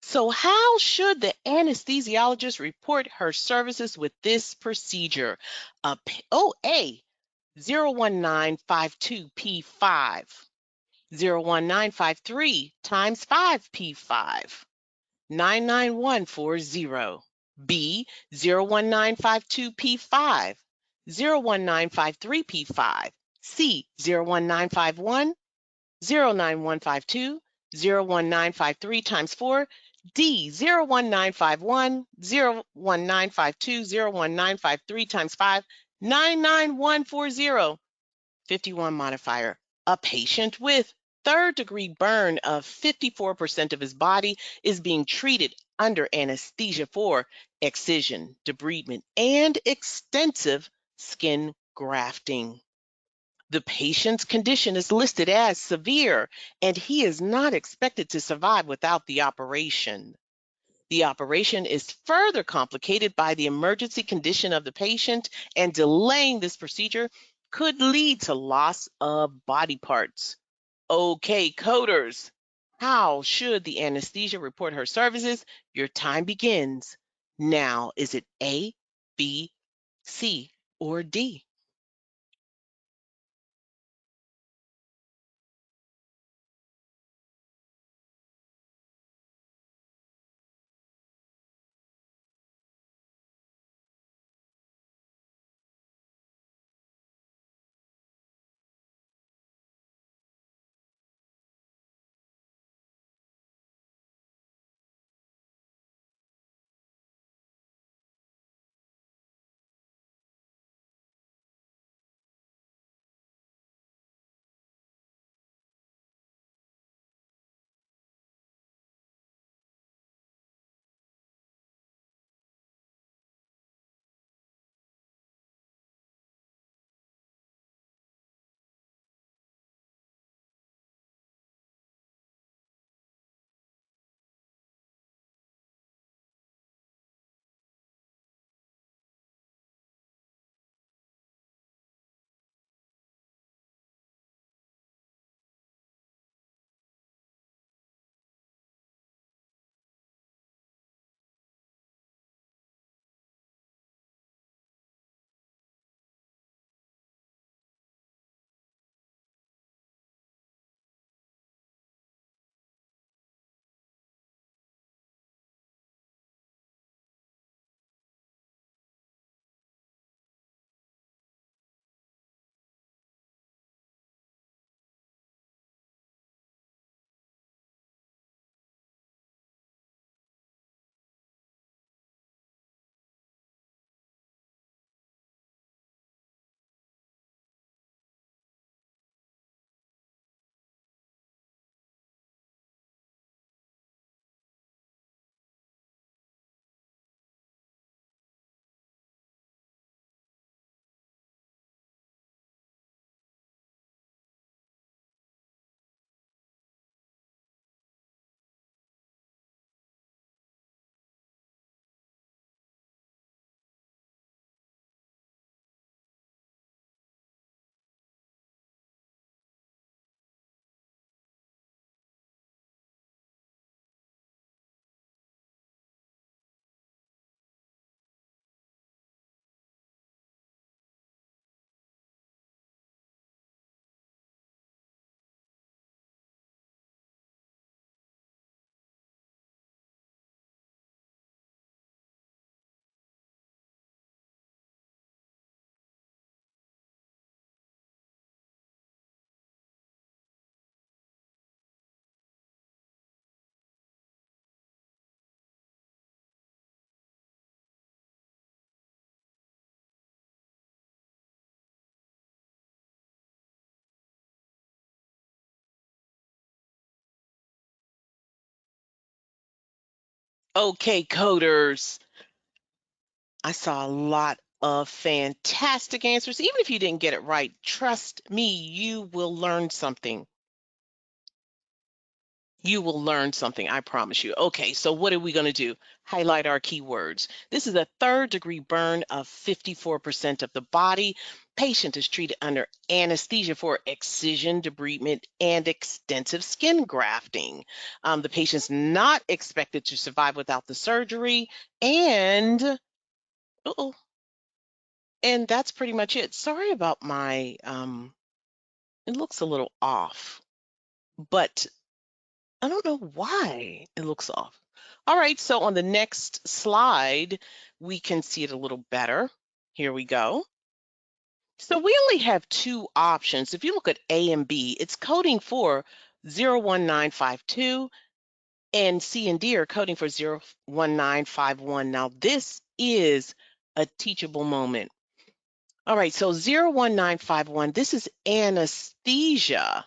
So how should the anesthesiologist report her services with this procedure? A, 01952P5, 01953 times 5P5, 99140. B, 01952P5, 01953P5. C, 01951, 09152, 01953 times 4. D, 01951, 01952, 01953 times 5, 99140. 51 modifier. A patient with third-degree burn of 54% of his body is being treated under anesthesia for excision, debridement, and extensive skin grafting. The patient's condition is listed as severe, and he is not expected to survive without the operation. The operation is further complicated by the emergency condition of the patient, and delaying this procedure could lead to loss of body parts. Okay, coders, how should the anesthesia report her services? Your time begins now. Is it A, B, C, or D? Okay, coders, I saw a lot of fantastic answers. Even if you didn't get it right, trust me, you will learn something. You will learn something, I promise you. Okay, so what are we going to do? Highlight our keywords. This is a third-degree burn of 54% of the body. Patient is treated under anesthesia for excision, debridement, and extensive skin grafting. The patient's not expected to survive without the surgery, and uh-oh, And that's pretty much it. Sorry about my, it looks a little off, but I don't know why it looks off. All right, so on the next slide, we can see it a little better. Here we go. So we only have two options. If you look at A and B, it's coding for 01952, and C and D are coding for 01951. Now this is a teachable moment. All right, so 01951, this is anesthesia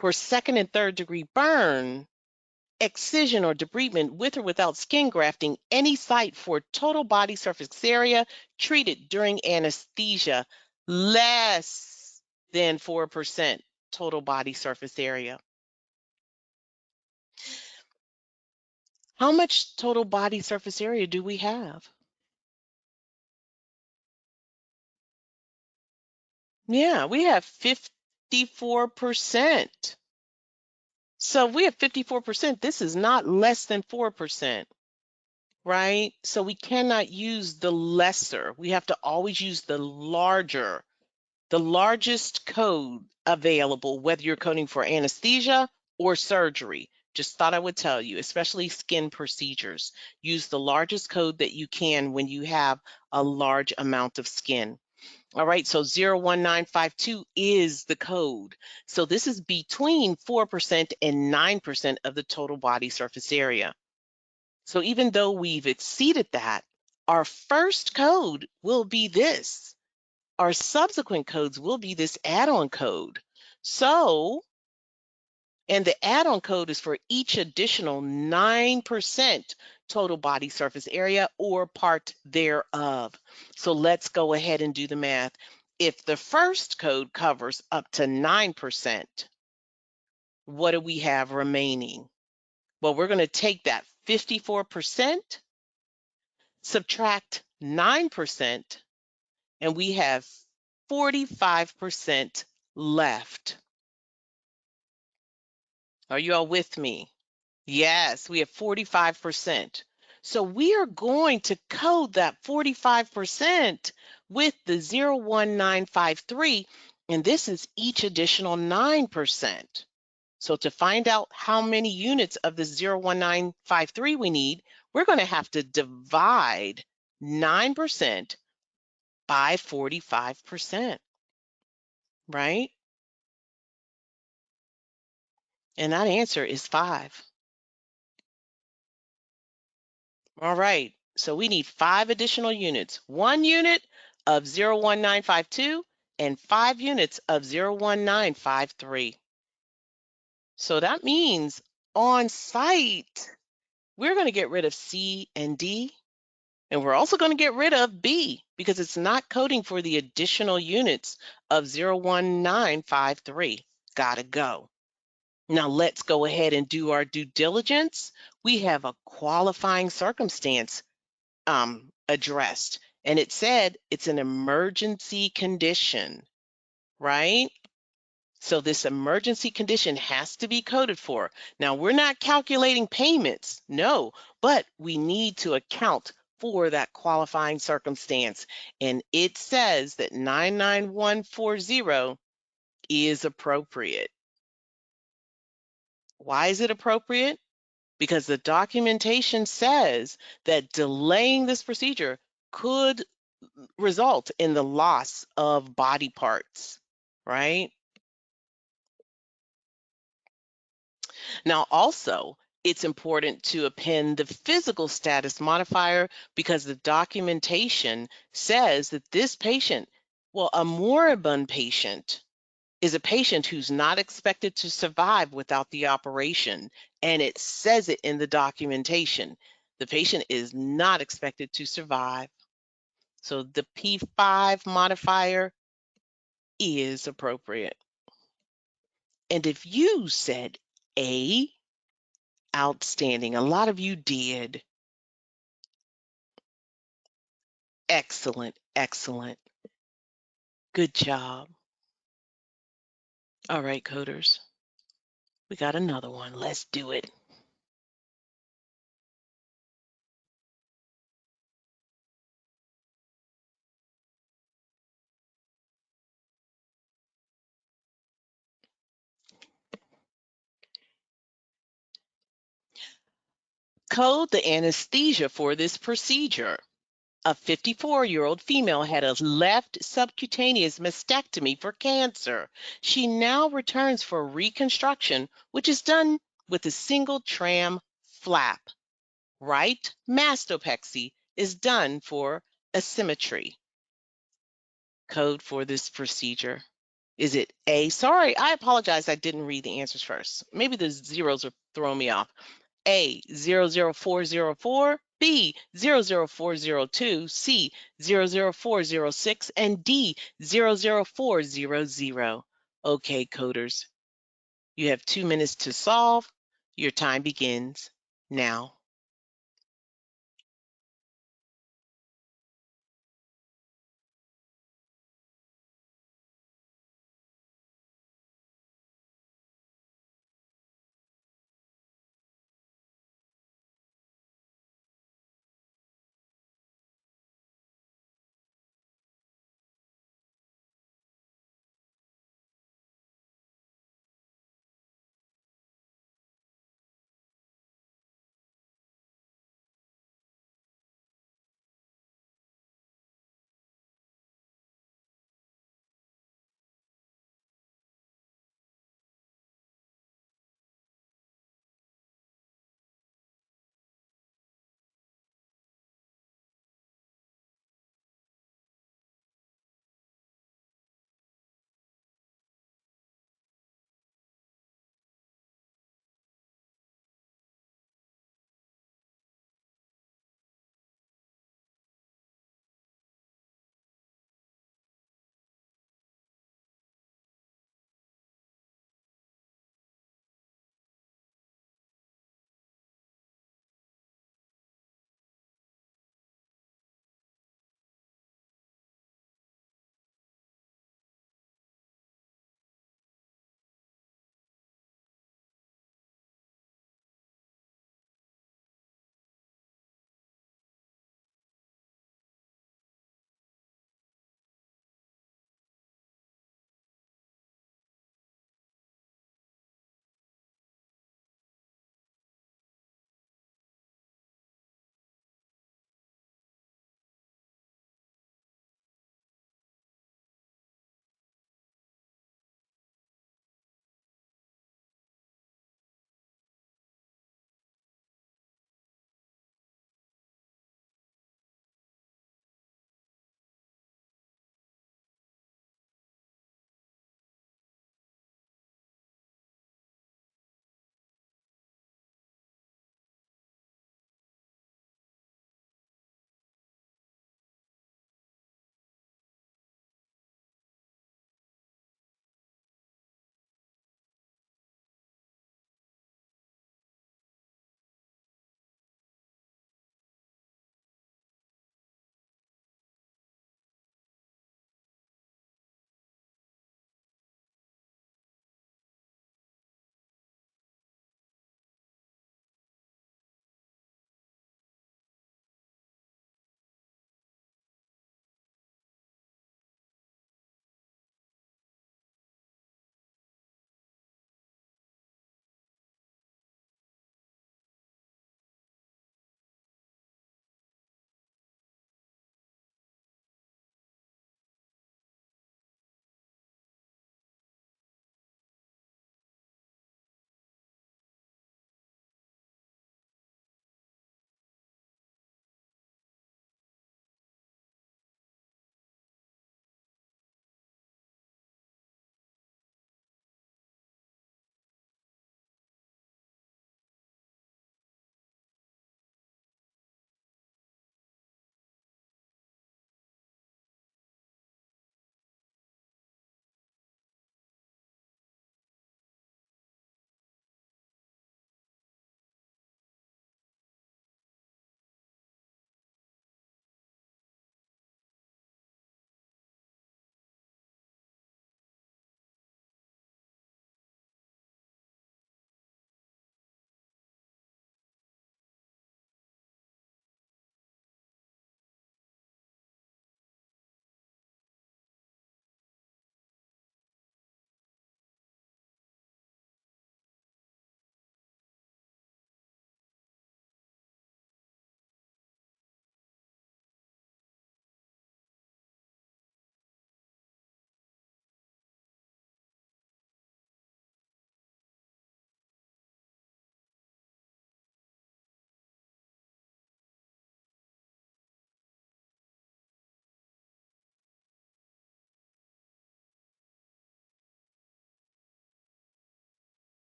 for second and third degree burn, excision or debridement with or without skin grafting, any site for total body surface area treated during anesthesia, less than 4% total body surface area. How much total body surface area do we have? Yeah, we have 54%. So we have 54%. This is not less than 4%, right? So we cannot use the lesser. We have to always use the larger, the largest code available, whether you're coding for anesthesia or surgery. Just thought I would tell you, especially skin procedures. Use the largest code that you can when you have a large amount of skin. All right, so 01952 is the code. So this is between 4% and 9% of the total body surface area. So even though we've exceeded that, our first code will be this. Our subsequent codes will be this add-on code. So, and the add-on code is for each additional 9% total body surface area or part thereof. So let's go ahead and do the math. If the first code covers up to 9%, what do we have remaining? Well, we're going to take that 54%, subtract 9%, and we have 45% left. Are you all with me? Yes, we have 45%. So we are going to code that 45% with the 01953, and this is each additional 9%. So to find out how many units of the 01953 we need, we're going to have to divide 9% by 45%, right? And that answer is 5. All right, so we need 5 additional units. 1 unit of 01952 and 5 units of 01953. So that means on site, we're going to get rid of C and D, and we're also going to get rid of B because it's not coding for the additional units of 01953. Gotta go. Now let's go ahead and do our due diligence. We have a qualifying circumstance addressed, and it said it's an emergency condition, right? So this emergency condition has to be coded for. Now we're not calculating payments, no, but we need to account for that qualifying circumstance. And it says that 99140 is appropriate. Why is it appropriate? Because the documentation says that delaying this procedure could result in the loss of body parts, right? Now, also, it's important to append the physical status modifier because the documentation says that this patient, well, a moribund patient is a patient who's not expected to survive without the operation, and it says it in the documentation. The patient is not expected to survive. So the P5 modifier is appropriate. And if you said A, outstanding. A lot of you did. Excellent, excellent. Good job. All right, coders. We got another one. Let's do it. Code the anesthesia for this procedure. A 54-year-old female had a left subcutaneous mastectomy for cancer. She now returns for reconstruction, which is done with a single tram flap. Right mastopexy is done for asymmetry. Code for this procedure. Is it A? Sorry, I apologize. I didn't read the answers first. Maybe the zeros are throwing me off. A, 00404, B, 00402, C, 00406, and D, 00400. Okay, coders, you have 2 minutes to solve. Your time begins now.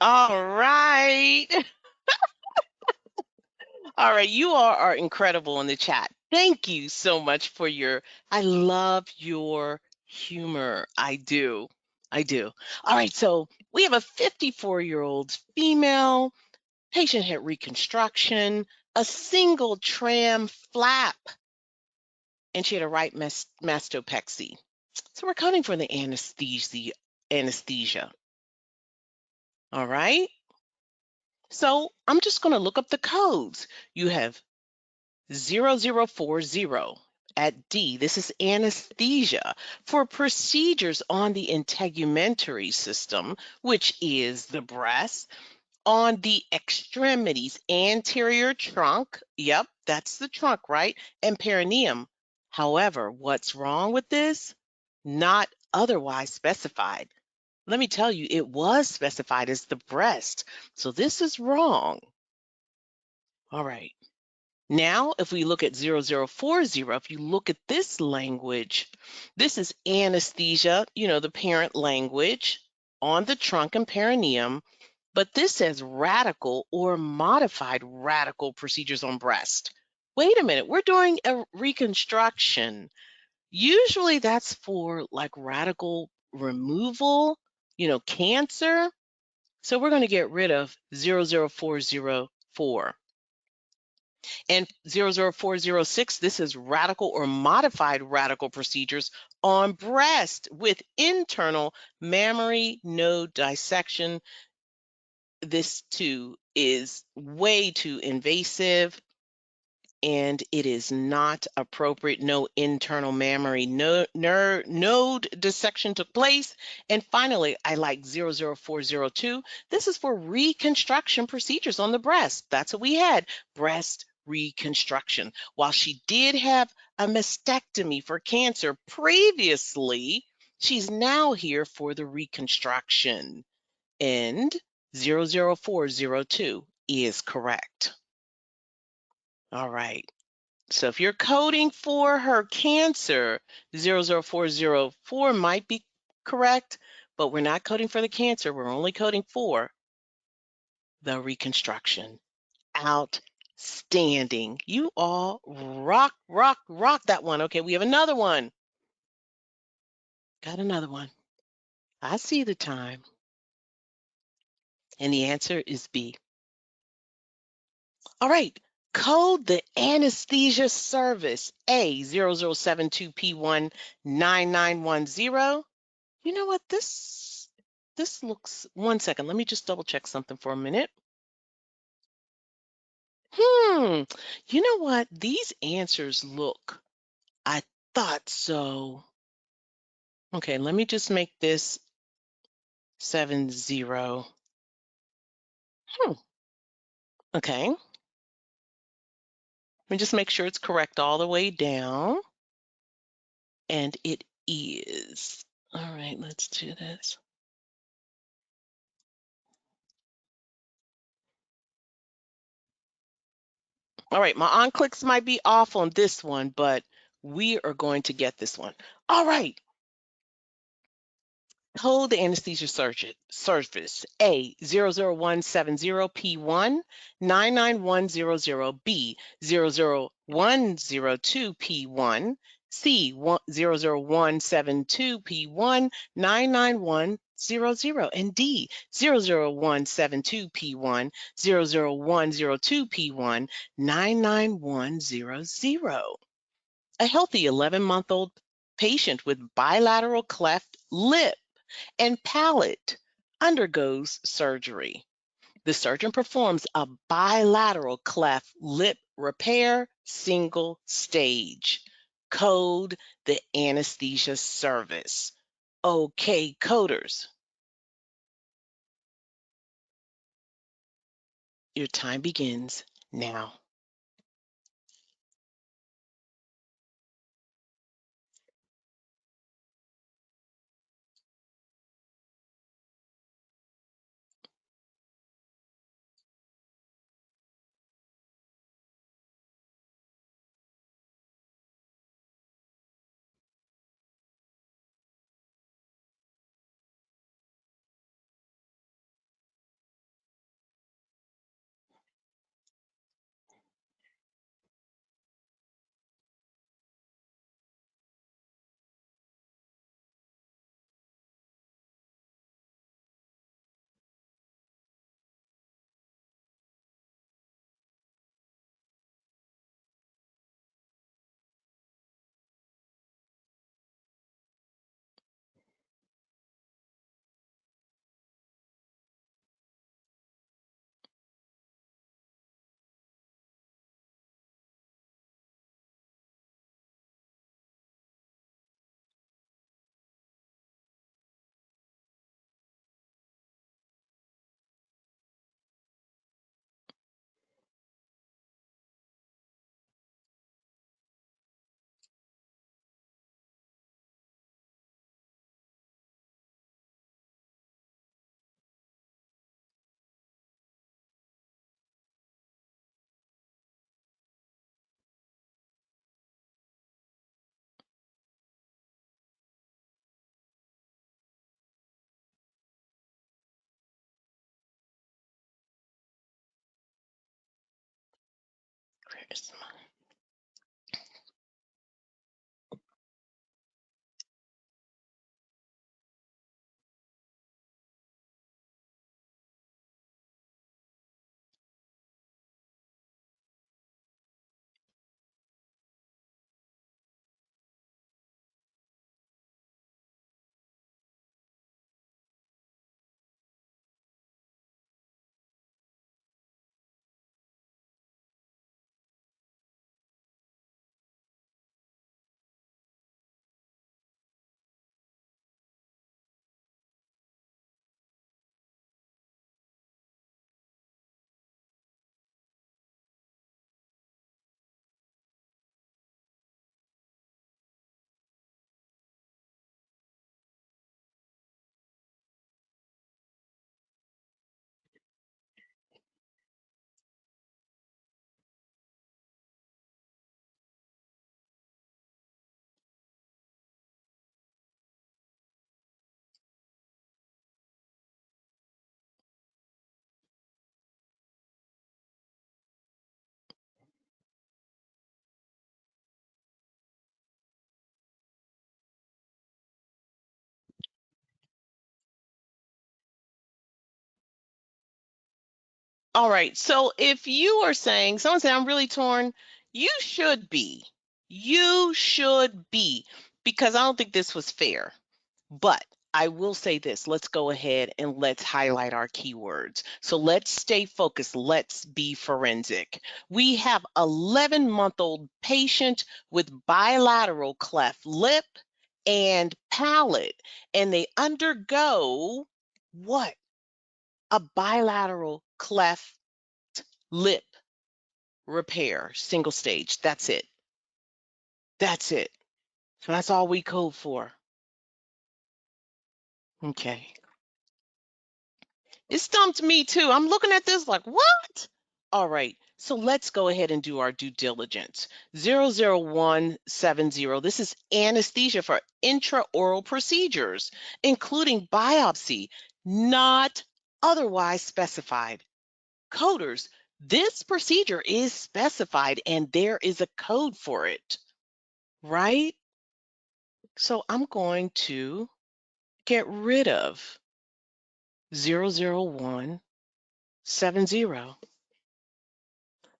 All right. All right, you all are incredible in the chat. Thank you so much for I love your humor. I do. I do. All right, so we have a 54-year-old female. Patient had reconstruction, a single tram flap, and she had a right mastopexy. So we're coding for the anesthesia. All right. So I'm just going to look up the codes. You have 0040 at D. This is anesthesia for procedures on the integumentary system, which is the breast, on the extremities, anterior trunk. Yep, that's the trunk, right? And perineum. However, what's wrong with this? Not otherwise specified. Let me tell you, it was specified as the breast. So this is wrong. All right. Now, if we look at 0040, if you look at this language, this is anesthesia, the parent language on the trunk and perineum, but this says radical or modified radical procedures on breast. Wait a minute, we're doing a reconstruction. Usually that's for like radical removal, cancer. So we're going to get rid of 00404. And 00406, this is radical or modified radical procedures on breast with internal mammary node dissection. This too is way too invasive and it is not appropriate. No internal mammary node dissection took place. And finally, I like 00402. This is for reconstruction procedures on the breast. That's what we had, breast reconstruction. While she did have a mastectomy for cancer previously, she's now here for the reconstruction. And 00402 is correct. All right. So if you're coding for her cancer, 00404 might be correct, but we're not coding for the cancer. We're only coding for the reconstruction. Outstanding. You all rock, rock, rock that one. Okay, we have another one. Got another one. I see the time. And the answer is B. All right. Code the anesthesia service A0072P19910. You know what? This looks, one second. Let me just double check something for a minute. You know what? These answers look, I thought so. Okay, let me just make this 70. Okay. Let me just make sure it's correct all the way down. And it is. All right, let's do this. All right, my on-clicks might be off on this one, but we are going to get this one. All right. Code the anesthesia surface A00170P1 99100B 00102P1 C00172P1 99100 and D 00172P1 00102P1 99100. A healthy 11-month-old patient with bilateral cleft lip and palate undergoes surgery. The surgeon performs a bilateral cleft lip repair, single stage. Code the anesthesia service. Okay, coders, your time begins now. Where's my... All right. So if you are saying, someone said, I'm really torn, you should be. You should be, because I don't think this was fair. But I will say this, let's go ahead and let's highlight our keywords. So let's stay focused. Let's be forensic. We have 11-month-old patient with bilateral cleft lip and palate, and they undergo what? A bilateral cleft lip repair, single stage. That's it. That's it. So that's all we code for. Okay. It stumped me too. I'm looking at this like, what? All right. So let's go ahead and do our due diligence. 00170. This is anesthesia for intraoral procedures, including biopsy, not otherwise specified. Coders, this procedure is specified and there is a code for it, right? So I'm going to get rid of 00170.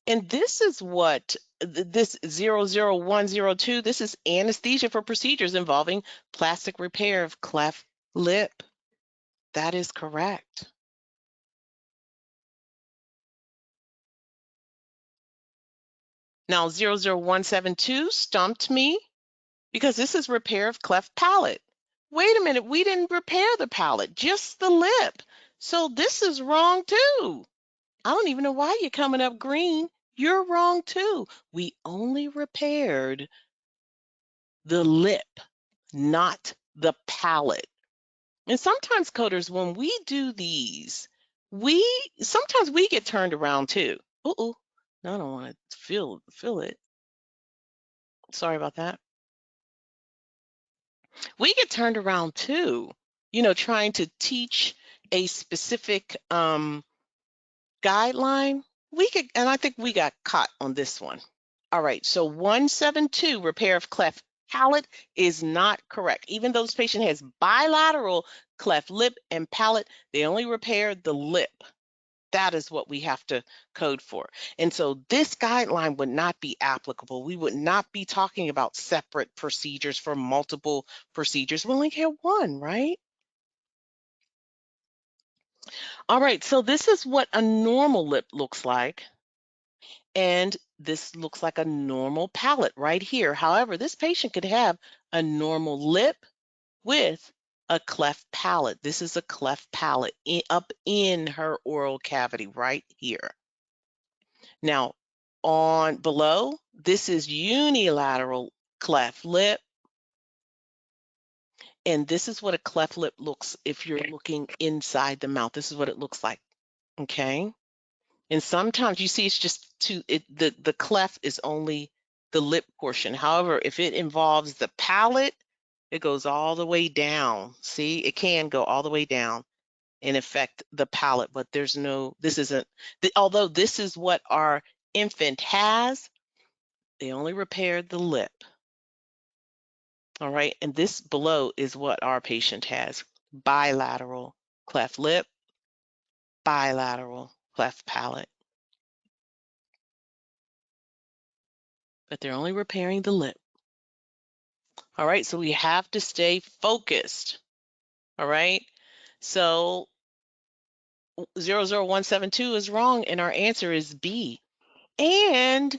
And this is what this 00102, this is anesthesia for procedures involving plastic repair of cleft lip. That is correct. Now 00172 stumped me because this is repair of cleft palate. Wait a minute, we didn't repair the palate, just the lip. So this is wrong too. I don't even know why you're coming up green. You're wrong too. We only repaired the lip, not the palate. And sometimes coders, when we do these, sometimes we get turned around too. Uh-oh, no, I don't want to feel it. Sorry about that. We get turned around too, trying to teach a specific guideline. And I think we got caught on this one. All right, so 172, repair of cleft palate, is not correct. Even though this patient has bilateral cleft lip and palate, they only repaired the lip. That is what we have to code for. And so this guideline would not be applicable. We would not be talking about separate procedures for multiple procedures. We only have one, right? All right, so this is what a normal lip looks like. And this looks like a normal palate right here. However, this patient could have a normal lip with a cleft palate. This is a cleft palate up in her oral cavity right here. Now, on below, this is unilateral cleft lip. And this is what a cleft lip looks if you're looking inside the mouth. This is what it looks like, okay? And sometimes you see it's just the cleft is only the lip portion. However, if it involves the palate, it goes all the way down. See, it can go all the way down and affect the palate, but this isn't, although this is what our infant has, They only repaired the lip. All right, and this below is what our patient has: bilateral cleft lip, bilateral cleft palate. But they're only repairing the lip. All right, so we have to stay focused. All right, so 00172 is wrong, and our answer is B. And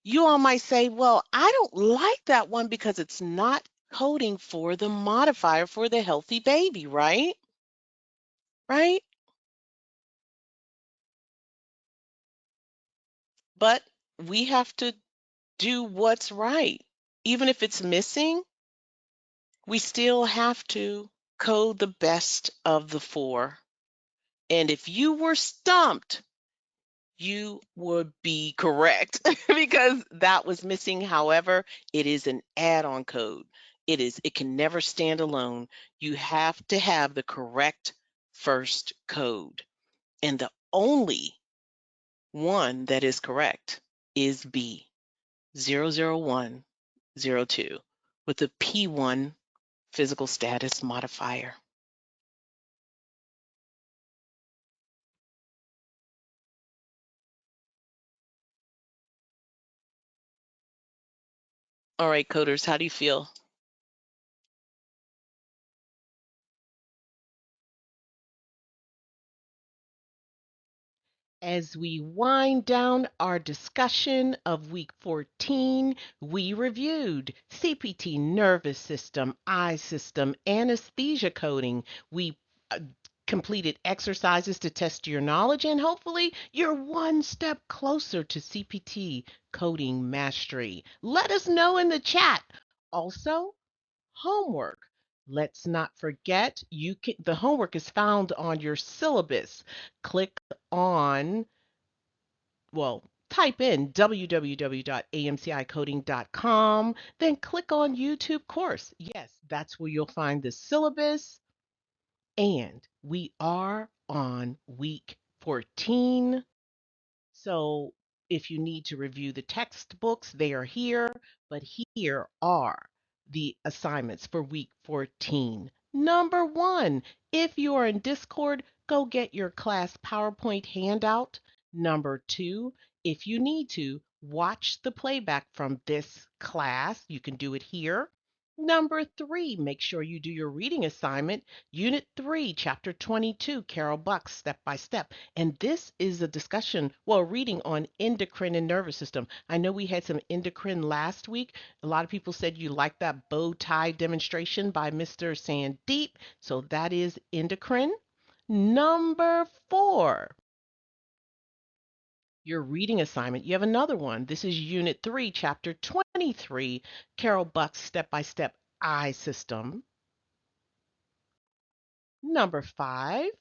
you all might say, well, I don't like that one because it's not coding for the modifier for the healthy baby, right? Right? But we have to do what's right. Even if it's missing, we still have to code the best of the four. And if you were stumped, you would be correct because that was missing. However, it is an add-on code. It can never stand alone. You have to have the correct first code. And the only one that is correct is B, 00102, with the P1 physical status modifier. All right, coders, how do you feel? As we wind down our discussion of week 14, we reviewed CPT nervous system, eye system, anesthesia coding. We completed exercises to test your knowledge, and hopefully you're one step closer to CPT coding mastery. Let us know in the chat. Also, homework. Let's not forget the homework is found on your syllabus. Click on, well, type in www.amcicoding.com, then click on YouTube course. Yes, that's where you'll find the syllabus. And we are on week 14. So if you need to review the textbooks, they are here, but here are the assignments for week 14. Number one, if you are in Discord, go get your class PowerPoint handout. Number two, if you need to, watch the playback from this class. You can do it here. Number three, make sure you do your reading assignment, Unit 3, Chapter 22, Carol Buck's Step by Step. And this is a discussion, well, reading on endocrine and nervous system. I know we had some endocrine last week. A lot of people said you liked that bow tie demonstration by Mr. Sandeep. So that is endocrine. Number four, your reading assignment. You have another one. This is Unit 3, Chapter 23, Carol Buck's Step by Step Eye System. Number five,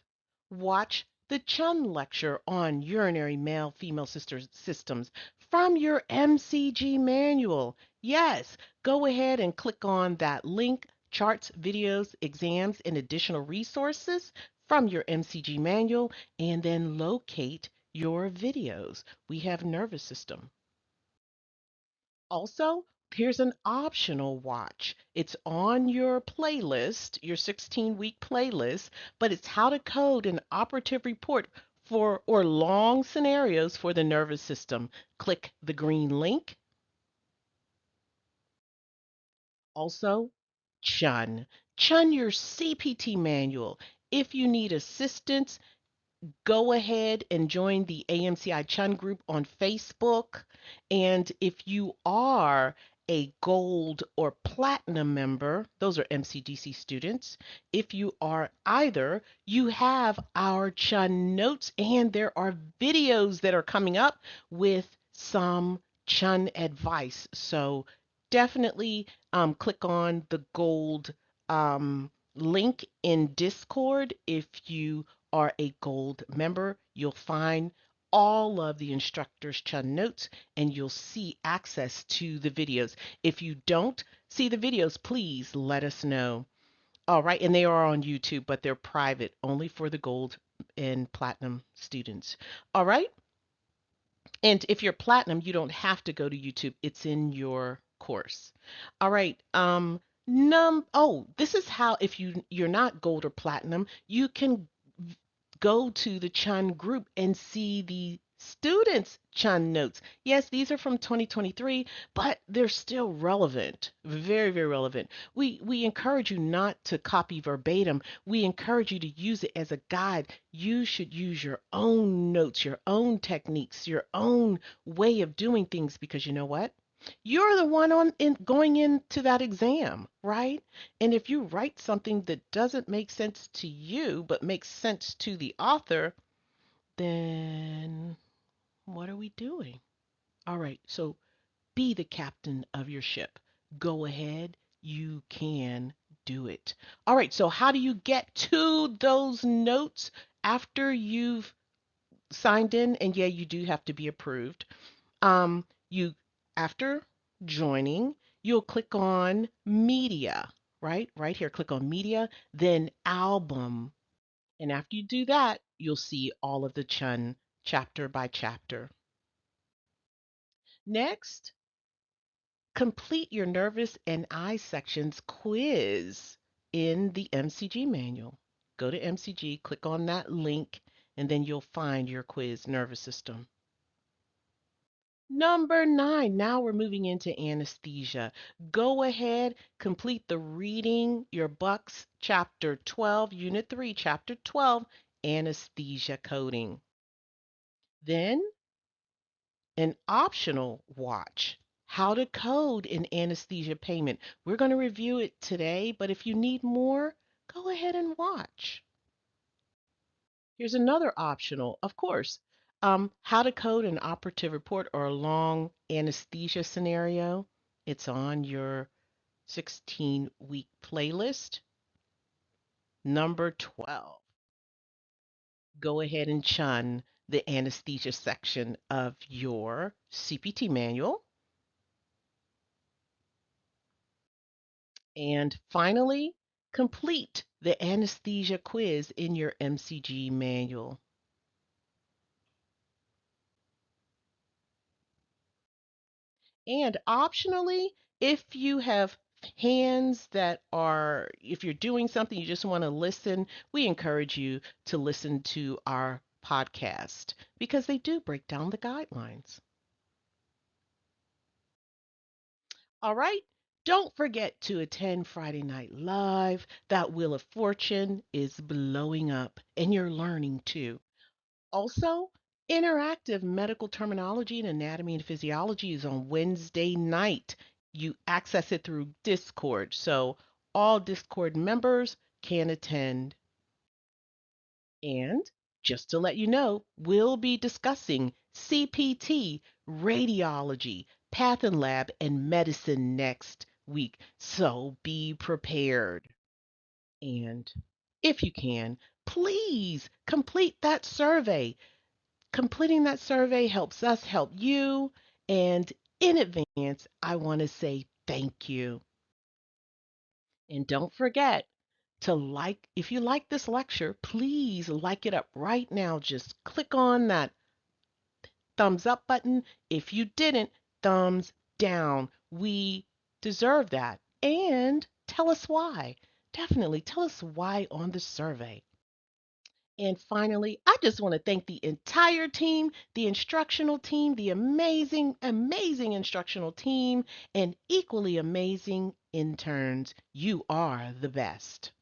watch the Chun lecture on urinary male female sister systems from your MCG manual. Yes, go ahead and click on that link, charts, videos, exams, and additional resources from your MCG manual, and then locate your videos. We have nervous system. Also, here's an optional watch. It's on your playlist, your 16-week playlist, but it's how to code an operative report for or long scenarios for the nervous system. Click the green link. Also, Chun. Chun your CPT manual. If you need assistance, go ahead and join the AMCI Chun group on Facebook. And if you are a gold or platinum member, those are MCDC students. If you are either, you have our Chun notes, and there are videos that are coming up with some Chun advice. So definitely click on the gold link in Discord if you are a gold member. You'll find all of the instructors' Chun notes, and you'll see access to the videos. If you don't see the videos, please let us know. All right, and they are on YouTube, but they're private, only for the gold and platinum students. All right, And if you're platinum, you don't have to go to YouTube. It's in your course. All right. This is how, if you're not gold or platinum, you can go to the Chun group and see the students' Chun notes. Yes, these are from 2023, but they're still relevant. Very, very relevant. We encourage you not to copy verbatim. We encourage you to use it as a guide. You should use your own notes, your own techniques, your own way of doing things, because you know what? You're the one going into that exam, right? And if you write something that doesn't make sense to you but makes sense to the author, then what are we doing? All right, so be the captain of your ship. Go ahead, you can do it. All right, so how do you get to those notes after you've signed in? And yeah, you do have to be approved. You After joining, you'll click on media, right? Right here, click on media, then album. And after you do that, you'll see all of the Chun chapter by chapter. Next, complete your nervous and eye sections quiz in the MCG manual. Go to MCG, click on that link, and then you'll find your quiz, nervous system. Number 9, now we're moving into anesthesia. Go ahead, complete the reading your Bucks chapter 12, unit 3, chapter 12, anesthesia coding. Then an optional watch, how to code in anesthesia payment. We're going to review it today, but if you need more, go ahead and watch. Here's another optional, of course. How to code an operative report or a long anesthesia scenario. It's on your 16-week playlist. Number 12. Go ahead and chun the anesthesia section of your CPT manual. And finally, complete the anesthesia quiz in your MCG manual. And optionally, if you have hands that are, if you're doing something, you just want to listen, we encourage you to listen to our podcast because they do break down the guidelines. All right. Don't forget to attend Friday Night Live. That Wheel of Fortune is blowing up and you're learning too. Also, interactive medical terminology and anatomy and physiology is on Wednesday night. You access it through Discord, so all Discord members can attend. And just to let you know, we'll be discussing CPT, radiology, path and lab, and medicine next week. So be prepared. And if you can, please complete that survey. Completing that survey helps us help you. And in advance, I want to say thank you. And don't forget to like, if you like this lecture, please like it up right now. Just click on that thumbs up button. If you didn't, thumbs down. We deserve that. And tell us why. Definitely tell us why on the survey. And finally, I just want to thank the entire team, the instructional team, the amazing, amazing instructional team, and equally amazing interns. You are the best.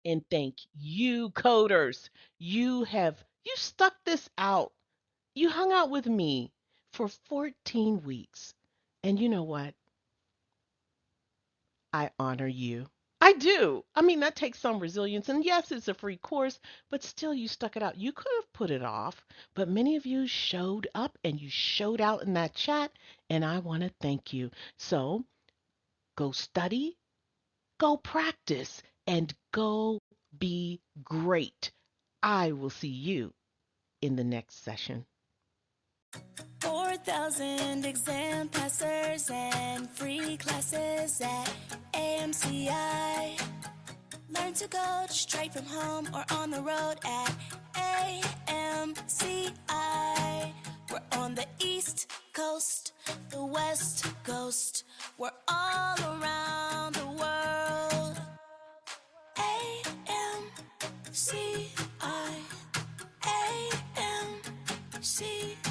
And thank you, coders. You stuck this out. You hung out with me for 14 weeks. And you know what? I honor you. I do. I mean, that takes some resilience. And yes, it's a free course, but still, you stuck it out. You could have put it off, but many of you showed up and you showed out in that chat, and I want to thank you. So go study, go practice, and go be great. I will see you in the next session. 4,000 exam passers and free classes at AMCI. Learn to code straight from home or on the road at AMCI. We're on the East Coast, the West Coast. We're all around the world. AMCI, AMCI.